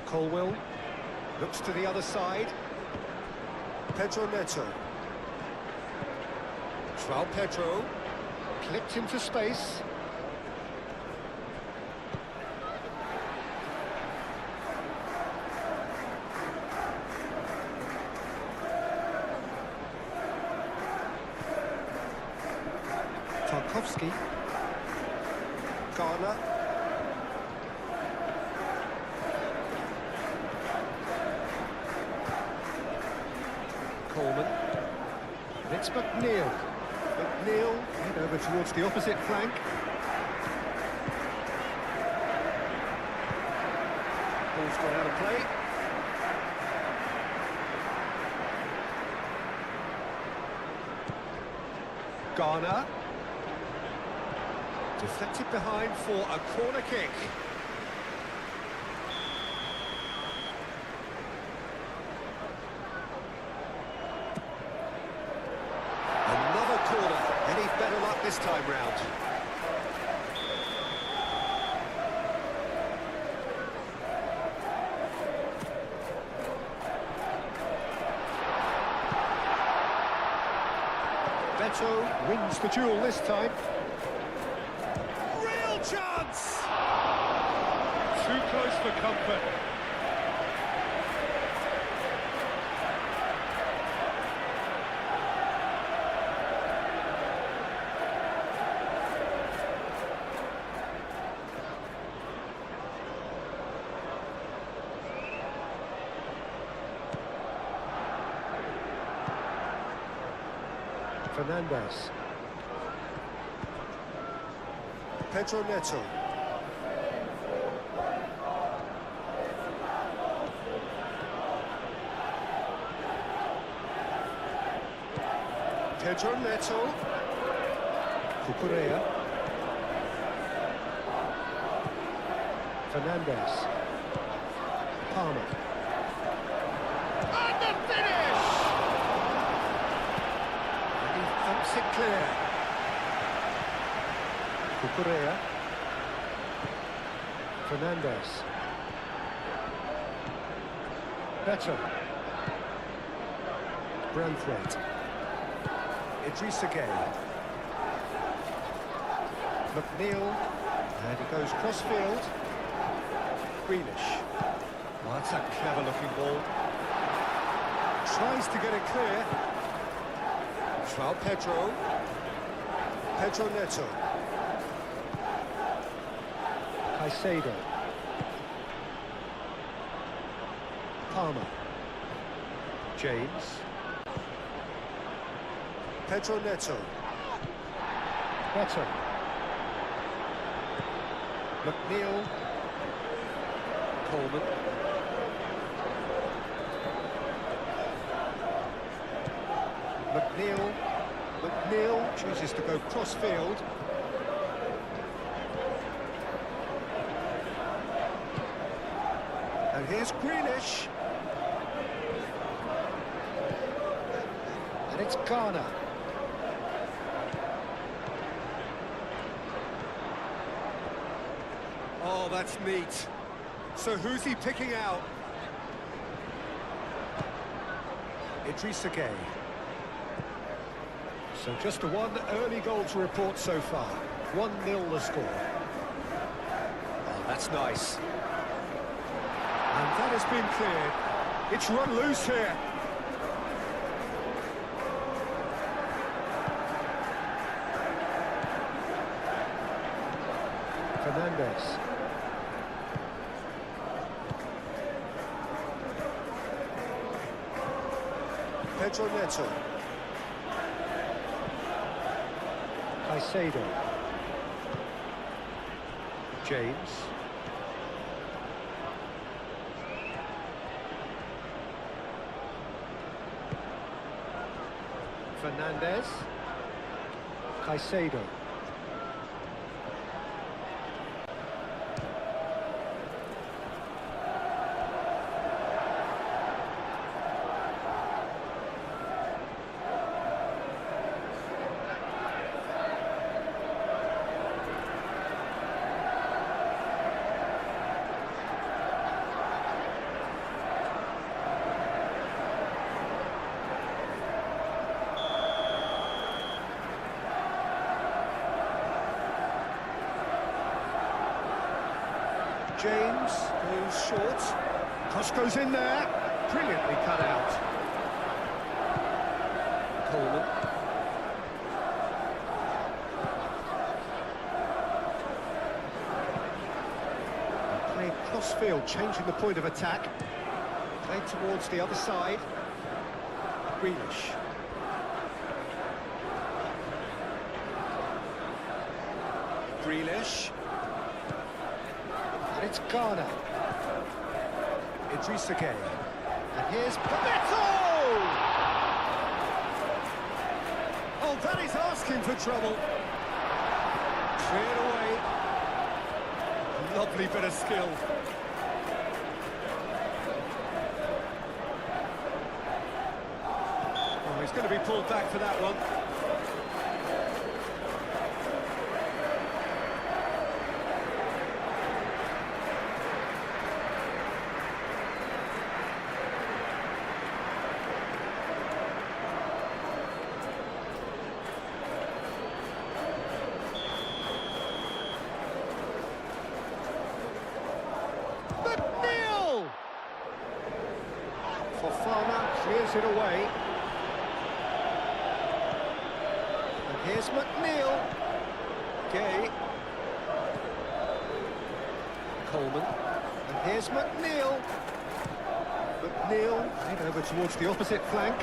[SPEAKER 2] Colwell looks to the other side. Pedro Neto. João Pedro clipped into space. Tarkowski. Garner. Coleman. And it's McNeil. McNeil head over towards the opposite flank. Ball's gone out of play. Garner. Deflected behind for a corner kick. Another corner. Any better luck this time round? Beto wins the duel this time. Real chance! Too close for comfort. Fernandez. Pedro Neto. Pedro Neto. Cucurella. Fernandez. Palmer. And the finish! And he thumps it clear. Cucurella. Fernandez. Beto. Branthwaite. Idrissa Gueye. McNeil. And he goes cross-field. Grealish. Oh, that's a clever-looking ball. Tries to get it clear. João Pedro. Pedro Neto. Caicedo. Palmer. James. Pedro Neto. Beto. McNeil. Coleman. McNeil. McNeil chooses to go cross-field. And here's Grealish. And it's Ghana. Oh, that's neat. So who's he picking out? Idrissa Gueye. So just the one early goal to report so far. 1-0 the score. Oh, that's nice. And that has been cleared. It's run loose here. Fernandez. Pedro Neto. Caicedo. James. Fernandez. Caicedo. James goes short. Cross goes in there. Brilliantly cut out. Coleman. Played cross field, changing the point of attack. Played towards the other side. Grealish. Grealish. And it's Ghana. Idrissa Gueye. And here's Pabeto! Oh, that is asking for trouble. Cleared away. Lovely bit of skill. Oh, he's going to be pulled back for that one. Fofana clears it away. And here's McNeil. Gueye. Coleman. And here's McNeil. McNeil made over towards the opposite flank.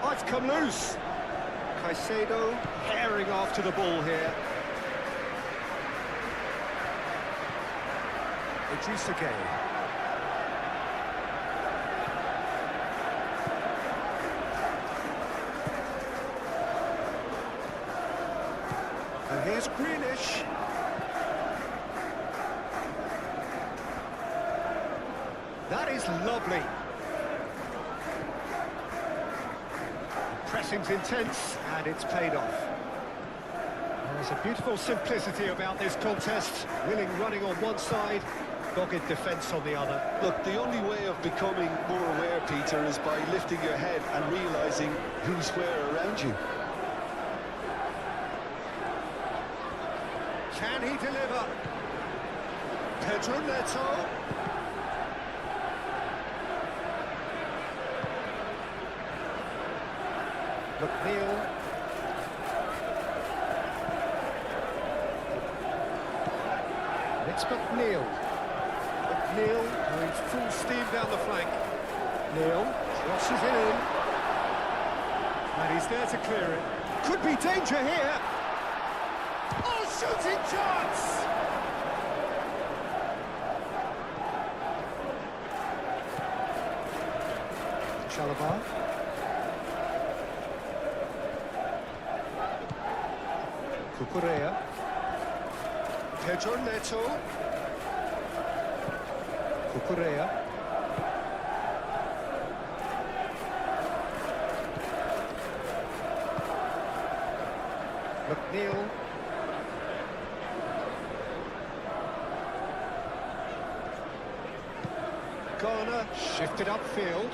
[SPEAKER 2] Oh, it's come loose. Caicedo herring after the ball here. Idrissa Gueye. And here's Grealish. That is lovely. Pressing's intense, and it's paid off. There's a beautiful simplicity about this contest. Willing running on one side, dogged defence on the other.
[SPEAKER 3] Look, the only way of becoming more aware, Peter, is by lifting your head and realising who's where around you.
[SPEAKER 2] Can he deliver? Pedro Neto. McNeil. And it's McNeil. McNeil going full steam down the flank. Neil crosses it in. And he's there to clear it. Could be danger here. Oh, shooting chance! Chalobah. Cucurella. Pedro Neto. Cucurella. McNeil. Garner shifted upfield.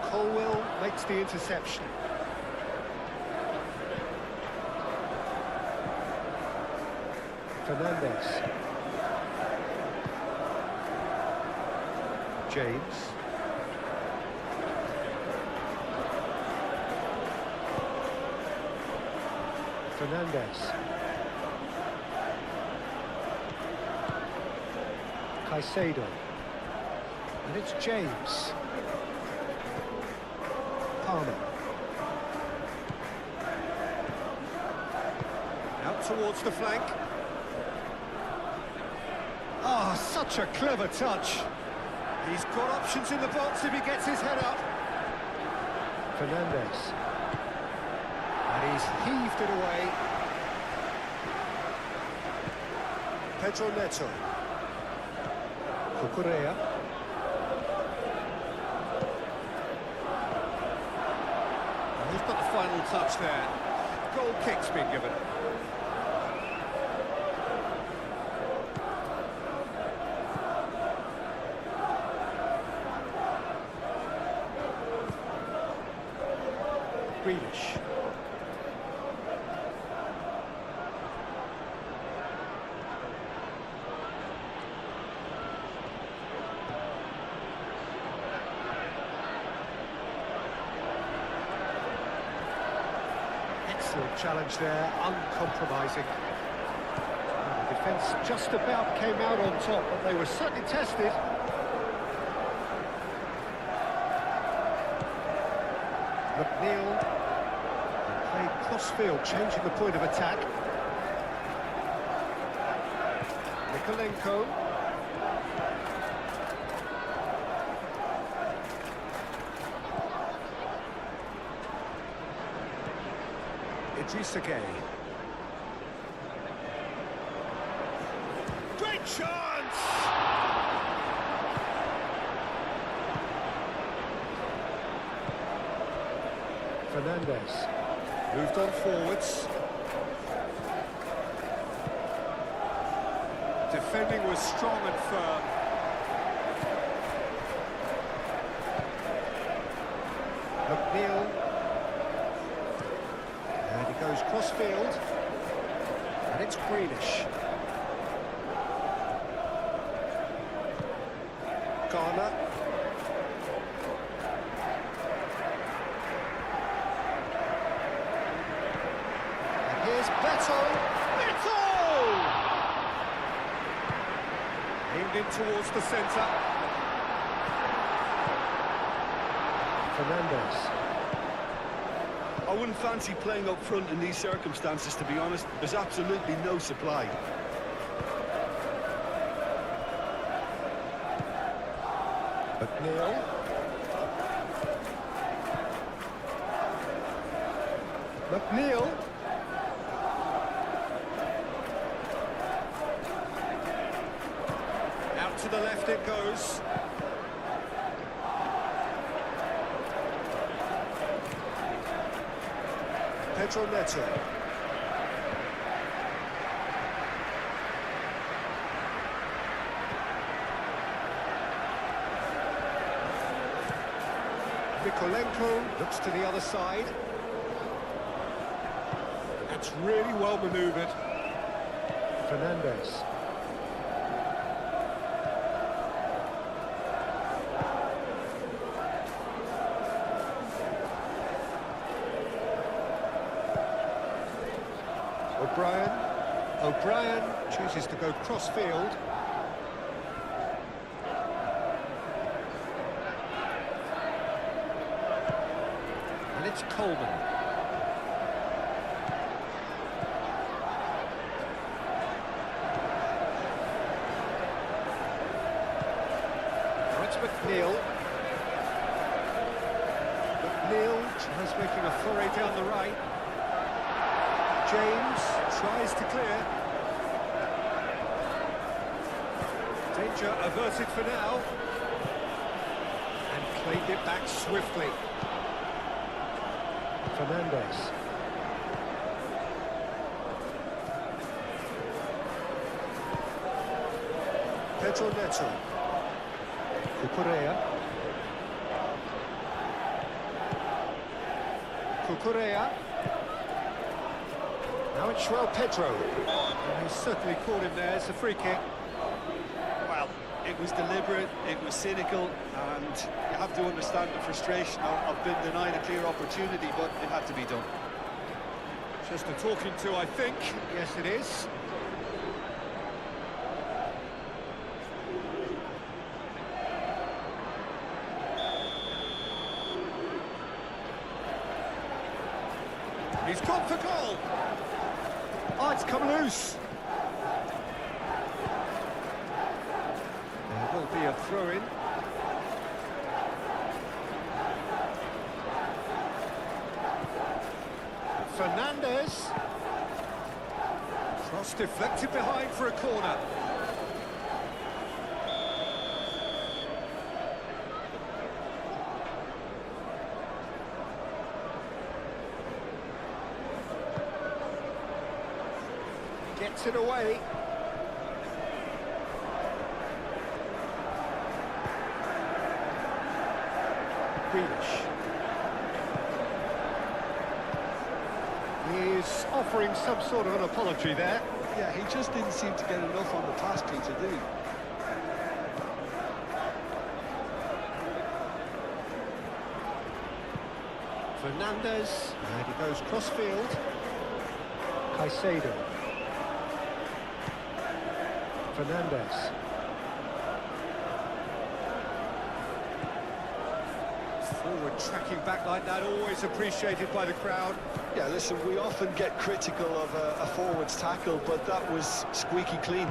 [SPEAKER 2] Colwell makes the interception. Fernandez. James. Fernandez. Caicedo. And it's James. Palmer. Out towards the flank. Ah, such a clever touch. He's got options in the box if he gets his head up. Fernandez. And he's heaved it away. Pedro Neto. Cucurella. And who's got the final touch there? Goal kick's been given. Grealish. Excellent challenge there, uncompromising. And the defence just about came out on top, but they were certainly tested. McNeil. Played cross-field, changing the point of attack. Nikolenko. Idrissa Gueye. Great chance! Fernandez. Moved on forwards. Defending was strong and firm. McNeil. And he goes cross-field. And it's Grealish. Garner. Here's Beto! Beto! Aimed in towards the centre. Fernandez.
[SPEAKER 3] I wouldn't fancy playing up front in these circumstances, to be honest. There's absolutely no supply.
[SPEAKER 2] McNeil. McNeil. Out to the left it goes. Pedro Neto. Nikolenko looks to the other side. That's really well manoeuvred. Fernandez. O'Brien chooses to go cross-field. And it's Coleman. Now it's McNeil. McNeil tries making a foray down the right. James tries to clear. Danger averted for now. And played it back swiftly. Fernandez. Pedro Neto. Cucurella. Cucurella. Now it's João Pedro. And he's certainly caught him there. It's a free kick.
[SPEAKER 3] Well, it was deliberate, it was cynical, and you have to understand the frustration of being denied a clear opportunity, but it had to be done.
[SPEAKER 2] Just a talking to, I think. Yes, it is. He's gone for goal. Oh, it's come loose. There will be a throw-in. Fernandez. Cross deflected behind for a corner. Gets it away. Grealish. He is offering some sort of an apology there.
[SPEAKER 3] Yeah, he just didn't seem to get enough on the pass to do.
[SPEAKER 2] Fernandez, and he goes cross-field. Caicedo. Fernandez. Forward tracking back like that, always appreciated by the crowd.
[SPEAKER 3] Yeah, listen, we often get critical of a forward's tackle, but that was squeaky clean.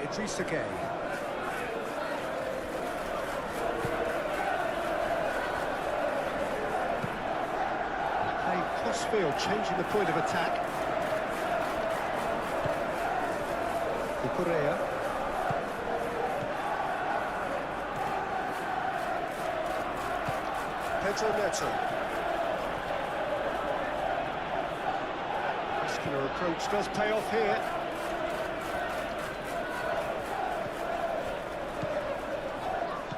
[SPEAKER 2] Idrissa Gueye. Playing cross-field, changing the point of attack. Cucurella. Pedro Neto. Muscular approach does pay off here.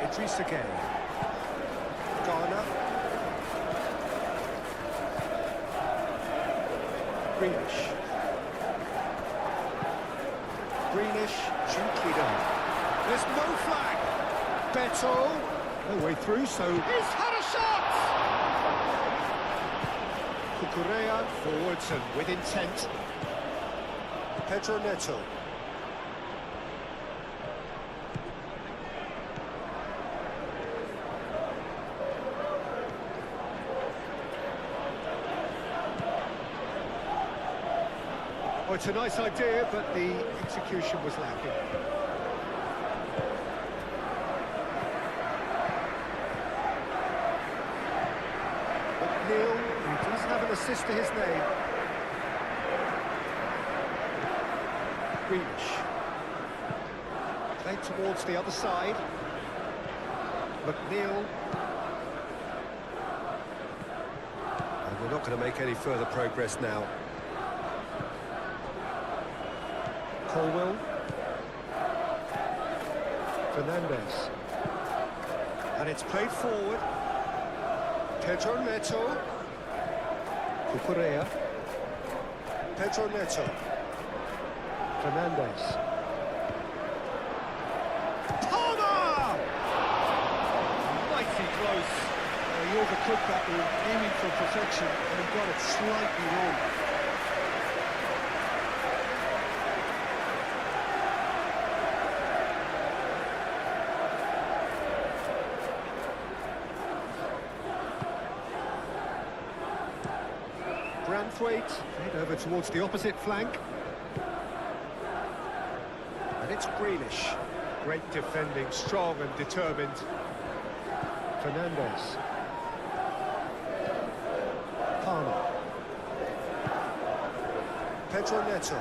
[SPEAKER 2] Idrissa Gueye. Ghana. Grealish. Grealish, gently done. There's no flag. Beto. No way through, so he's had a shot! Cucurella forwards and with intent. Pedro Neto. Oh, it's a nice idea, but the execution was lacking. McNeil, he does have an assist to his name. Grealish. Played towards the other side. McNeil. And we're not going to make any further progress now. Colwell. Fernandez. And it's played forward. Pedro Neto. Cucurella. Pedro Neto. Fernandez. Palmer! Mighty close.
[SPEAKER 3] He overtook that one, aiming for perfection, and he got it slightly wrong.
[SPEAKER 2] Branthwaite, head over towards the opposite flank. And it's Grealish. Great defending, strong and determined. Fernandez. Palmer. Pedro Neto.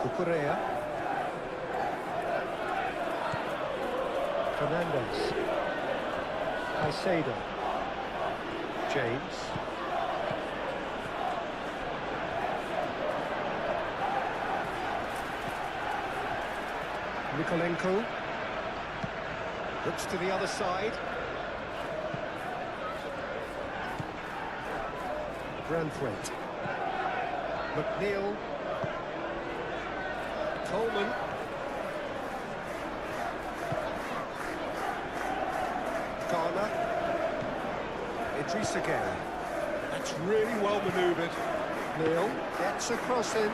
[SPEAKER 2] Cucurella. Fernandez. Caicedo. James. Nikolenko. Looks to the other side. Branthwaite. McNeil. Coleman. Garner. Idrissa Gueye. That's really well manoeuvred. Neil gets a cross in.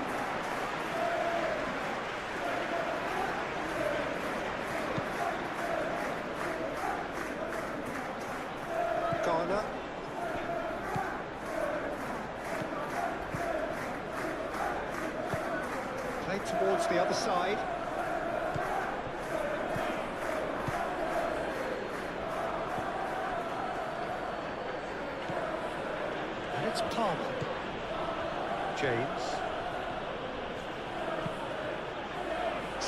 [SPEAKER 2] Garner. Played towards the other side. And it's Palmer. James.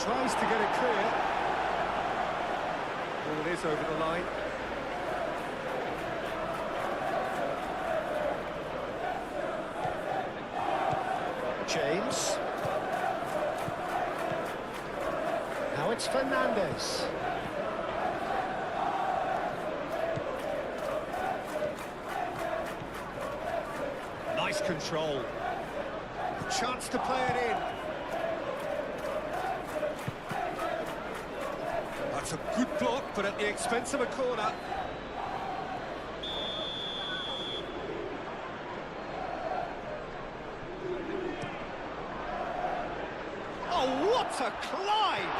[SPEAKER 2] Tries to get it clear. Ball is over the line. James. Now it's Fernandes. Nice control. Chance to play it in. That's a good block, but at the expense of a corner. Oh, what a climb!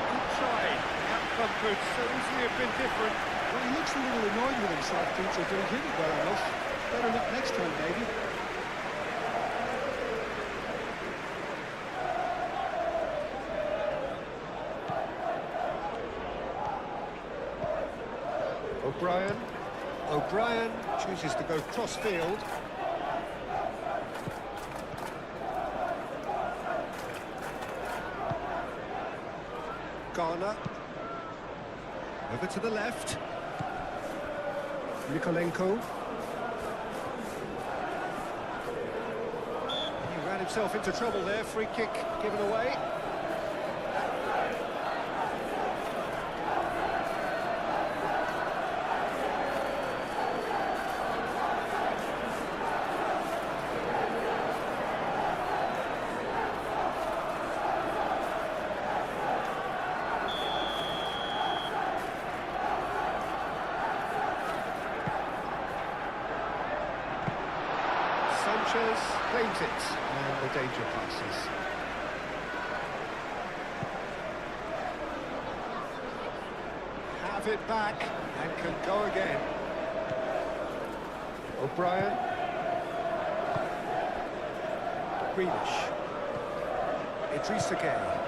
[SPEAKER 2] Good try. The outcome could so easily have been different.
[SPEAKER 3] Well, he looks a little annoyed with himself, Peter, but he hit it well enough. Better look next time, maybe.
[SPEAKER 2] O'Brien chooses to go cross-field. Garner. Over to the left. Nikolenko. He ran himself into trouble there. Free kick given away. Sanchez claims it, and the danger passes. Have it back, and can go again. O'Brien. Greenish. Idrissa Gueye.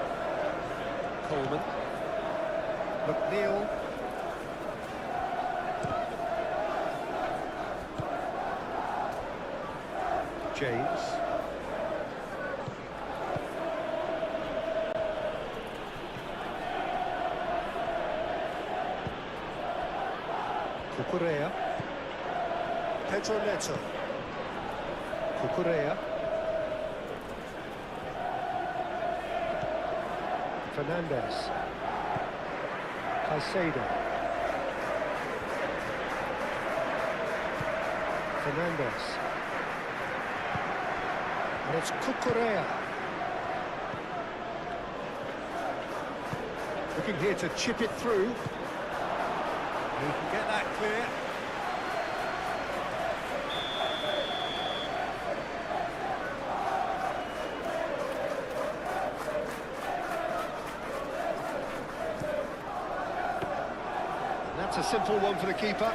[SPEAKER 2] Coleman. McNeil. James. Cucurella. Pedro Neto. Cucurella. Fernandes. Caicedo. Fernandes. And it's Cucurella. Looking here to chip it through. He can get that clear. And that's a simple one for the keeper.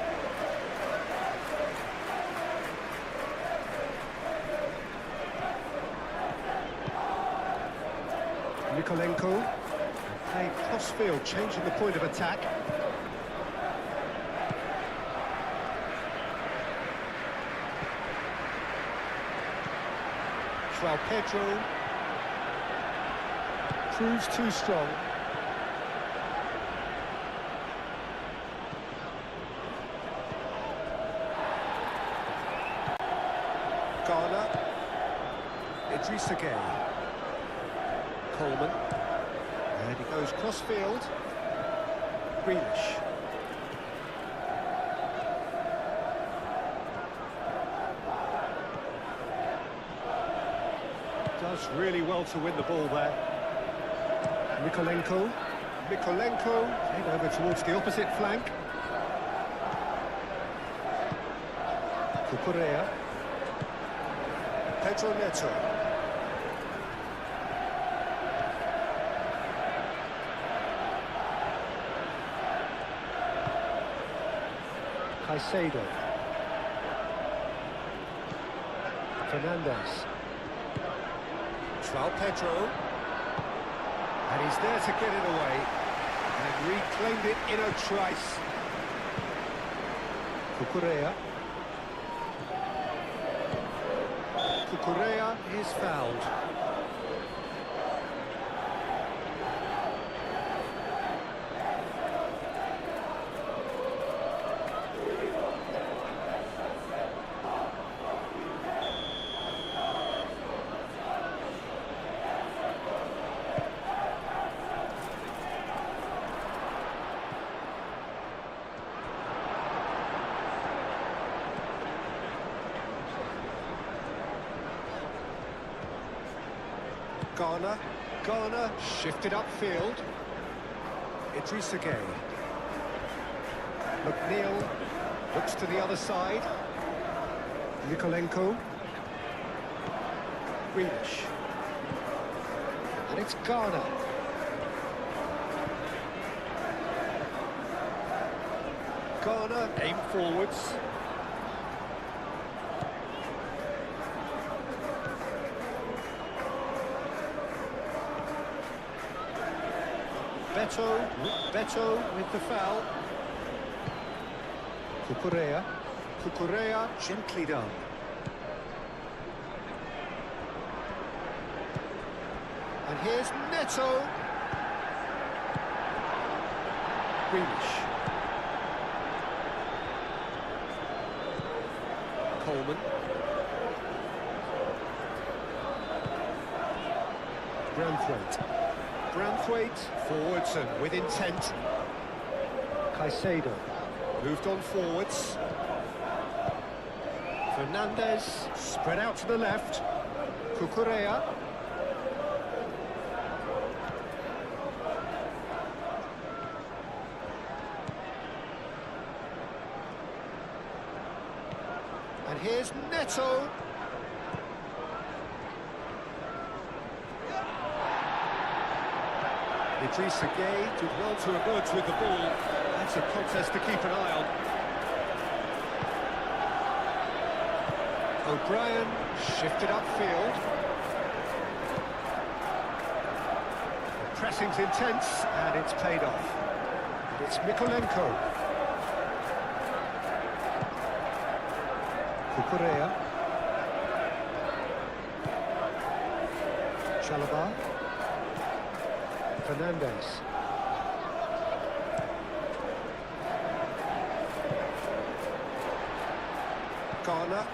[SPEAKER 2] Nikolenko, playing cross-field, changing the point of attack. João Pedro proves too strong. Garner, Idrissa Gueye. Coleman, And he goes cross-field. Grealish. Does really well to win the ball there. Mikolenko. Played over towards the opposite flank. Cucurella. Pedro Neto. Caicedo. Fernandez. João Pedro. And he's there to get it away. And reclaimed it in a trice. Cucurella. Cucurella is fouled. Garner shifted upfield. Idrissa Gueye. McNeil looks to the other side. Mikolenko. Grealish. And it's Garner. Garner aim forwards. Beto with the foul. Cucurella gently done. And here's Neto. Grealish. Coleman. Branthwaite forwards and with intent. Caicedo moved on forwards. Fernandez spread out to the left. Cucurella. And here's Neto. Idrissa Gueye did well to emerge with the ball. That's a contest to keep an eye on. O'Brien shifted upfield. The pressing's intense and it's paid off. And it's Mikolenko. Cucurella. Chalobah. Fernandez. Garner.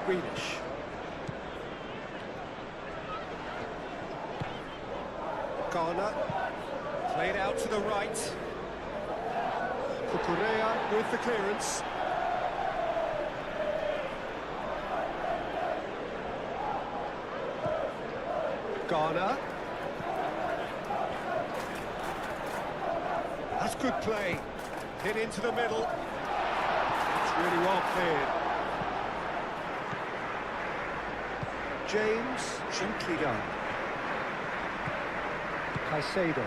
[SPEAKER 2] Grealish. Garner. Played out to the right. Cucurella with the clearance. Garner. That's good play. Hit into the middle. It's really well cleared. James, gently done. Caicedo.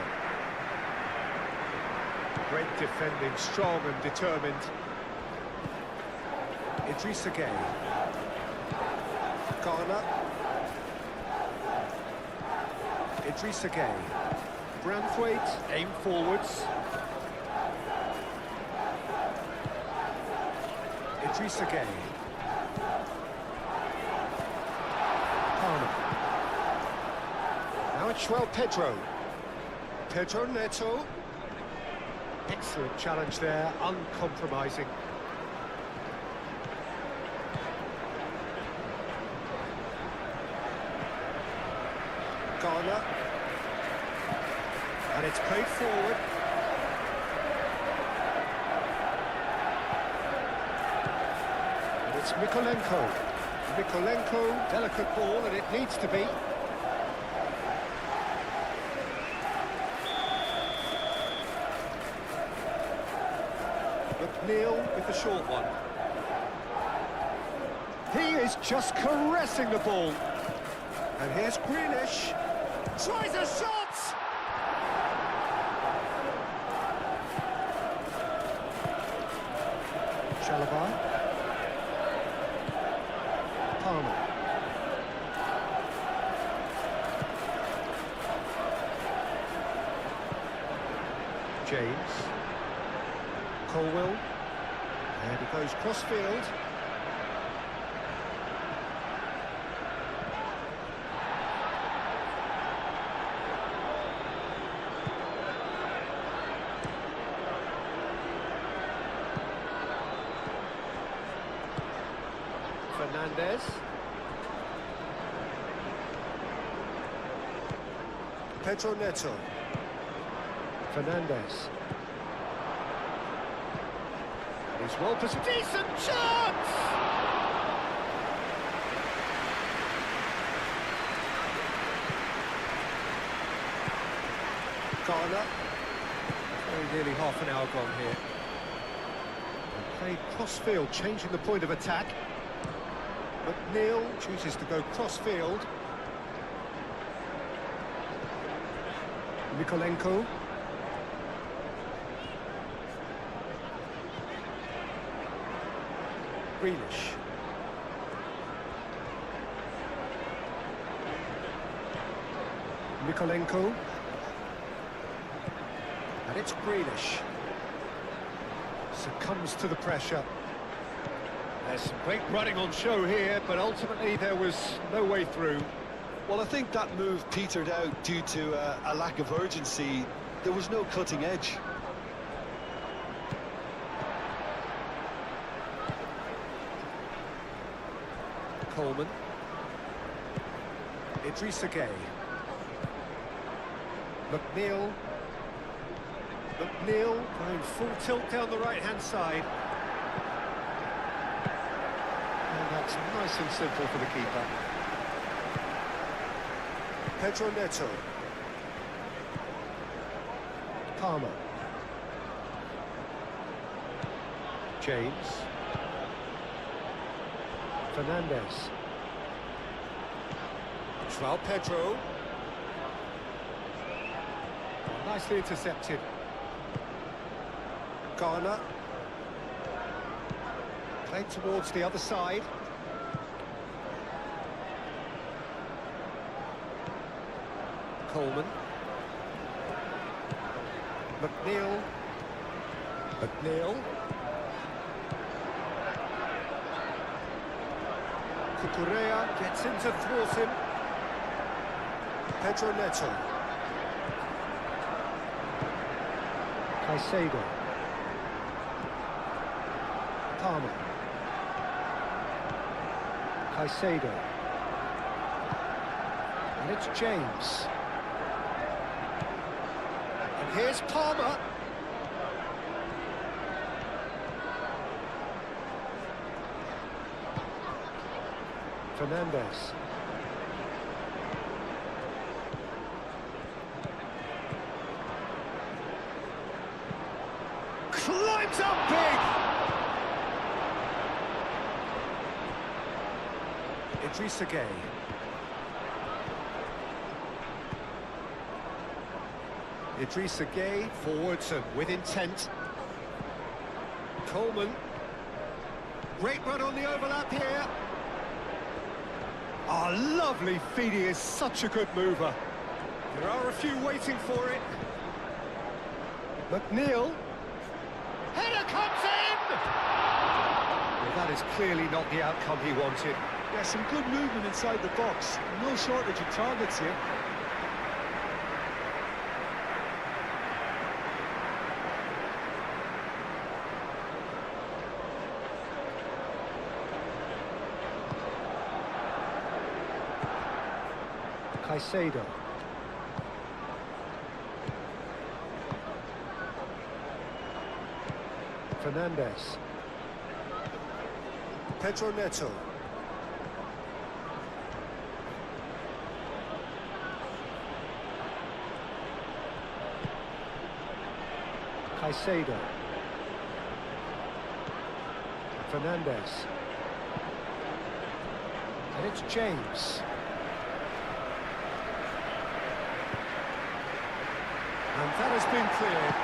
[SPEAKER 2] Great defending, strong and determined. Idrissa Gueye. Garner. Idrissa Gueye. Branthwaite, aim forwards. Idrissa Gueye. Palmer. Now it's João Pedro. Pedro Neto. Excellent challenge there, uncompromising. Corner. And it's played forward. And it's Mikolenko. Mikolenko, delicate ball, and it needs to be. McNeil with the short one. He is just caressing the ball. And here's Grealish. Tries a shot! Chalobah. Palmer. James. Colwell. And he goes cross-field. Fernandez. Pedro Neto. Fernandez. He's well positioned. Decent chance! Garner. Very nearly half an hour gone here. And played cross-field, changing the point of attack. McNeil chooses to go cross-field. Mikolenko. Grealish. Mikolenko. And it's Grealish. Succumbs to the pressure. There's some great running on show here, but ultimately there was no way through.
[SPEAKER 3] Well, I think that move petered out due to a lack of urgency. There was no cutting edge.
[SPEAKER 2] Coleman. Idrissa Gueye. McNeil. McNeil going full tilt down the right-hand side. And that's nice and simple for the keeper. Pedro Neto. Palmer. James. Fernandez. João Pedro. Nicely intercepted. Garner. Played towards the other side. Coleman. McNeil. McNeil. Cucurella gets in to thwart him. Pedro Neto. Caicedo. Palmer. Caicedo. And it's James. And here's Palmer. Fernandez. Climbs up big! Idrissa Gueye. Idrissa Gueye forwards and with intent. Coleman. Great run on the overlap here. Oh, lovely feed. He is such a good mover. There are a few waiting for it. McNeil. Header comes in! Well, that is clearly not the outcome he wanted.
[SPEAKER 3] Yeah, some good movement inside the box. No shortage of targets here.
[SPEAKER 2] Caicedo. Fernandez. Pedro Neto. Caicedo. Fernandez. And it's James. And that has been cleared.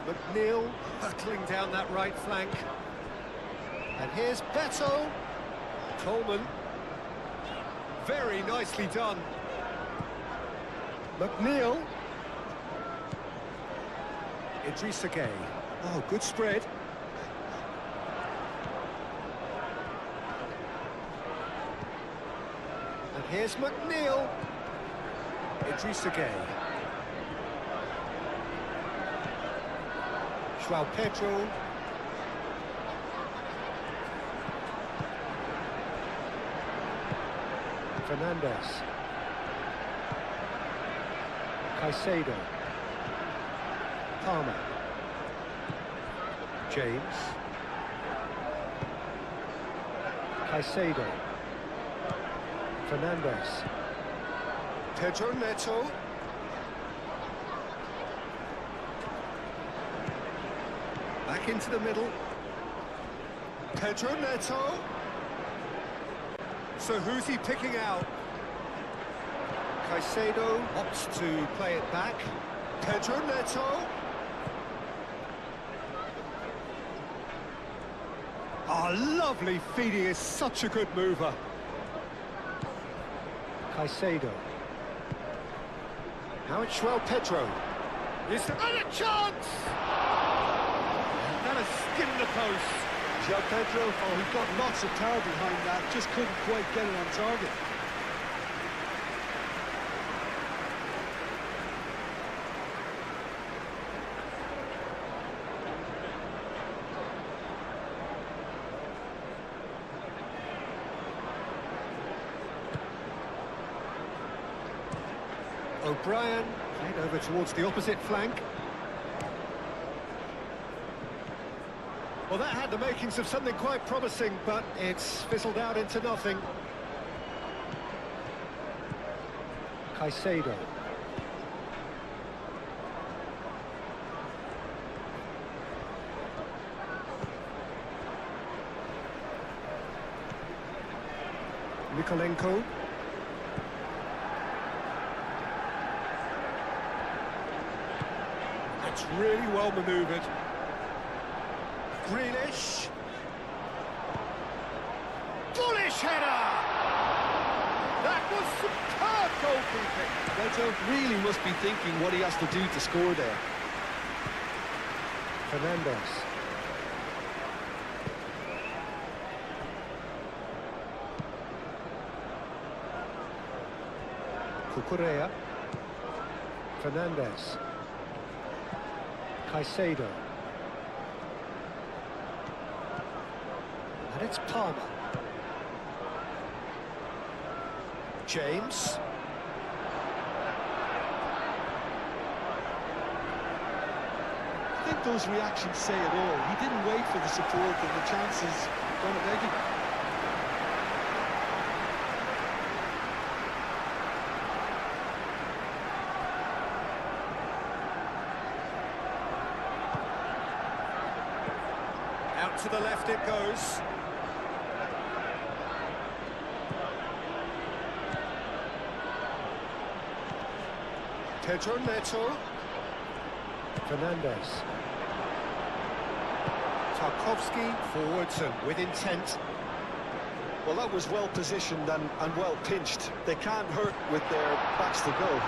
[SPEAKER 2] McNeil hurtling down that right flank. And here's Beto. Coleman. Very nicely done. McNeil. Idrissa Gueye. Oh, good spread. And here's McNeil. Idrissa Gueye. João Pedro. Fernandez. Caicedo. Palmer. James. Caicedo. Fernandez. Pedro Neto. Back into the middle. Pedro Neto. So who's he picking out? Caicedo opts to play it back. Pedro Neto. Oh, lovely feed. He is such a good mover. Caicedo. Now it's João Pedro. Is there and a chance? That has skimmed the post.
[SPEAKER 3] João Pedro, oh, he got lots of power behind that, just couldn't quite get it on target.
[SPEAKER 2] O'Brien played over towards the opposite flank. Well, that had the makings of something quite promising, but it's fizzled out into nothing. Caicedo. Mykolenko. That's really well manoeuvred. Grealish. Bullish header! That was superb goalkeeping.
[SPEAKER 3] Beto really must be thinking what he has to do to score there.
[SPEAKER 2] Fernandez. Cucurella. Fernandez. Caicedo. And it's Palmer. James.
[SPEAKER 3] I think those reactions say it all. He didn't wait for the support and the chances gone a begging.
[SPEAKER 2] Out to the left it goes. Pedro Neto. Fernandez. Tarkowski forwards and with intent.
[SPEAKER 3] Well, that was well positioned and well pinched. They can't hurt with their backs to go.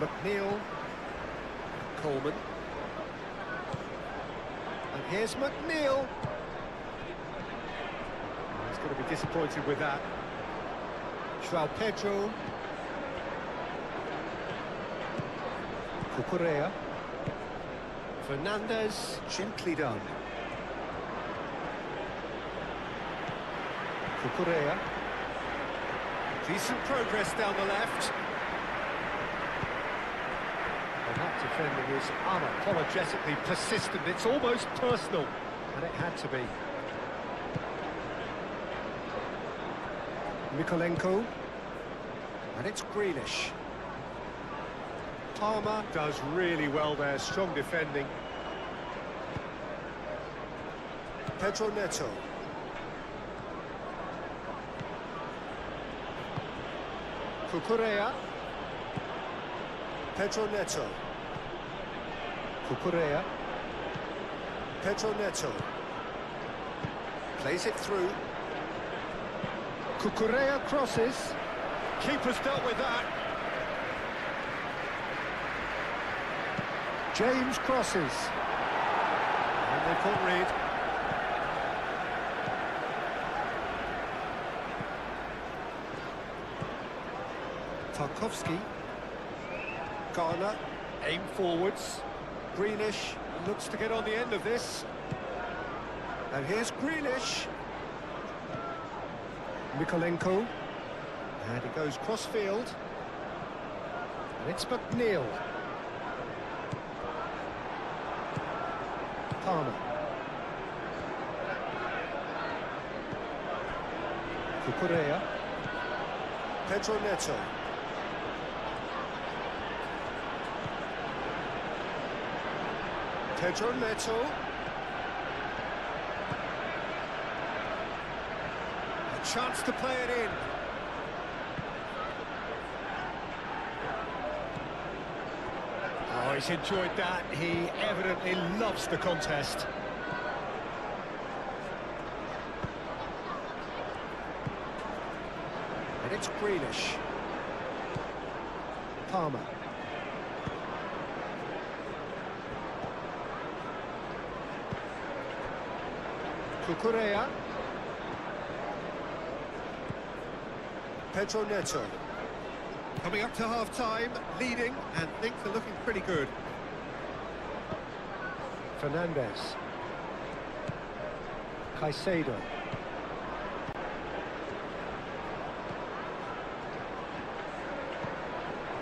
[SPEAKER 2] McNeil. Coleman. And here's McNeil. He's going to be disappointed with that. João Pedro. Cucurella. Fernandez, gently done. Cucurella. Decent progress down the left. And that defender was unapologetically persistent. It's almost personal, and it had to be. Mikolenko. And it's Grealish. Palmer does really well there, strong defending. Pedro Neto. Cucurella. Pedro Neto. Cucurella. Pedro Neto. Plays it through. Cucurella crosses. Keeper's dealt with that. James crosses. And they can't read. Tarkowski. Garner. Aim forwards. Grealish looks to get on the end of this. And here's Grealish. Mikolenko. And he goes cross-field. And it's McNeil. Palmer. Cucurella. Pedro Neto. Pedro Neto. A chance to play it in. Oh, he's enjoyed that. He evidently loves the contest. And it's Grealish. Palmer. Cucurella. Pedro Neto. Coming up to half-time, leading, and things are looking pretty good. Fernandez. Caicedo.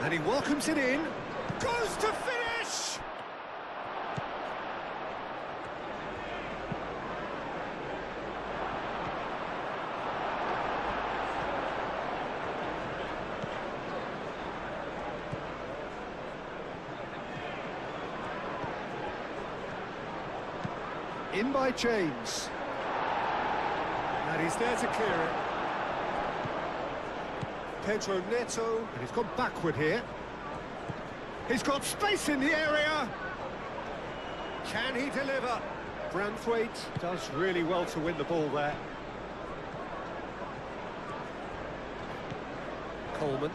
[SPEAKER 2] And he welcomes it in. Goes to finish! In by James. And he's there to clear it. Pedro Neto, and he's gone backward here. He's got space in the area. Can he deliver? Branthwaite does really well to win the ball there. Coleman.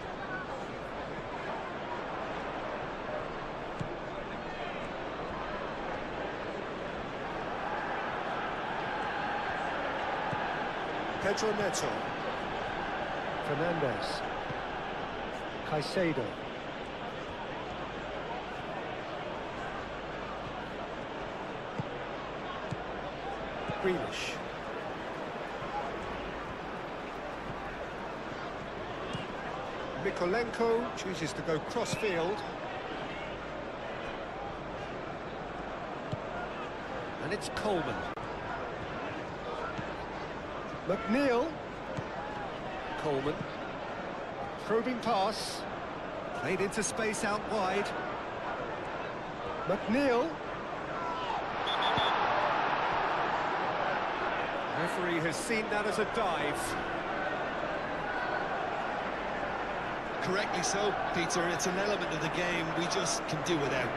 [SPEAKER 2] Pedro Neto. Fernandez. Caicedo. Grealish. Mikolenko chooses to go cross-field. And it's Coleman. McNeil. Coleman. Probing pass. Played into space out wide. McNeil. Referee has seen that as a dive.
[SPEAKER 3] Correctly so, Peter. It's an element of the game we just can do without.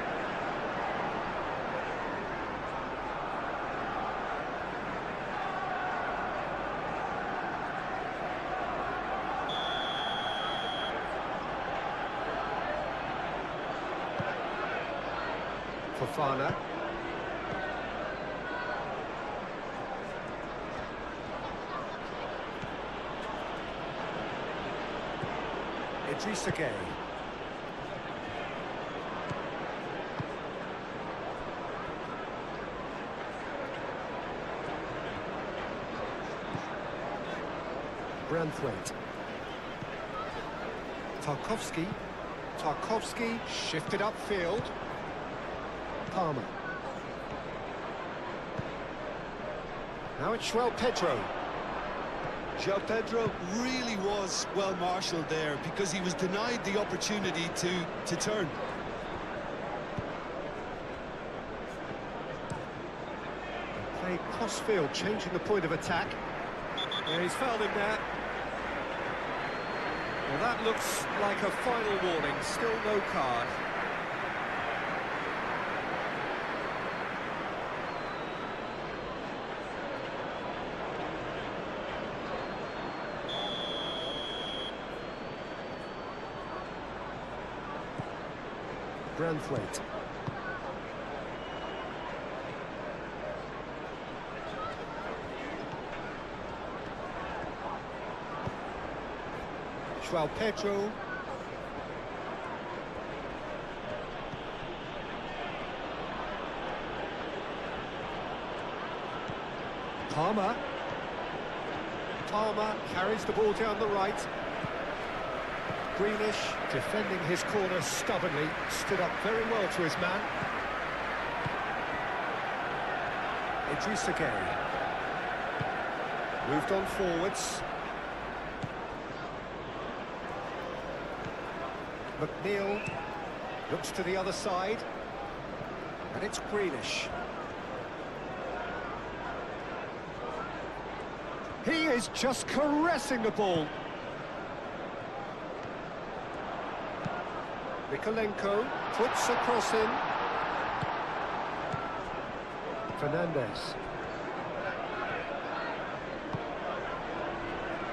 [SPEAKER 2] Fofana. Idrissa Gueye. Branthwaite. Tarkowski. Tarkowski shifted upfield. Palmer. Now it's Pedro.
[SPEAKER 3] João Pedro really was well marshalled there because he was denied the opportunity to turn.
[SPEAKER 2] Play cross-field, changing the point of attack.
[SPEAKER 4] Yeah, he's fouled him there. Well, that looks like a final warning, still no card.
[SPEAKER 2] Branthwaite. João Pedro. Palmer. Palmer carries the ball down the right. Greenish, defending his corner stubbornly, stood up very well to his man. Idrissa Gueye. Moved on forwards. McNeil looks to the other side. And it's Greenish. He is just caressing the ball. Mikolenko puts a cross in. Fernandez.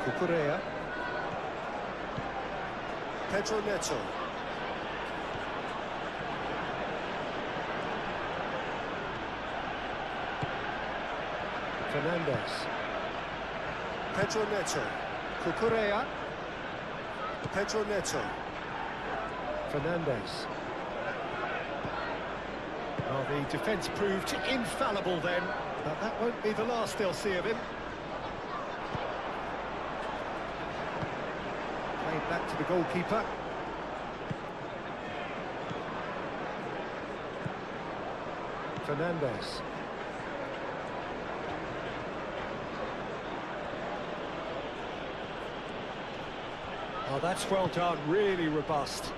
[SPEAKER 2] Cucurella. Pedro Neto. Fernandez. Pedro Neto. Cucurella. Pedro Neto. Fernandez. Oh, the defence proved infallible then, but that won't be the last they'll see of him. Played back to the goalkeeper. Fernandez. Oh, that's well done, really robust.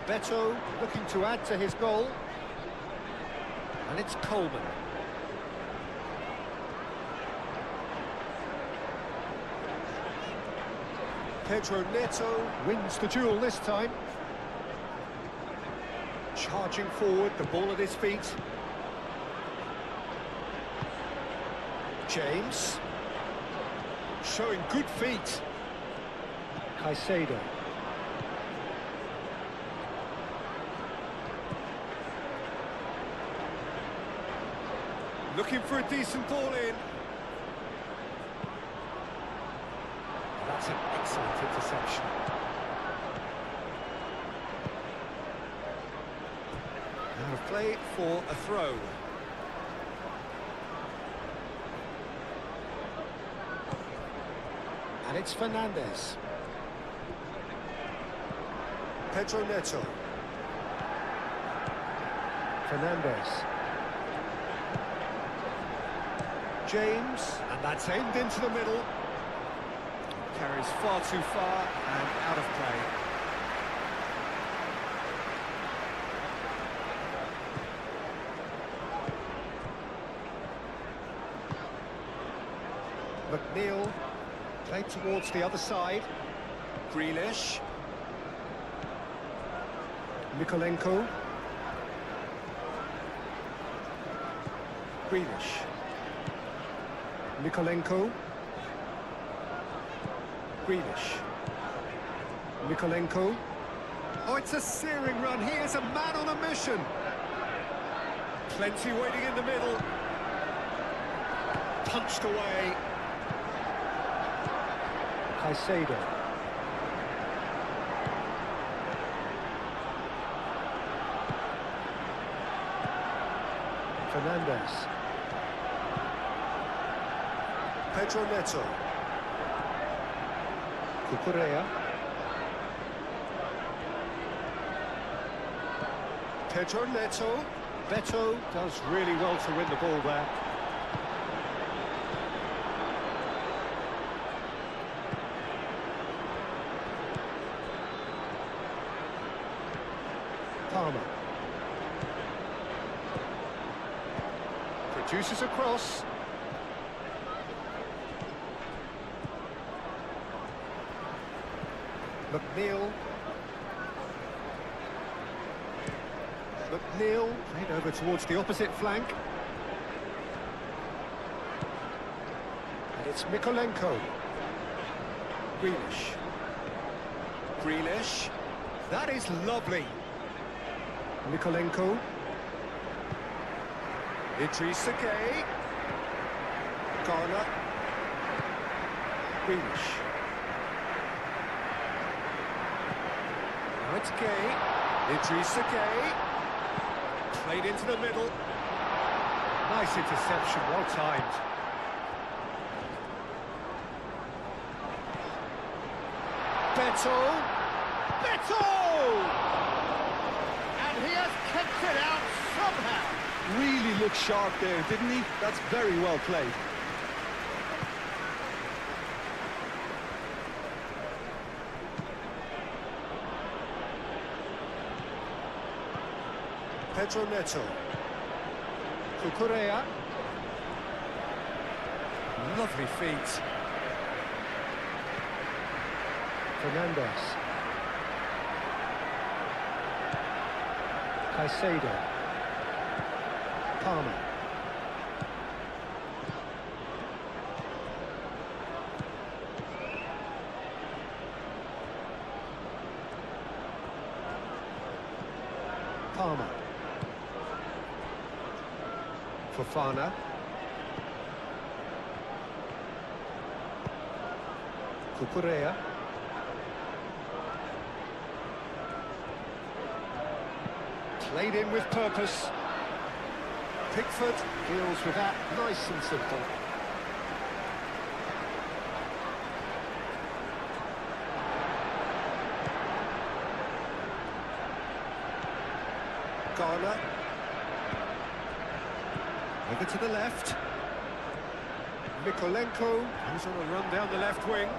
[SPEAKER 2] Beto looking to add to his goal. And it's Coleman. Pedro Neto wins the duel this time. Charging forward, the ball at his feet. James. Showing good feet. Caicedo. Looking for a decent ball in. That's an excellent interception. Now a play for a throw. And it's Fernandez. Pedro Neto. Fernandez. James, and that's aimed into the middle. Carries far too far and out of play. McNeil, played towards the other side. Grealish. Mikolenko. Grealish. Mikolenko. Grealish. Mikolenko. Oh, it's a searing run. He is a man on a mission. Plenty waiting in the middle. Punched away. Caicedo. Fernandez. Pedro Neto. Cucurella. Pedro Neto. Beto does really well to win the ball there. Palmer. Produces a cross. McNeil. McNeil played over towards the opposite flank. And it's Mykolenko. Grealish. Grealish. That is lovely. Mykolenko. Idrissa Gueye. Garner. Grealish. Now it's Gueye. Idrissa Gueye. Played into the middle. Nice interception, well timed. Beto! Beto! And he has kept it out somehow.
[SPEAKER 3] Really looked sharp there, didn't he? That's very well played.
[SPEAKER 2] Pedro Neto. Cucurella. Lovely feet. Fernandez. Caicedo. Palmer. Palmer. Fofana. Cucurella. Played in with purpose. Pickford deals with that nice and simple. Garner. Over to the left. Mykolenko, who's on a run down the left wing.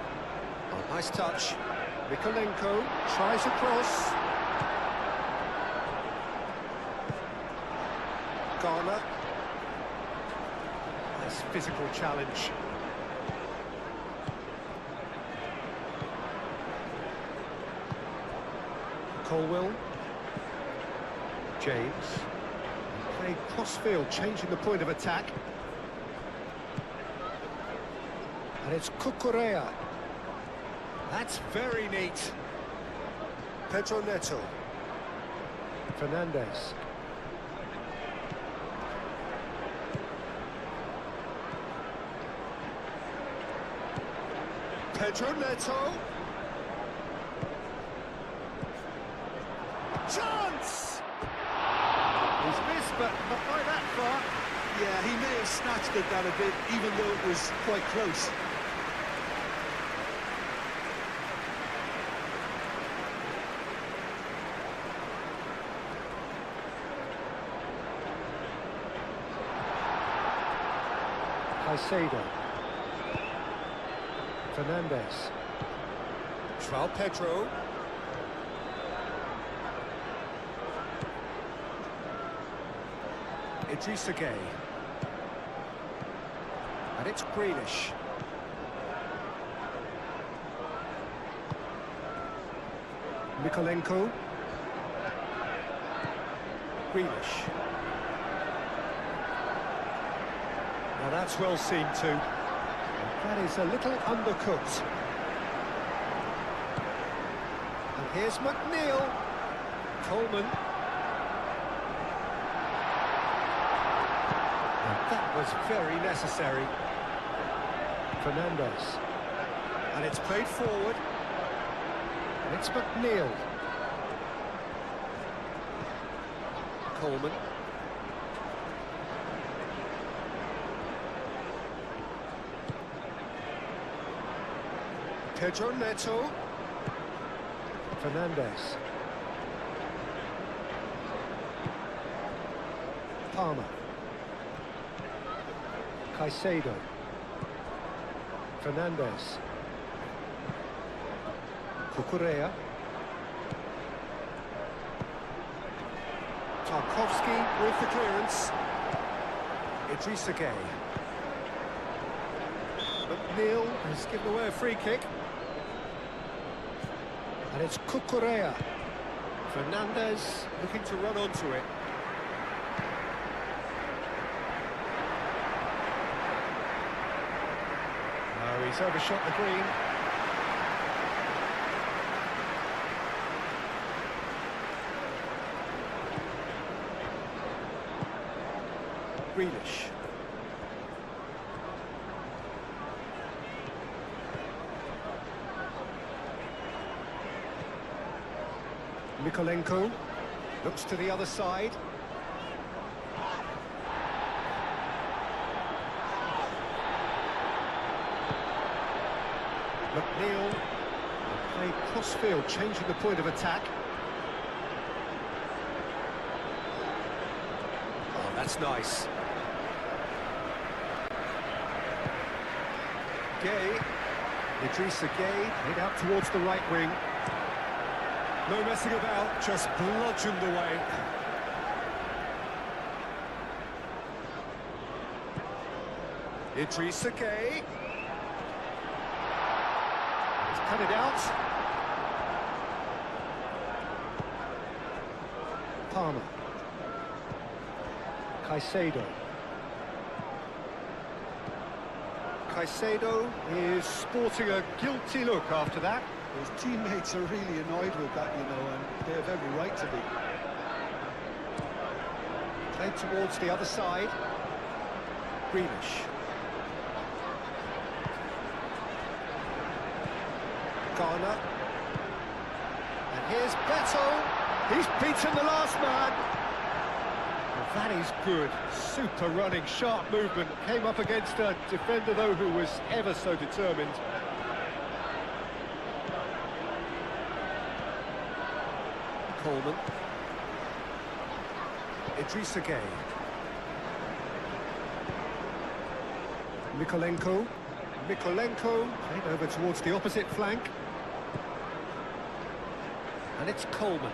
[SPEAKER 2] Oh, nice touch. Mykolenko tries a cross. Garner. Nice physical challenge. Colwell. James. Played cross-field, changing the point of attack. And it's Cucurella. That's very neat. Pedro Neto. Fernandez. Pedro Neto. Chance! He's missed, but not by that far.
[SPEAKER 3] Yeah, he may have snatched at that a bit, even though it was quite close.
[SPEAKER 2] Caicedo. Fernandez. João Pedro. Idrissa Gueye. And it's Grealish. Mykolenko. Grealish. Now that's well seen too. That is a little undercooked. And here's McNeil. Coleman. And that was very necessary. Fernandez. And it's played forward. And it's McNeil. Coleman. Pedro Neto. Fernandez. Palmer. Caicedo. Fernandez. Cucurella. Tarkovsky with the clearance. Idrissa Gueye. McNeil has given away a free kick. And it's Cucurella. Fernandez looking to run onto it. Oh, he's overshot the green. Grealish. Mykolenko looks to the other side. McNeil played cross-field, changing the point of attack. Oh, that's nice. Gueye, Idrissa Gueye, played out towards the right wing. No messing about, just bludgeoned away. Idrissa Gueye. He's cut it out. Palmer. Caicedo. Caicedo is sporting a guilty look after that.
[SPEAKER 3] His teammates are really annoyed with that, you know, and they have every right to be.
[SPEAKER 2] Played towards the other side. Grealish. Garner. And here's Beto. He's beaten the last man. Well, that is good. Super running, sharp movement. Came up against a defender, though, who was ever so determined. Coleman. Idrissa Gueye. Mykolenko. Mykolenko played over towards the opposite flank. And it's Coleman.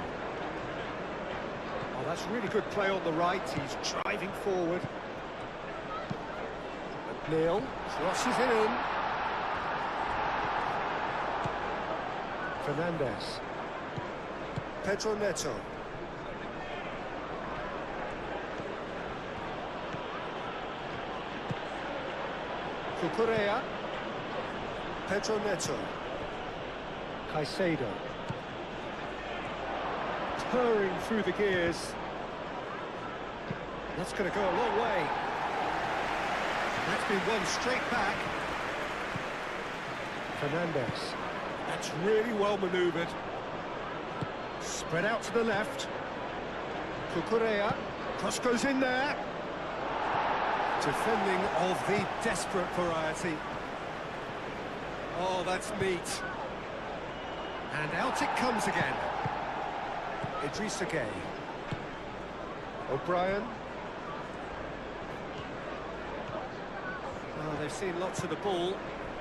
[SPEAKER 2] Oh, that's really good play on the right. He's driving forward. McNeil crosses it in. Fernandez. Pedro Neto. Cucurella. Pedro Neto. Caicedo. Purring through the gears. That's going to go a long way. That's been won straight back. Fernandez. That's really well manoeuvred. Spread out to the left. Cucurella. Cross goes in there. Defending of the desperate variety. Oh, that's neat. And out it comes again. Idrissa Gueye. O'Brien. Oh, they've seen lots of the ball.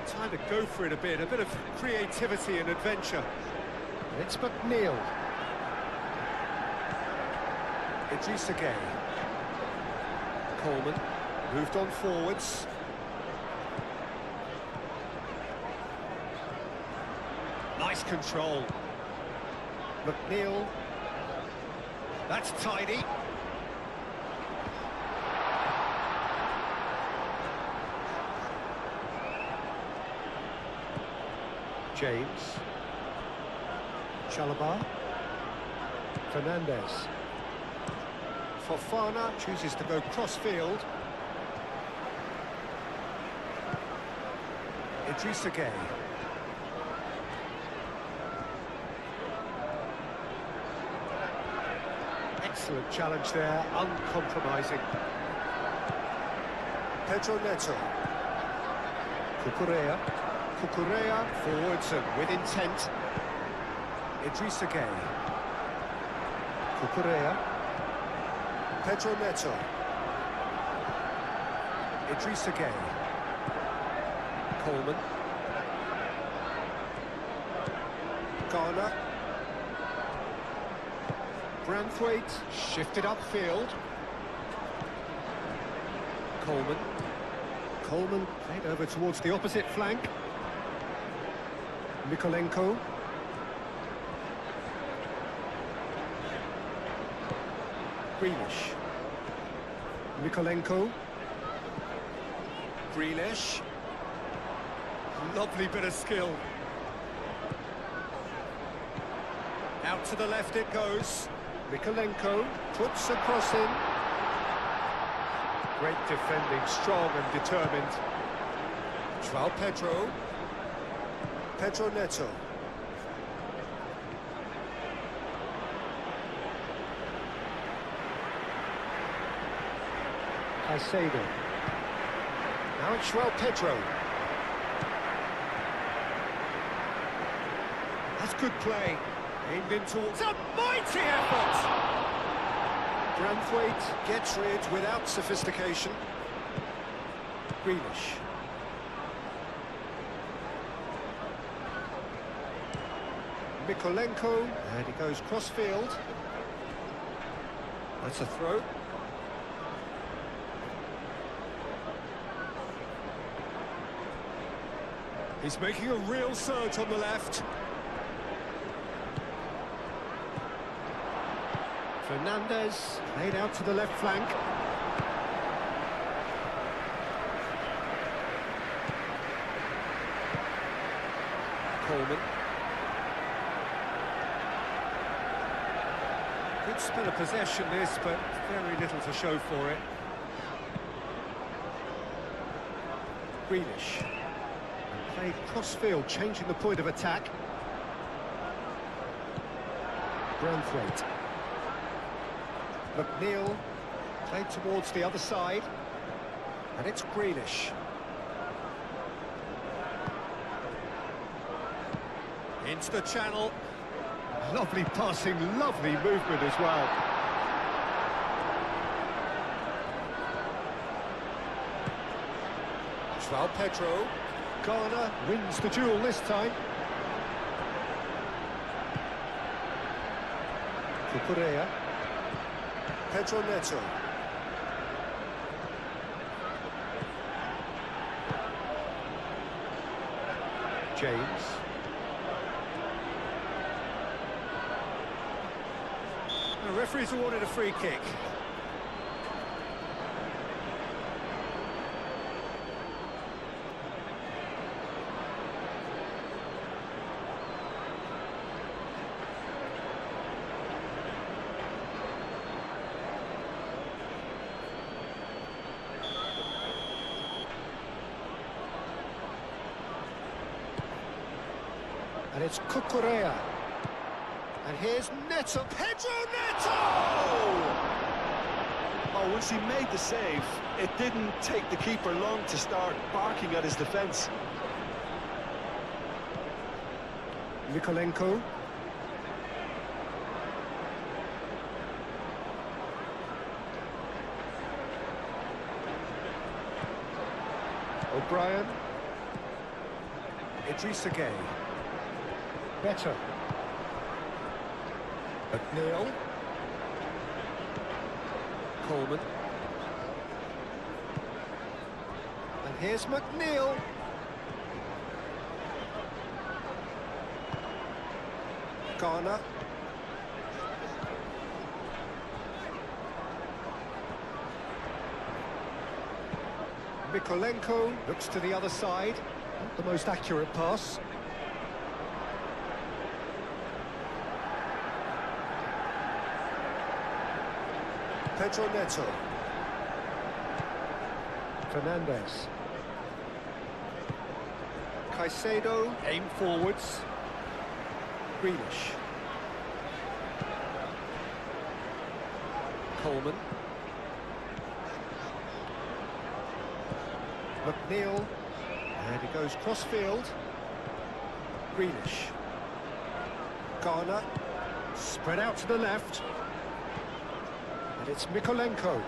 [SPEAKER 2] Time to go for it a bit of creativity and adventure. And it's McNeil. Idrissa Gueye. Coleman. Moved on forwards. Nice control. McNeil. That's tidy. James. Chalobah. Fernandez. Fofana chooses to go cross-field. Idrissa Gueye. Excellent challenge there, uncompromising. Pedro Neto. Cucurella. Cucurella forwards and with intent. Idrissa Gueye. Cucurella. Pedro Neto. Idrissa Gueye. Coleman. Garner. Branthwaite shifted upfield. Coleman. Coleman played over towards the opposite flank. Mikolenko. Grealish. Mikolenko. Grealish. Lovely bit of skill. Out to the left it goes. Mikolenko puts a cross in. Great defending, strong and determined. João Pedro. Pedro Neto. Caicedo. Now it's João Pedro. That's good play. Aimed in towards a mighty effort! Branthwaite gets rid without sophistication. Grealish. Mikolenko, and he goes cross-field. That's a throw. He's making a real surge on the left. Fernandez, laid out to the left flank. Coleman. Good spell of possession this, but very little to show for it. Grealish. And played cross-field, changing the point of attack. Branthwaite. McNeil played towards the other side, and it's Grealish. Into the channel. Lovely passing, lovely movement as well. João Pedro. Garner wins the duel this time. Cucurella. Pedro Neto. James. The referee's awarded a free kick. And it's Cucurella. And here's Neto. Pedro Neto!
[SPEAKER 3] Oh, once he made the save, it didn't take the keeper long to start barking at his defence.
[SPEAKER 2] Mikolenko. O'Brien. Idrissa Gueye. Better. McNeil. Coleman. And here's McNeil. Garner. Mikolenko looks to the other side. Not the most accurate pass. Pedro Neto. Fernandez. Caicedo, aim forwards. Grealish. Coleman. McNeil. And he goes cross-field. Grealish. Garner. Spread out to the left. And it's Mikolenko.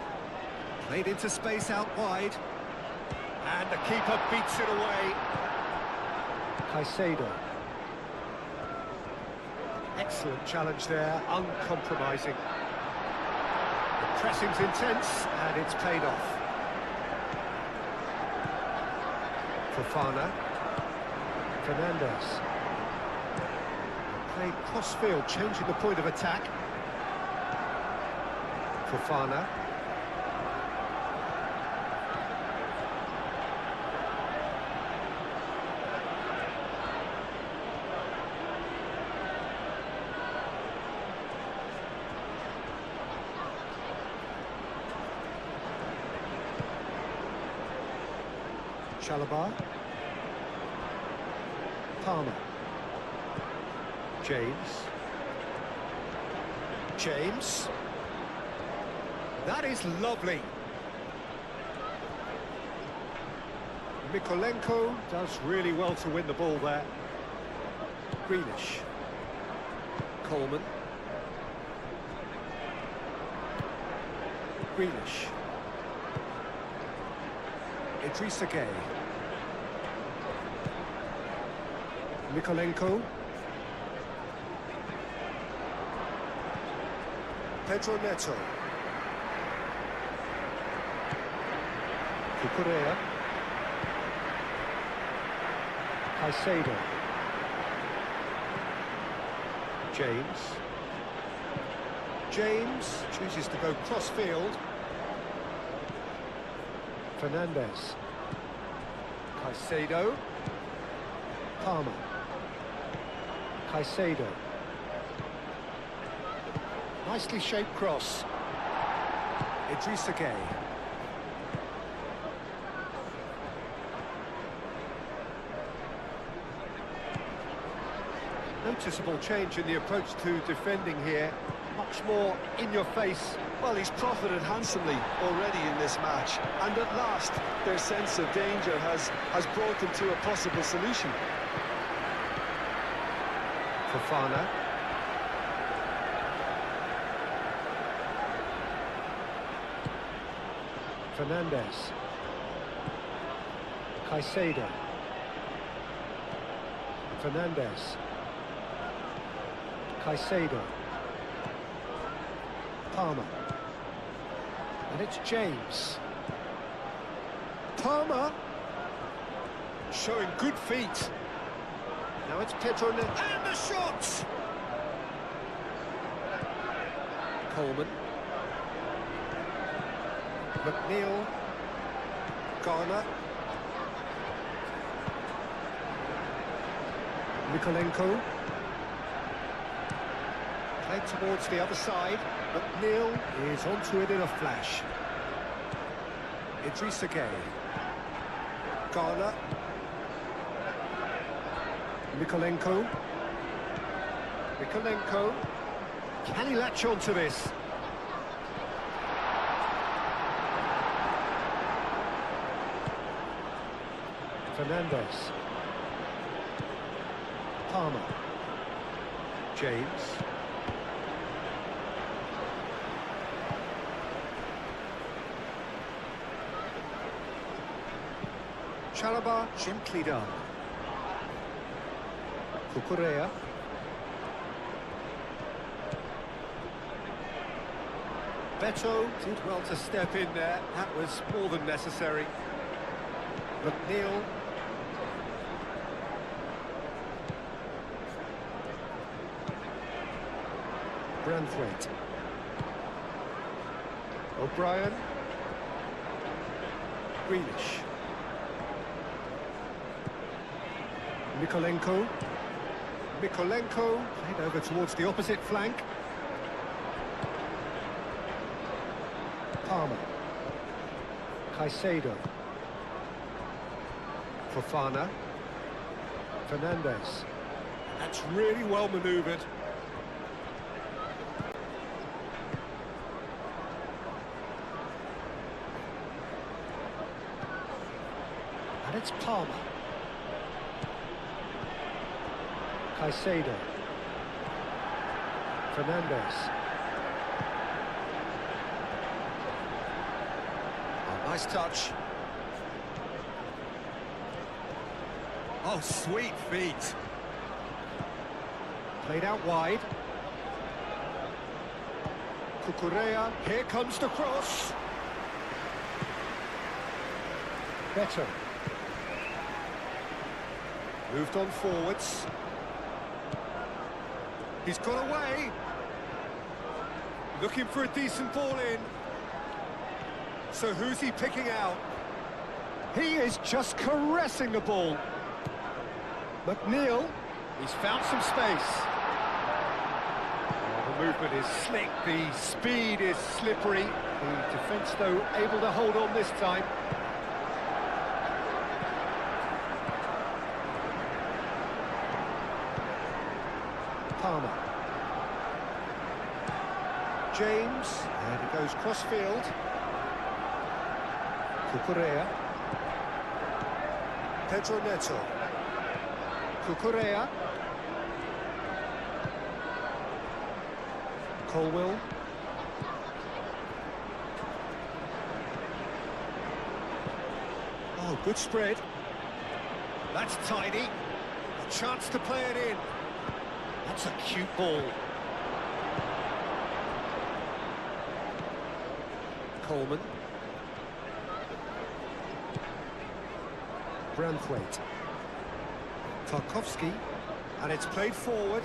[SPEAKER 2] Played into space out wide. And the keeper beats it away. Caicedo. Excellent challenge there, uncompromising. The pressing's intense, and it's paid off. Fofana. Fernandes. Played cross-field, changing the point of attack. Fofana. Chalobah. Palmer. James. James. That is lovely. Mikolenko does really well to win the ball there. Grealish. Coleman. Grealish. Idrissa Gueye. Mikolenko. Pedro Neto. Cucurella. Caicedo. James. James chooses to go cross-field. Fernandes. Caicedo. Palmer. Caicedo. Nicely shaped cross. Idrissa Gueye. Noticeable change in the approach to defending here. Much more in your face.
[SPEAKER 3] Well, he's profited handsomely already in this match, and at last their sense of danger has brought them to a possible solution.
[SPEAKER 2] Fofana. Fernandes. Caicedo. Fernandes. Caicedo. Palmer. And it's James. Palmer. Showing good feet. Now it's Pedro Neto. And the shot! Coleman. McNeil. Garner. Mikolenko. Played towards the other side. McNeil is onto it in a flash. Idrissa Gueye. Garner. Mikolenko. Mikolenko. Can he latch on to this? Fernandes. Palmer. James. Chalobah, gently done. Cucurella. Beto did well to step in there. That was more than necessary. McNeil. Branthwaite. O'Brien. Grealish. Mikolenko. Mikolenko played over towards the opposite flank. Palmer. Caicedo. Fofana. Fernandes. That's really well manoeuvred. And it's Palmer. Caicedo. Fernandez. Oh, nice touch.
[SPEAKER 4] Oh, sweet feet.
[SPEAKER 2] Played out wide. Cucurella. Here comes the cross. Better. Moved on forwards. He's got away. Looking for a decent ball in. So who's he picking out? He is just caressing the ball. McNeil. He's found some space. Oh, the movement is slick. The speed is slippery. The defence, though, able to hold on this time. Palmer. James, and he goes cross-field. Cucurella. Pedro Neto. Cucurella. Colwill. Oh, good spread. That's tidy. A chance to play it in. That's a cute ball. Coleman. Branthwaite. Tarkowski. And it's played forward.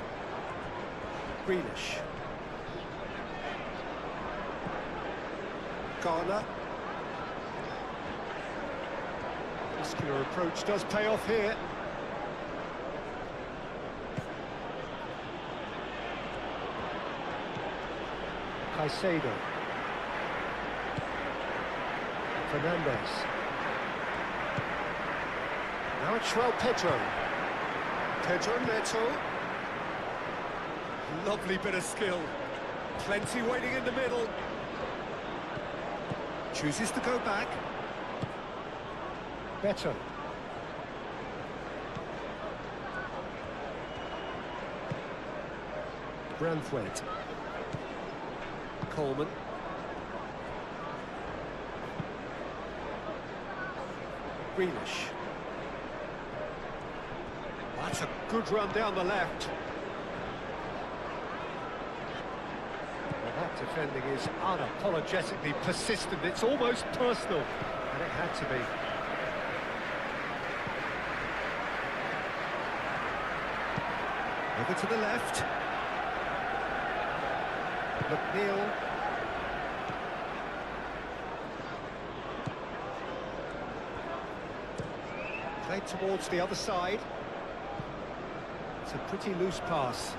[SPEAKER 2] Grealish. Garner. Muscular approach does pay off here. Caicedo. Fernandez. Now it's Pedro. Pedro Neto. Lovely bit of skill. Plenty waiting in the middle. Chooses to go back. Beto. Branthwaite. Coleman. Grealish. That's a good run down the left. Well, that defending is unapologetically persistent. It's almost personal, and it had to be. Over to the left. McNeil. Played towards the other side. It's a pretty loose pass.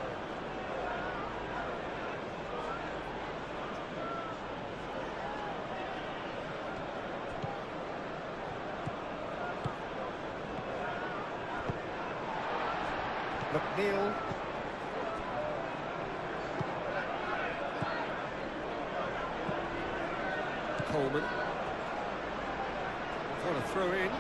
[SPEAKER 2] McNeil. Coleman. Want to throw in.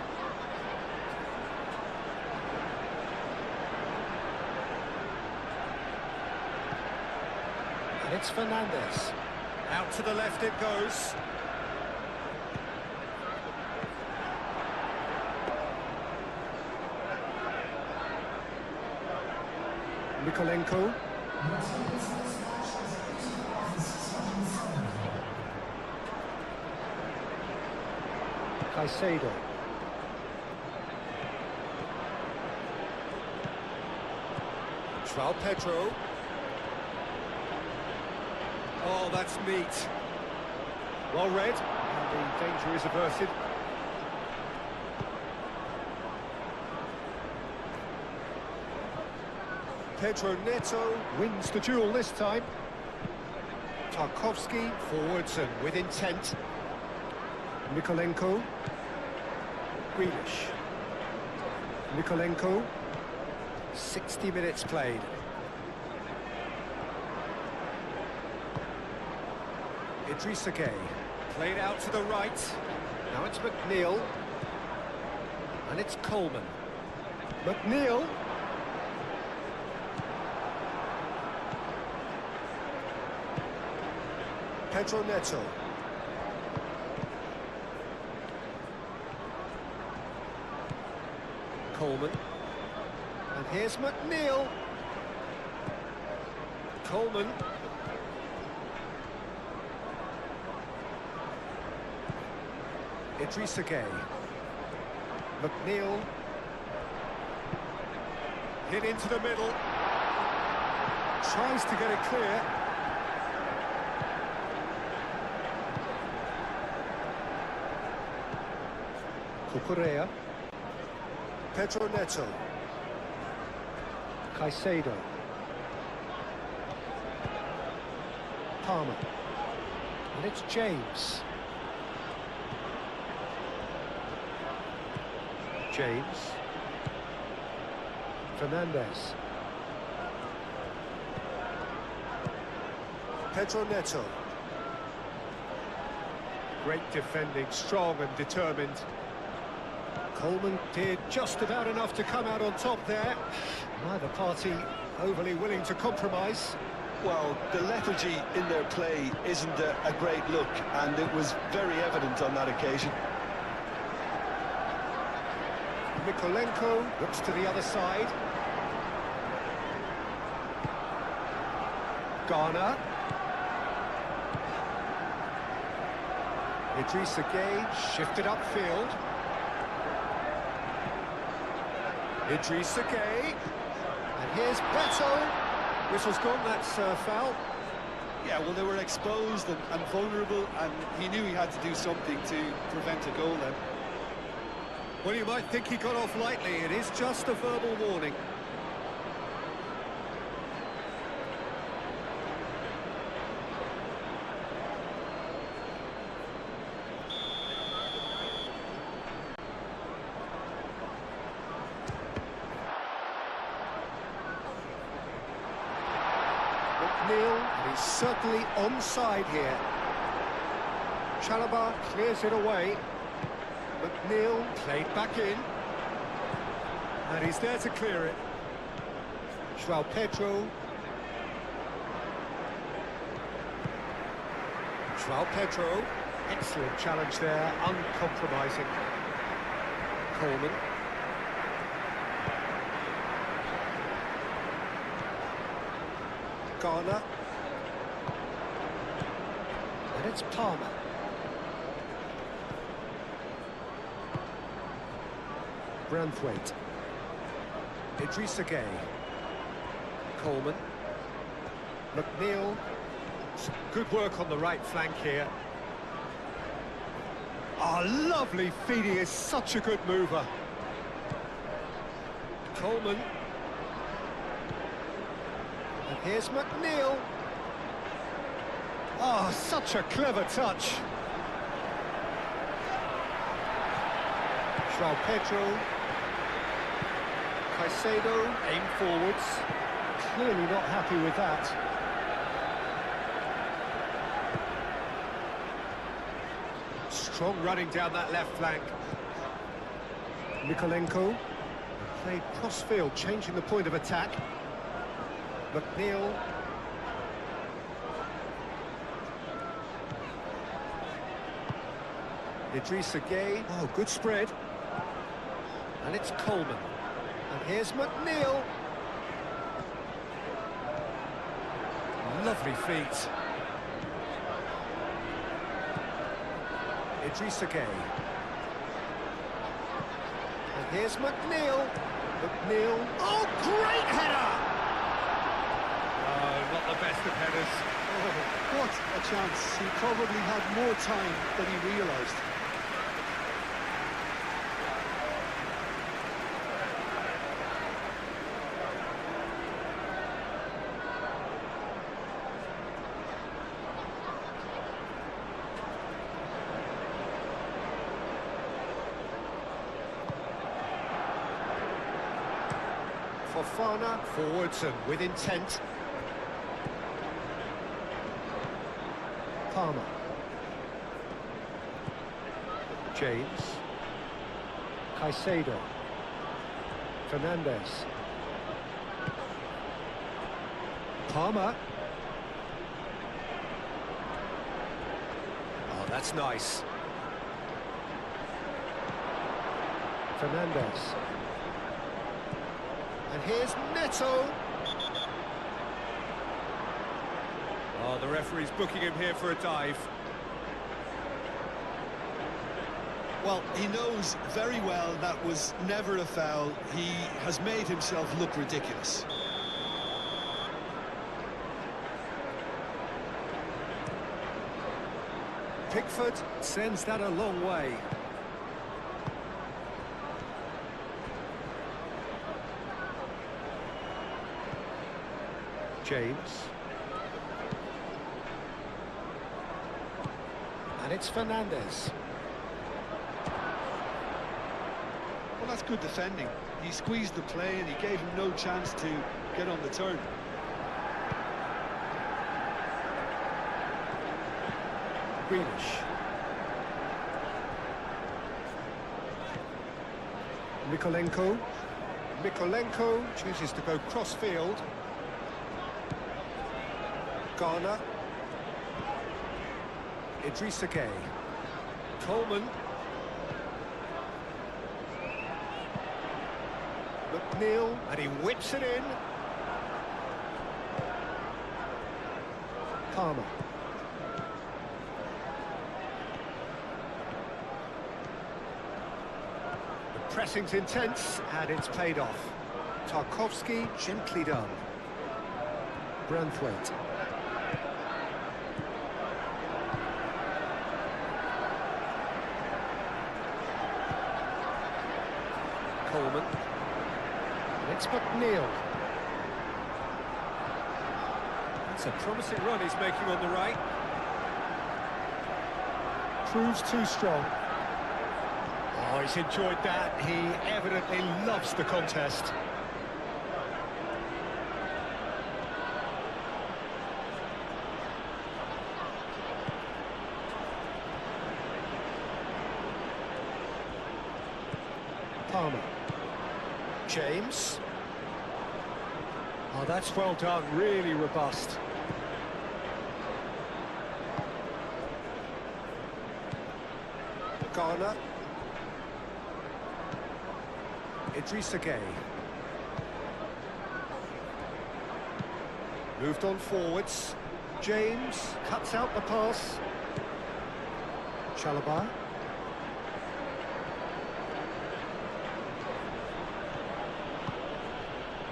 [SPEAKER 2] And it's Fernandez. Out to the left it goes. Mikolenko. Caicedo. Pedro. Oh, that's neat. Well read, and the danger is averted. Pedro Neto wins the duel this time. Tarkowski forwards and with intent. Mikolenko. Grealish. Mikolenko. 60 minutes played. Idrissa Gueye. Played out to the right. Now it's McNeil. And it's Coleman. McNeil. Pedro Neto. Coleman. And here's McNeil. Coleman. Idrissa Gueye. McNeil. Hit into the middle. Tries to get it clear. Cucurella. Pedro Neto. Caicedo. Palmer. And it's James. James. Fernandez. Pedro Neto. Great defending, strong and determined. Coleman did just about enough to come out on top there. Neither party overly willing to compromise.
[SPEAKER 3] Well, the lethargy in their play isn't a great look, and it was very evident on that occasion.
[SPEAKER 2] Mikolenko looks to the other side. Garner. Idrissa Gueye shifted upfield. Idrissa Gueye. And here's Beto. Whistle's gone, that's foul.
[SPEAKER 3] Yeah, well, they were exposed and vulnerable, and he knew he had to do something to prevent a goal then.
[SPEAKER 2] Well, you might think he got off lightly. It is just a verbal warning. McNeil, and he's certainly onside here. Chalobah clears it away. McNeil played back in. And he's there to clear it. João Pedro. João Pedro. Excellent challenge there, uncompromising. Coleman. Garner. And it's Palmer. Branthwaite. Idrissa Gueye. Coleman. McNeil. Some good work on the right flank here. Oh, lovely feed, he is such a good mover. Coleman. And here's McNeil. Oh, such a clever touch. João Pedro. Caicedo, aim forwards. Clearly not happy with that. Strong running down that left flank. Mikolenko played cross-field, changing the point of attack. McNeil. Idrissa Gueye. Oh, good spread. And it's Coleman. And here's McNeil. Lovely feet. Idrissa Gueye. And here's McNeil. McNeil. Oh, great header! Oh, not the best of headers.
[SPEAKER 3] Oh, what a chance. He probably had more time than he realised.
[SPEAKER 2] Fofana forwards and with intent. Palmer. James. Caicedo. Fernandez. Palmer. That's nice. Fernandez. And here's Neto. Oh, the referee's booking him here for a dive.
[SPEAKER 3] Well, he knows very well that was never a foul. He has made himself look ridiculous.
[SPEAKER 2] Pickford sends that a long way. James. And it's Fernandez.
[SPEAKER 3] Well, that's good defending. He squeezed the play and he gave him no chance to get on the turn.
[SPEAKER 2] Grealish. Mikolenko chooses to go cross-field. Garner. Idrissa Gueye. Coleman. McNeil, and he whips it in. Palmer. The pressing's intense, and it's paid off. Tarkowski, gently done. Branthwaite. Coleman. It's McNeil. That's a promising run he's making on the right. Proves too strong. Oh, he's enjoyed that. He evidently loves the contest. Palmer. James. Oh, that's well done, really robust. Garner. Idrissa Gueye. Moved on forwards. James cuts out the pass. Chalobah.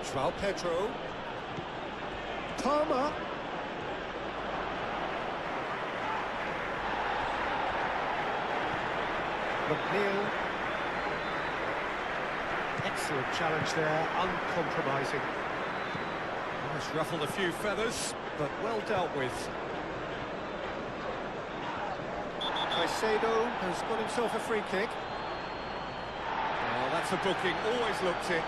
[SPEAKER 2] João Pedro. Palmer. McNeil. Excellent challenge there, uncompromising. Almost ruffled a few feathers, but well dealt with. Caicedo has got himself a free kick. Oh, that's a booking, always looked it.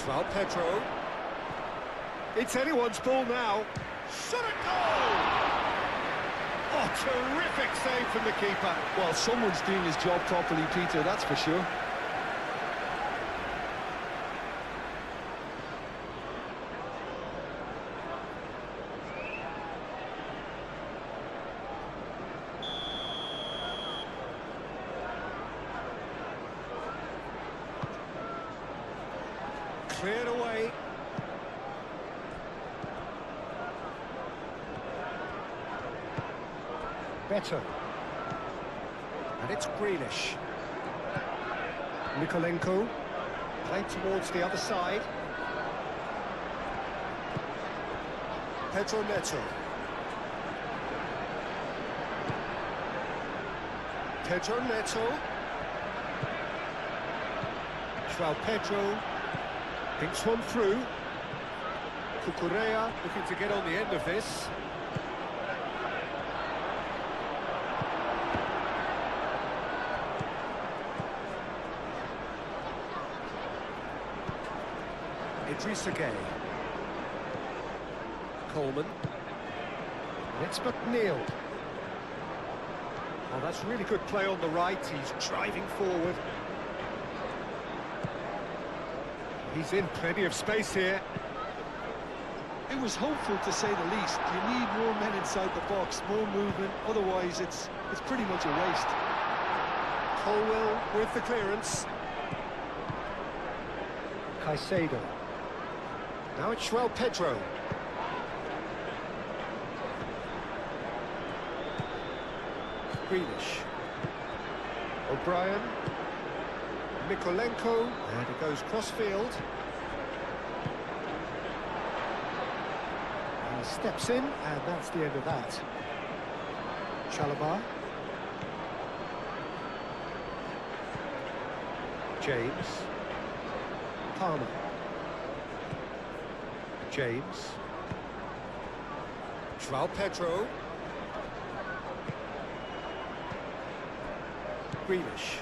[SPEAKER 2] João Pedro. It's anyone's ball now. Shot it goal! Oh, terrific save from the keeper.
[SPEAKER 3] Well, someone's doing his job properly, Peter, that's for sure.
[SPEAKER 2] Cleared away. Beto. And it's Grealish. Mikolenko. Played towards the other side. Pedro Neto. Pedro Neto. João Pedro. Thinks one through. Cucurella looking to get on the end of this. Idrissa Gueye. Coleman. And it's McNeil. Oh, that's really good play on the right. He's driving forward. He's in plenty of space here.
[SPEAKER 3] It was hopeful, to say the least. You need more men inside the box, more movement, otherwise it's pretty much a waste.
[SPEAKER 2] Colwell with the clearance. Caicedo. Now it's João Pedro. Grealish. O'Brien. Mikolenko. And it goes cross-field. He steps in, and that's the end of that. Chalobah. James. Palmer. James. João Pedro. Grealish.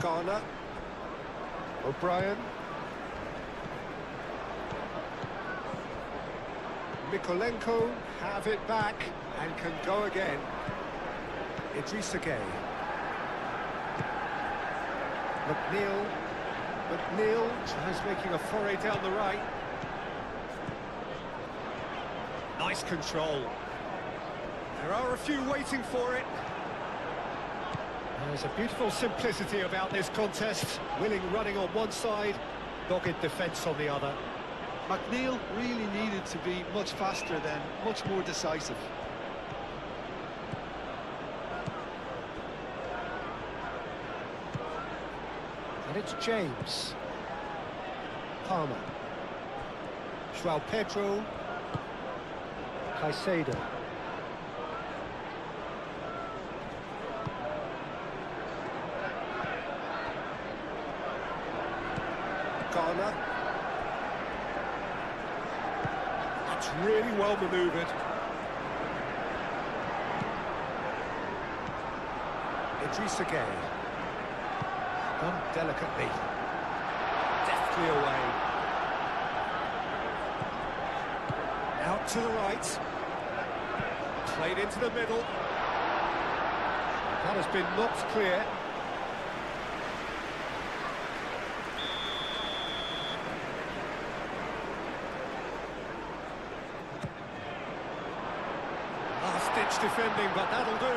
[SPEAKER 2] Garner. O'Brien. Mikolenko have it back and can go again. Idrissa Gueye. McNeil tries making a foray down the right. Nice control. There are a few waiting for it. There's a beautiful simplicity about this contest. Willing running on one side, dogged defence on the other.
[SPEAKER 3] McNeil really needed to be much faster then, much more decisive.
[SPEAKER 2] And it's James. Palmer. João Pedro. Caicedo. Garner. That's really well manoeuvred. Idrissa Gueye. Done delicately. Deftly away. Out to the right. Played into the middle. That has been knocked clear. Last-ditch defending, but that'll do.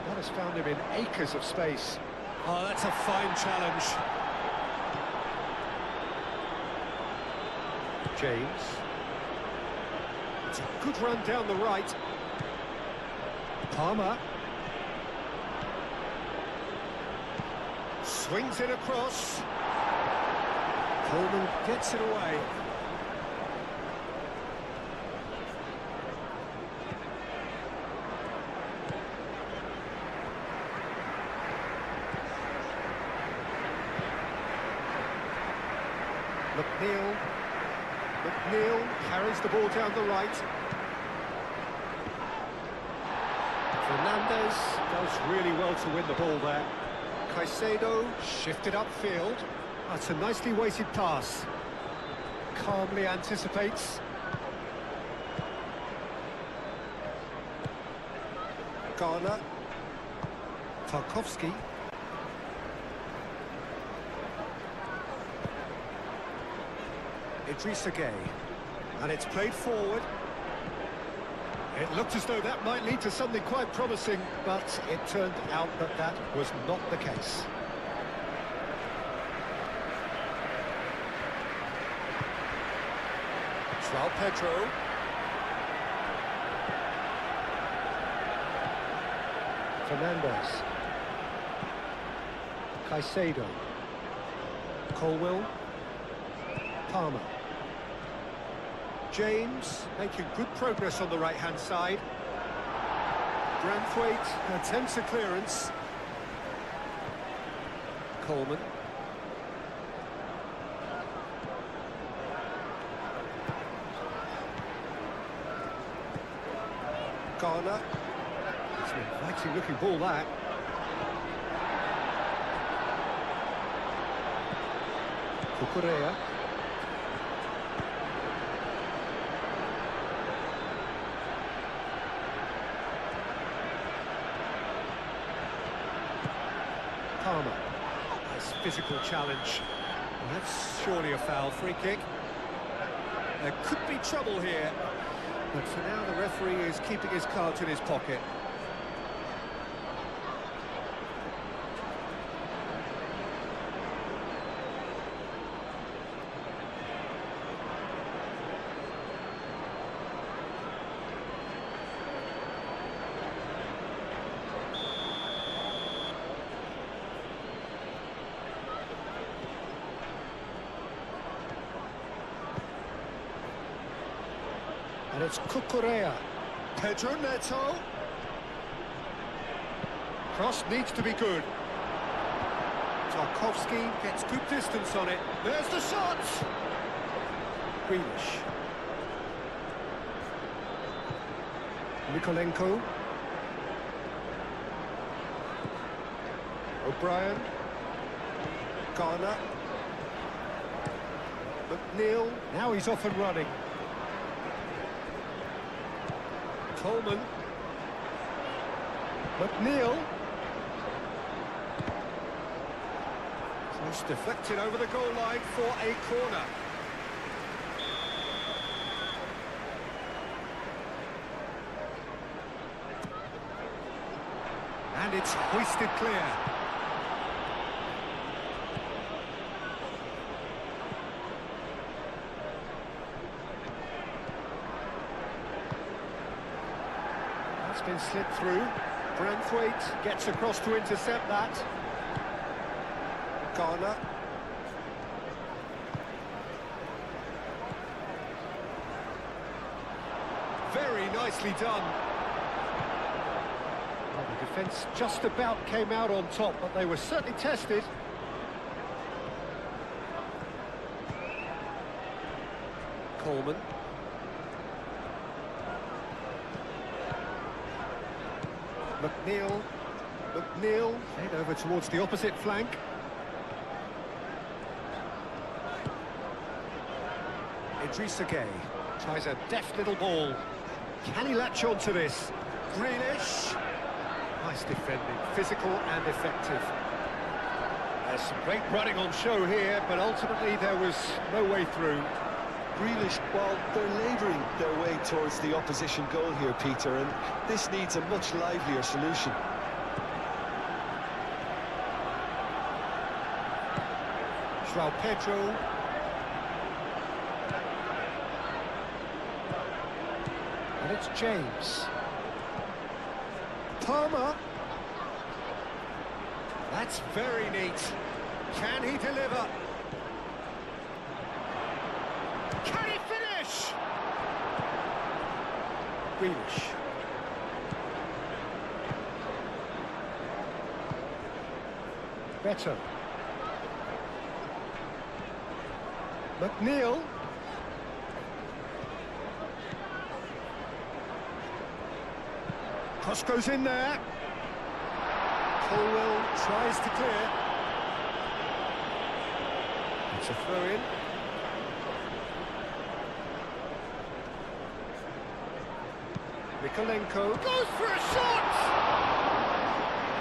[SPEAKER 2] That has found him in acres of space. Oh, that's a fine challenge. James. It's a good run down the right. Palmer. Swings it across. Coleman gets it away. McNeil carries the ball down the right. Fernandez does really well to win the ball there. Caicedo shifted upfield. That's a nicely weighted pass. Calmly anticipates. Garner. Tarkowski. Idrissa Gueye, and it's played forward. It looked as though that might lead to something quite promising, but it turned out that that was not the case. João Pedro. Fernandez. Caicedo. Colwell. Palmer. James making good progress on the right-hand side. Branthwaite attempts a clearance. Coleman. Garner. It's an inviting looking ball that. Cucurella. Palmer. Nice physical challenge. Well, that's surely a foul. Free kick. There could be trouble here. But for now, the referee is keeping his cards in his pocket. And it's Cucurella. Pedro Neto. Cross needs to be good. Tarkovsky gets good distance on it. There's the shot! Grealish. Mikolenko. O'Brien. Garner. McNeil. Now he's off and running. Coleman. McNeil. Cross deflected over the goal line for a corner. And it's hoisted clear. It's been slipped through. Branthwaite gets across to intercept that. Garner. Very nicely done. Well, the defence just about came out on top, but they were certainly tested. Coleman. McNeil, head over towards the opposite flank. Idrissa Gueye tries a deft little ball. Can he latch on to this? Grealish. Nice defending, physical and effective. There's some great running on show here, but ultimately there was no way through.
[SPEAKER 3] Grealish, well, they're labouring their way towards the opposition goal here, Peter, and this needs a much livelier solution.
[SPEAKER 2] João Pedro. And it's James. Palmer. That's very neat. Can he deliver? Can he finish? Grealish. Better. McNeil. Cross goes in there. Colwell tries to clear. It's a throw-in. Mikolenko goes for a shot!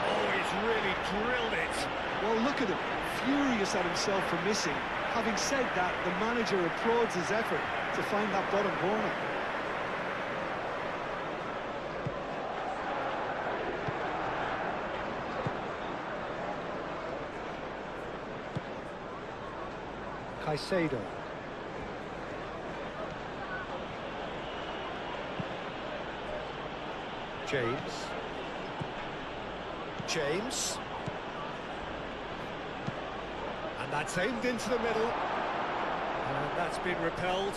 [SPEAKER 2] Oh, he's really drilled it.
[SPEAKER 3] Well, look at him, furious at himself for missing. Having said that, the manager applauds his effort to find that bottom corner.
[SPEAKER 2] Caicedo. James. And that's aimed into the middle. And that's been repelled.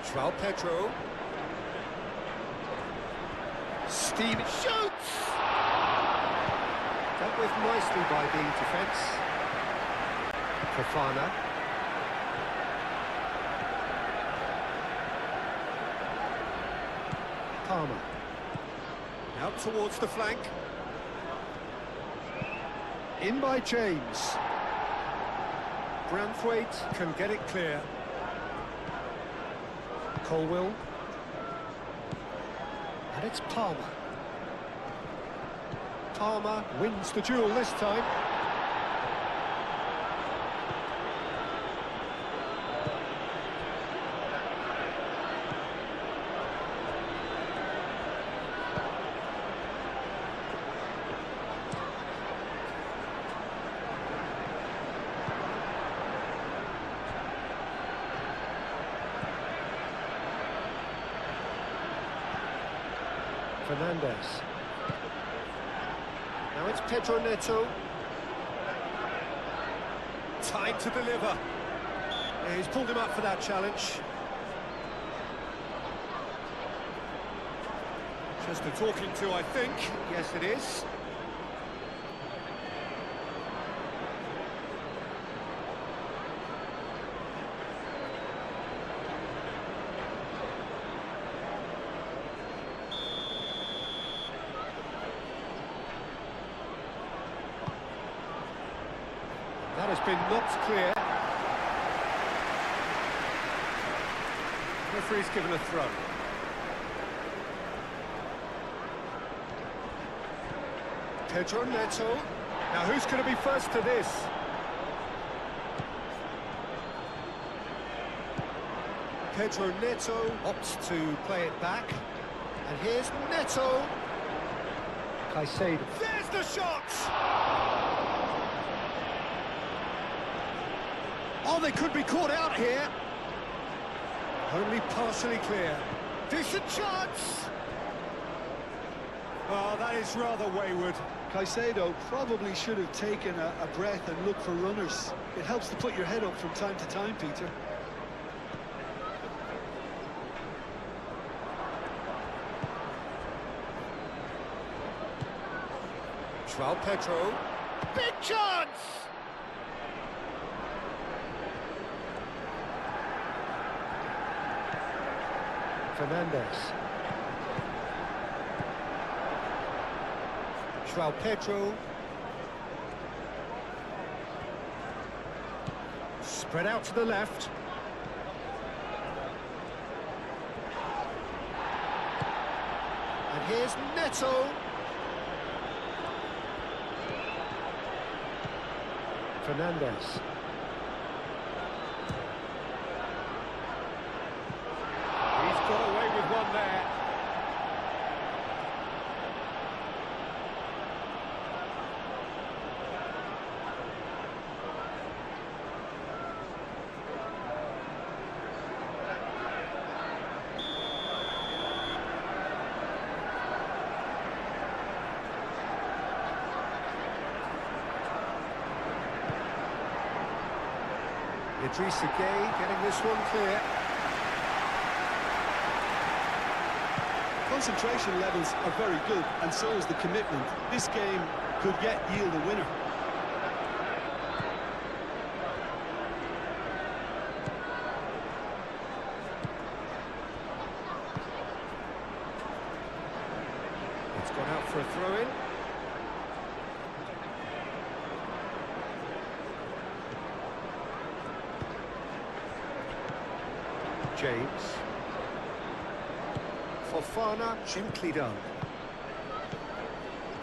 [SPEAKER 2] João Pedro. Steam shoots! Dealt with nicely by the defence. Fofana. Palmer. Out towards the flank. In by James. Branthwaite can get it clear. Colwill. And it's Palmer. Palmer wins the duel this time. Fernandez. Now it's Pedro Neto. Time to deliver. Yeah, he's pulled him up for that challenge. Just a talking to, I think. Yes, it is. That has been knocked clear. Referee's given a throw. Pedro Neto. Now who's going to be first to this? Pedro Neto opts to play it back. And here's Neto. Caicedo. There's the shot! Oh, they could be caught out here. Only partially clear. Decent chance! Oh, that is rather wayward.
[SPEAKER 3] Caicedo probably should have taken a breath and looked for runners. It helps to put your head up from time to time, Peter.
[SPEAKER 2] João Pedro. Big chance! Fernandez. João Pedro. Spread out to the left. And here's Neto. Fernandez. He's got away with one there. Idrissa Gueye getting this one clear.
[SPEAKER 3] Concentration levels are very good, and so is the commitment. This game could yet yield a winner.
[SPEAKER 2] It's gone out for a throw-in. James. Fofana, gently done.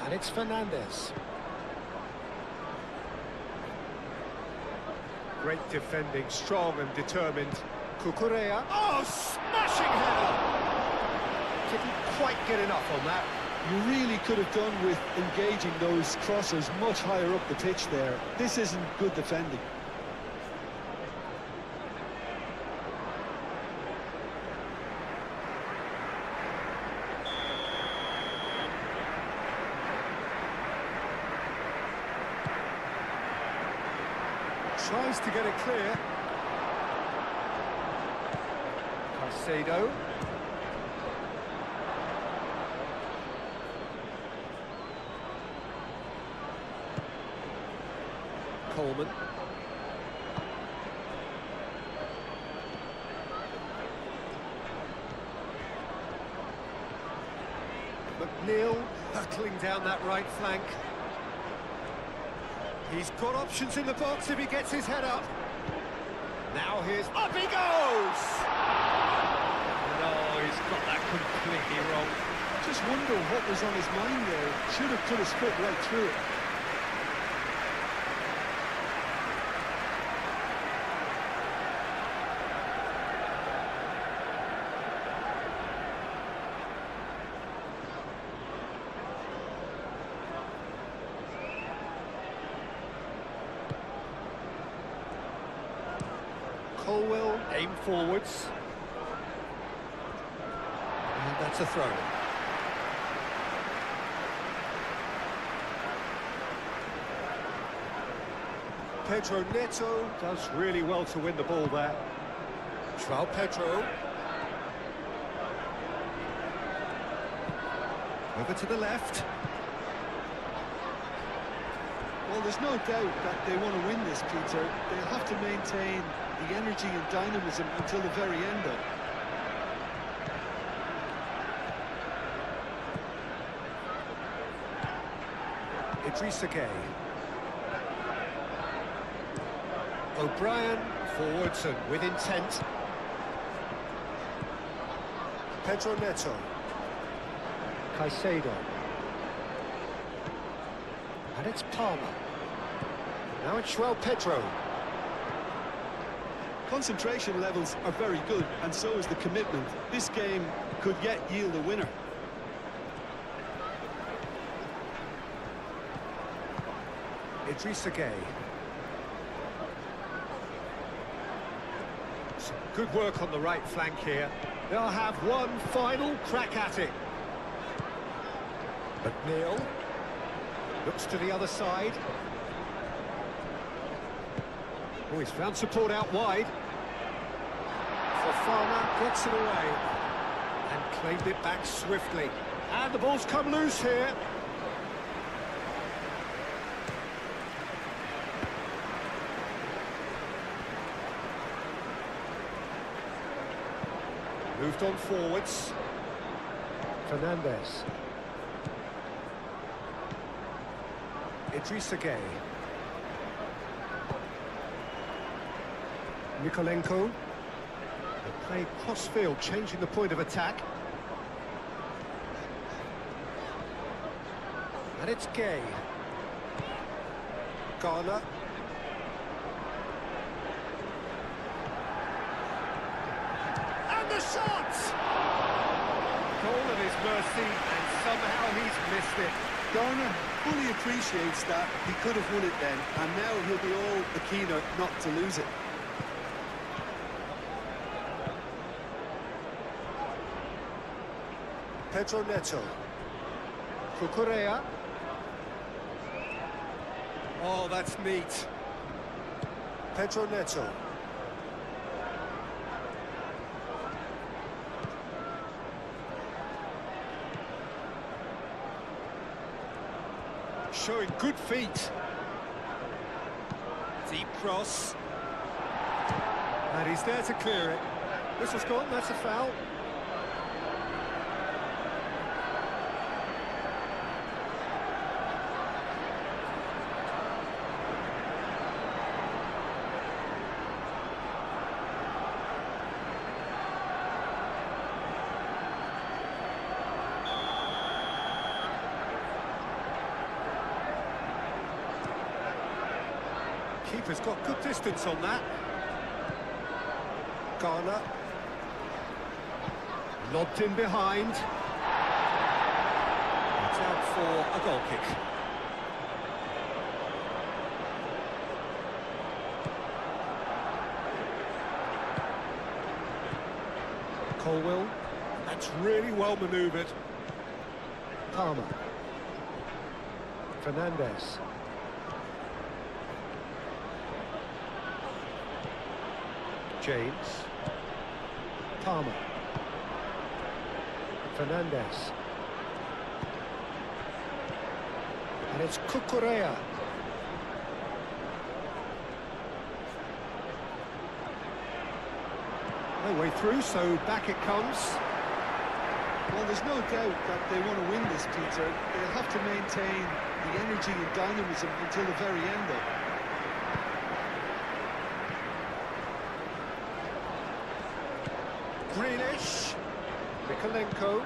[SPEAKER 2] And it's Fernandez. Great defending, strong and determined. Cucurella. Oh, smashing header! Didn't quite get enough on that.
[SPEAKER 3] You really could have done with engaging those crossers much higher up the pitch there. This isn't good defending.
[SPEAKER 2] Tries to get it clear. Caicedo. Coleman. McNeil hurtling down that right flank. He's got options in the box if he gets his head up. Now here's... Up he goes! No, he's got that completely wrong.
[SPEAKER 3] Just wonder what was on his mind there. Should have put his foot right through it.
[SPEAKER 2] Colwell aim forwards. And that's a throw. Pedro Neto does really well to win the ball there. João Pedro. Over to the left.
[SPEAKER 3] Well, there's no doubt that they want to win this, Peter. They'll have to maintain the energy and dynamism until the very end, though.
[SPEAKER 2] Idrissa Gueye. O'Brien, forwards and with intent. Pedro Neto. Caicedo. And it's Palmer. Now it's João Pedro.
[SPEAKER 3] Concentration levels are very good, and so is the commitment. This game could yet yield a winner.
[SPEAKER 2] Idrissa Gueye. Some good work on the right flank here. They'll have one final crack at it. McNeil looks to the other side. Oh, he's found support out wide. Fofana gets it away and claimed it back swiftly. And the ball's come loose here. Moved on forwards. Fernandes. Idrissa Gueye. Mikolenko. They play cross-field, changing the point of attack. And it's Gueye. Garner. And the shot! Goal at his mercy, and somehow he's missed it.
[SPEAKER 3] Garner fully appreciates that. He could have won it then, and now he'll be all the keener not to lose it.
[SPEAKER 2] Pedro Neto. Cucurella. Oh, that's neat. Pedro Neto. Showing good feet. Deep cross. And he's there to clear it. Whistle's gone, that's a foul. Keeper's got good distance on that. Garner. Lobbed in behind. It's out for a goal kick. Colwell. That's really well manoeuvred. Palmer. Fernandes. James. Palmer. Fernandes. And it's Cucurella. No way through, so back it comes.
[SPEAKER 3] Well, there's no doubt that they want to win this, Peter. They'll have to maintain the energy and dynamism until the very end, though.
[SPEAKER 2] Grealish. Mikolenko.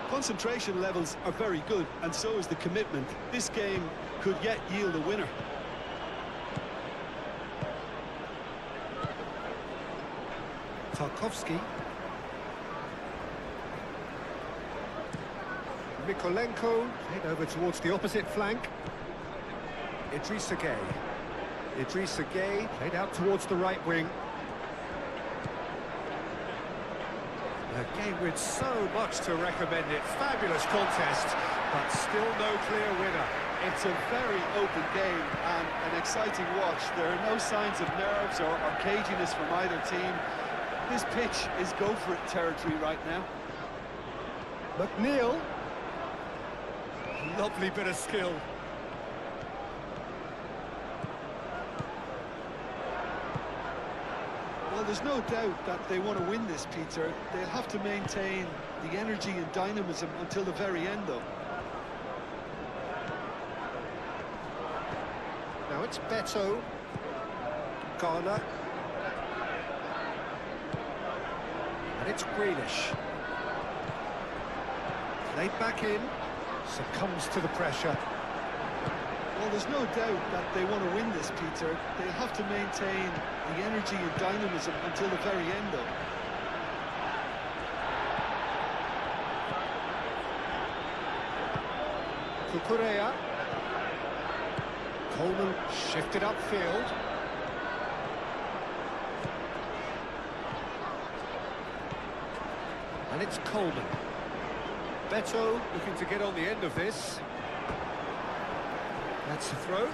[SPEAKER 3] Concentration levels are very good, and so is the commitment. This game could yet yield a winner.
[SPEAKER 2] Tarkovsky. Mikolenko, head over towards the opposite flank. Idrissa Gueye. Idrissa Gueye, played out towards the right wing. A game with so much to recommend it. Fabulous contest, but still no clear winner.
[SPEAKER 3] It's a very open game and an exciting watch. There are no signs of nerves or caginess from either team. This pitch is go-for-it territory right now.
[SPEAKER 2] McNeil. Lovely bit of skill.
[SPEAKER 3] Well, there's no doubt that they want to win this, Peter. They'll have to maintain the energy and dynamism until the very end, though.
[SPEAKER 2] Now it's Beto. Garner. And it's Grealish. Played back in. Succumbs to the pressure.
[SPEAKER 3] Well, there's no doubt that they want to win this, Peter. They'll have to maintain the energy and dynamism until the very end, though.
[SPEAKER 2] Cucurella. Coleman shifted upfield. And it's Coleman. Beto looking to get on the end of this. That's a throw.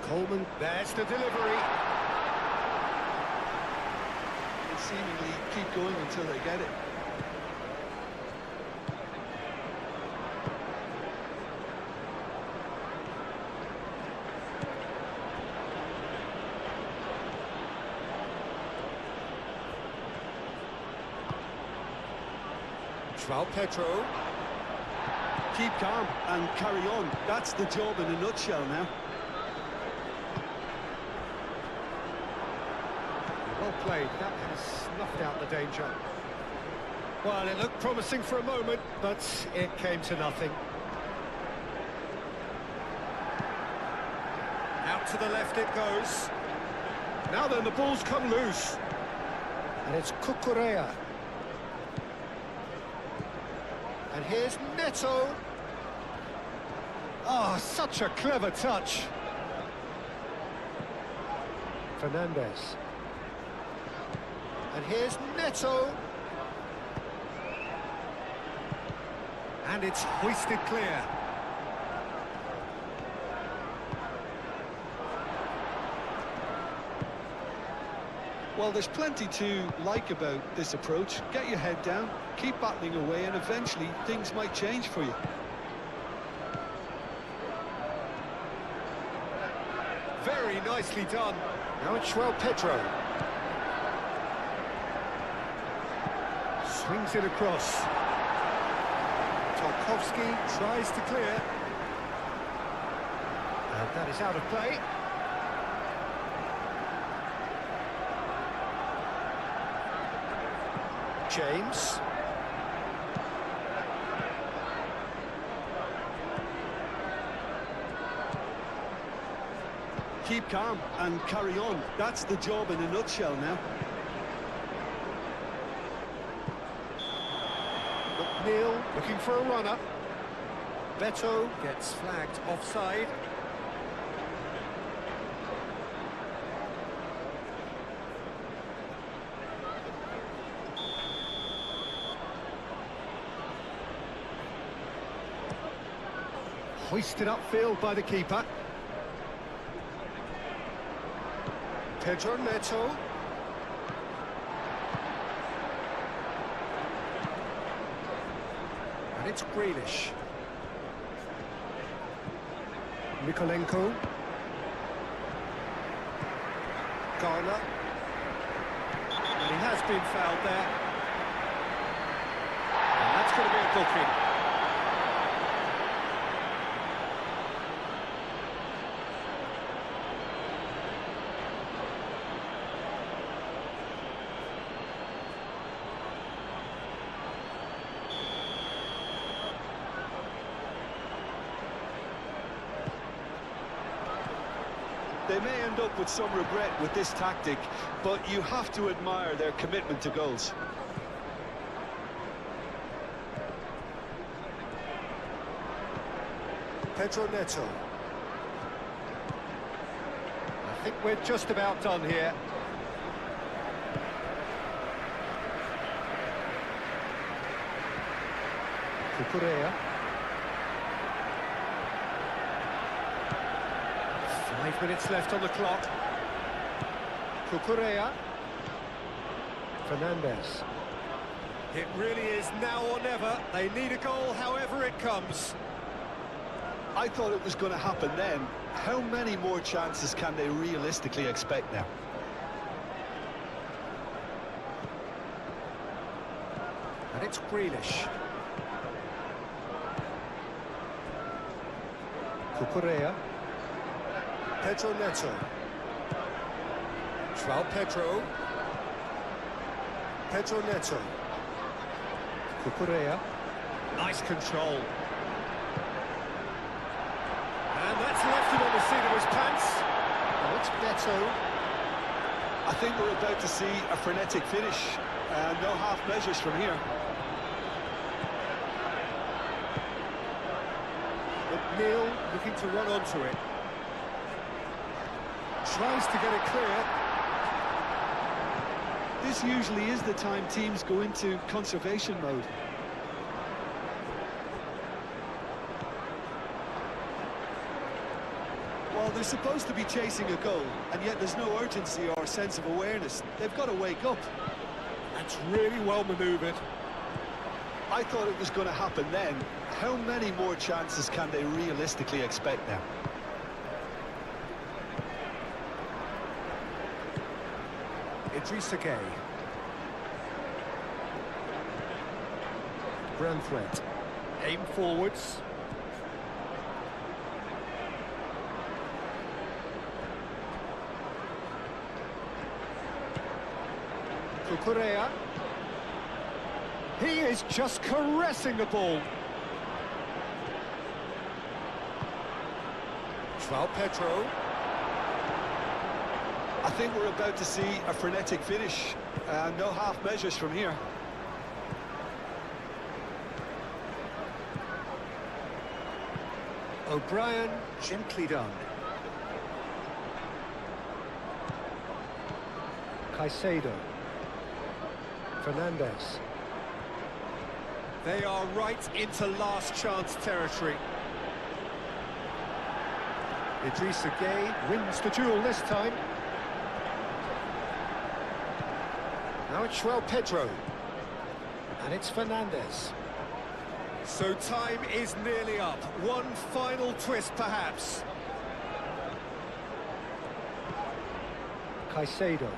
[SPEAKER 2] Coleman, there's the delivery.
[SPEAKER 3] They seemingly keep going until they get it.
[SPEAKER 2] João Pedro.
[SPEAKER 3] Keep calm and carry on. That's the job in a nutshell now.
[SPEAKER 2] Well played. That has snuffed out the danger. Well, it looked promising for a moment, but it came to nothing. Out to the left it goes. Now then, the ball's come loose. And it's Cucurella. And here's Neto. Oh, such a clever touch. Fernandez. And here's Neto. And it's hoisted clear.
[SPEAKER 3] Well, there's plenty to like about this approach. Get your head down, keep battling away, and eventually things might change for you.
[SPEAKER 2] Very nicely done. Now it's João Pedro. Swings it across. Tarkovsky tries to clear. And that is out of play. James.
[SPEAKER 3] Keep calm and carry on. That's the job in a nutshell now.
[SPEAKER 2] McNeil looking for a runner. Beto gets flagged offside. Hoisted upfield by the keeper. Pedro Neto. And it's Grealish. Mikolenko. Garner. And he has been fouled there. And that's going to be a booking.
[SPEAKER 3] They may end up with some regret with this tactic, but you have to admire their commitment to goals.
[SPEAKER 2] Pedro Neto. I think we're just about done here. Cucurella. 5 minutes left on the clock. Cucurella. Fernandez. It really is now or never. They need a goal however it comes.
[SPEAKER 3] I thought it was going to happen then. How many more chances can they realistically expect now?
[SPEAKER 2] And it's Grealish. Cucurella. Pedro Neto. João Pedro. Pedro Neto. Cucurella. Nice control. And that's left him on the seat of his pants. Now it's Neto.
[SPEAKER 3] I think we're about to see a frenetic finish, and no half measures from here.
[SPEAKER 2] McNeil looking to run onto it. Tries to get it clear.
[SPEAKER 3] This usually is the time teams go into conservation mode. Well, they're supposed to be chasing a goal, and yet there's no urgency or sense of awareness. They've got to wake up.
[SPEAKER 2] That's really well manoeuvred.
[SPEAKER 3] I thought it was going to happen then. How many more chances can they realistically expect now?
[SPEAKER 2] Idrissa Gueye. Branthwaite. Aim forwards. Cucurella. He is just caressing the ball. João Pedro.
[SPEAKER 3] I think we're about to see a frenetic finish, and no half measures from here.
[SPEAKER 2] O'Brien, gently done. Caicedo. Fernandez. They are right into last chance territory. Idrissa Gueye wins the duel this time. Now it's João Pedro. And it's Fernandez. So time is nearly up. One final twist, perhaps. Caicedo.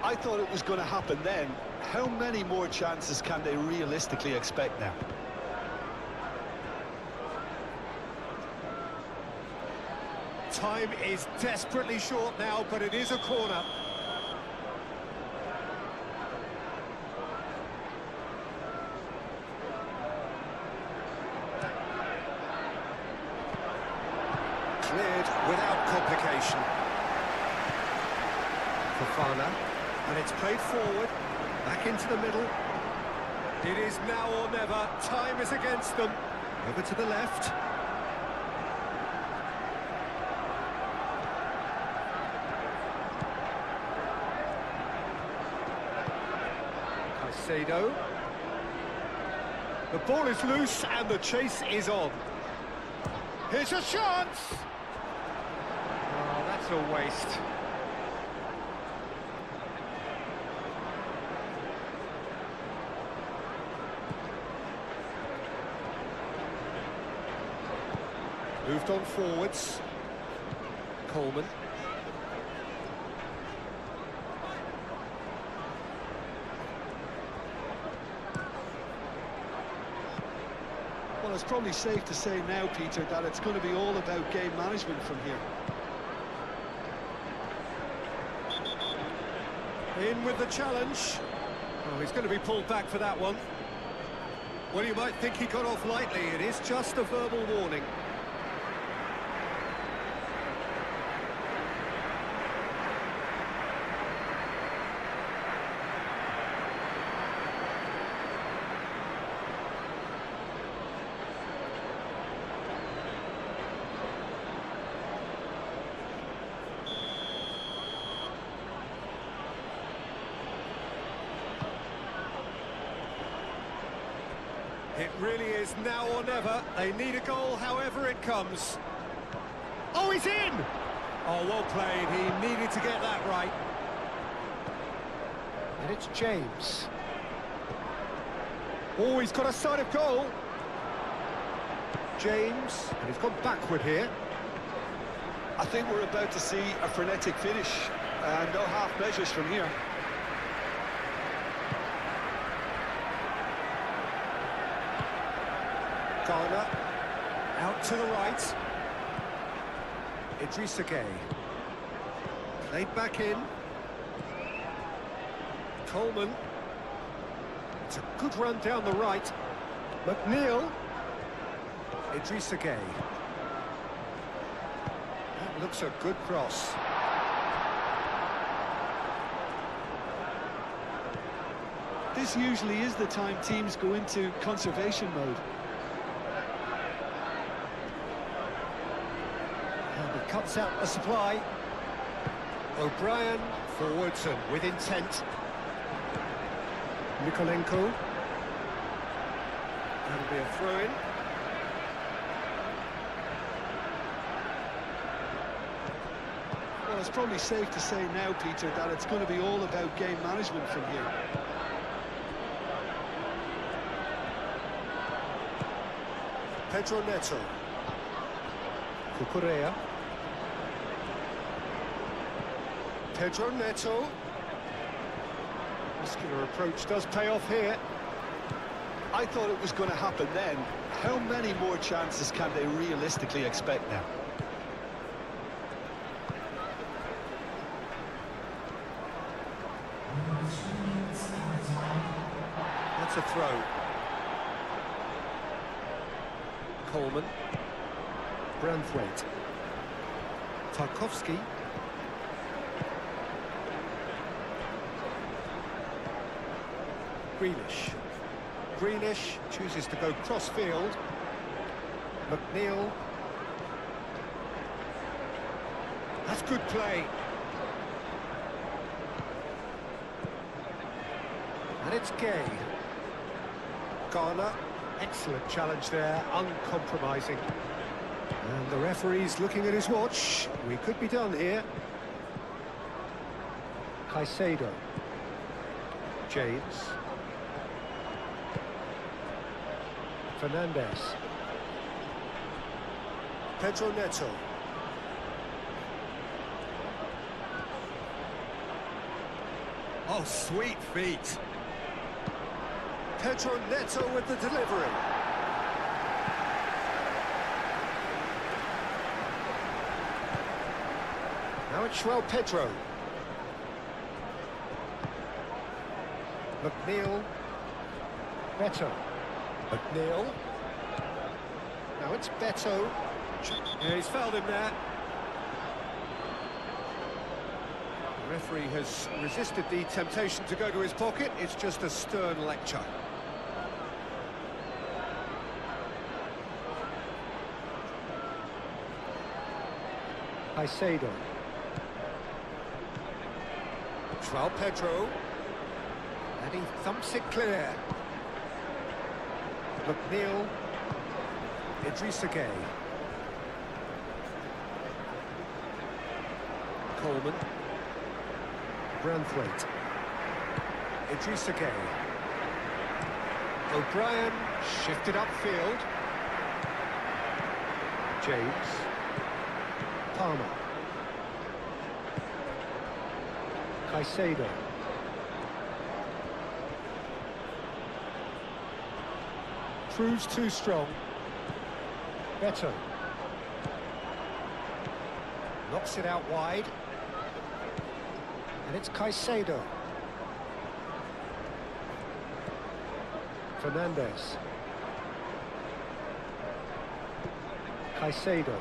[SPEAKER 3] I thought it was going to happen then. How many more chances can they realistically expect now?
[SPEAKER 2] Time is desperately short now, but it is a corner. Cleared without complication. Fofana, and it's played forward, back into the middle. It is now or never. Time is against them. Over to the left. Caicedo. The ball is loose and the chase is on. Here's a chance! Oh, that's a waste. Moved on forwards. Coleman.
[SPEAKER 3] Well, it's probably safe to say now, Peter, that it's going to be all about game management from here.
[SPEAKER 2] In with the challenge. Oh, he's going to be pulled back for that one. Well, you might think he got off lightly. It is just a verbal warning. It really is now or never. They need a goal however it comes. Oh, he's in! Oh, well played. He needed to get that right. And it's James. Oh, he's got a sight of goal. James, and he's gone backward here.
[SPEAKER 3] I think we're about to see a frenetic finish, and no half measures from here.
[SPEAKER 2] Garner, out to the right. Idrissa Gueye. Played back in. Coleman. It's a good run down the right. McNeil. Idrissa Gueye. That looks a good cross.
[SPEAKER 3] This usually is the time teams go into conservation mode.
[SPEAKER 2] And he cuts out the supply. O'Brien forwards and with intent. Nikolenko. That'll be a throw-in.
[SPEAKER 3] Well, it's probably safe to say now, Peter, that it's going to be all about game management from here.
[SPEAKER 2] Pedro Neto. Cucurella. Pedro Neto. Muscular approach does pay off here.
[SPEAKER 3] I thought it was going to happen then. How many more chances can they realistically expect now?
[SPEAKER 2] That's a throw. Coleman. Branthwaite. Tarkovsky. Greenish chooses to go cross-field. McNeil. That's good play. And it's Gay. Garner. Excellent challenge there, uncompromising. And the referee's looking at his watch. We could be done here. Caicedo. James. Fernandez. Pedro Neto. Oh, sweet feet. Pedro Neto with the delivery. Now it's João Pedro. McNeil. Beto. McNeil. Now it's Beto. Yeah, he's fouled him there. The referee has resisted the temptation to go to his pocket. It's just a stern lecture. Caicedo. João Pedro. And he thumps it clear. McNeil. Idrissa Gueye. Coleman. Branthwaite. Idrissa Gueye. O'Brien shifted upfield. James. Palmer. Caicedo. Proves too strong. Beto. Knocks it out wide. And it's Caicedo. Fernandes. Caicedo.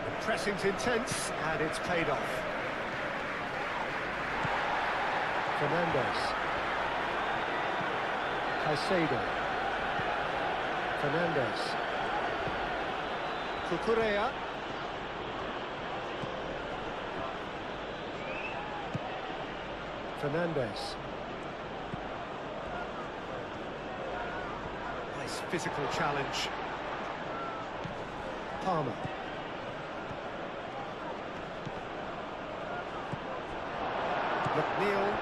[SPEAKER 2] The pressing's intense, and it's paid off. Fernandes. Caicedo. Fernandes. Cucurella. Fernandes. Nice physical challenge. Palmer. McNeil.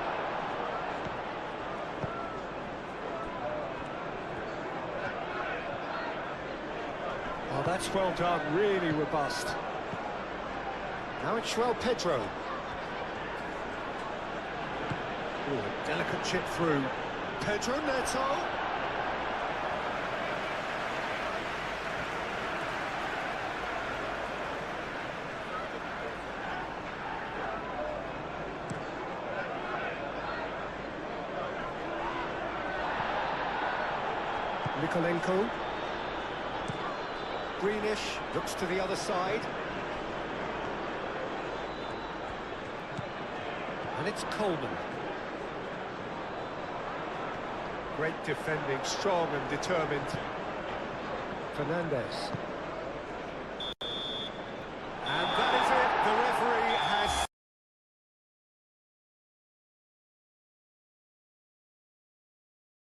[SPEAKER 2] Oh, that's well done, really robust. Now it's João Pedro. Ooh, a delicate chip through. Pedro Neto. Nikolenko. Greenish looks to the other side. And it's Coleman. Great defending, strong and determined. Fernandes.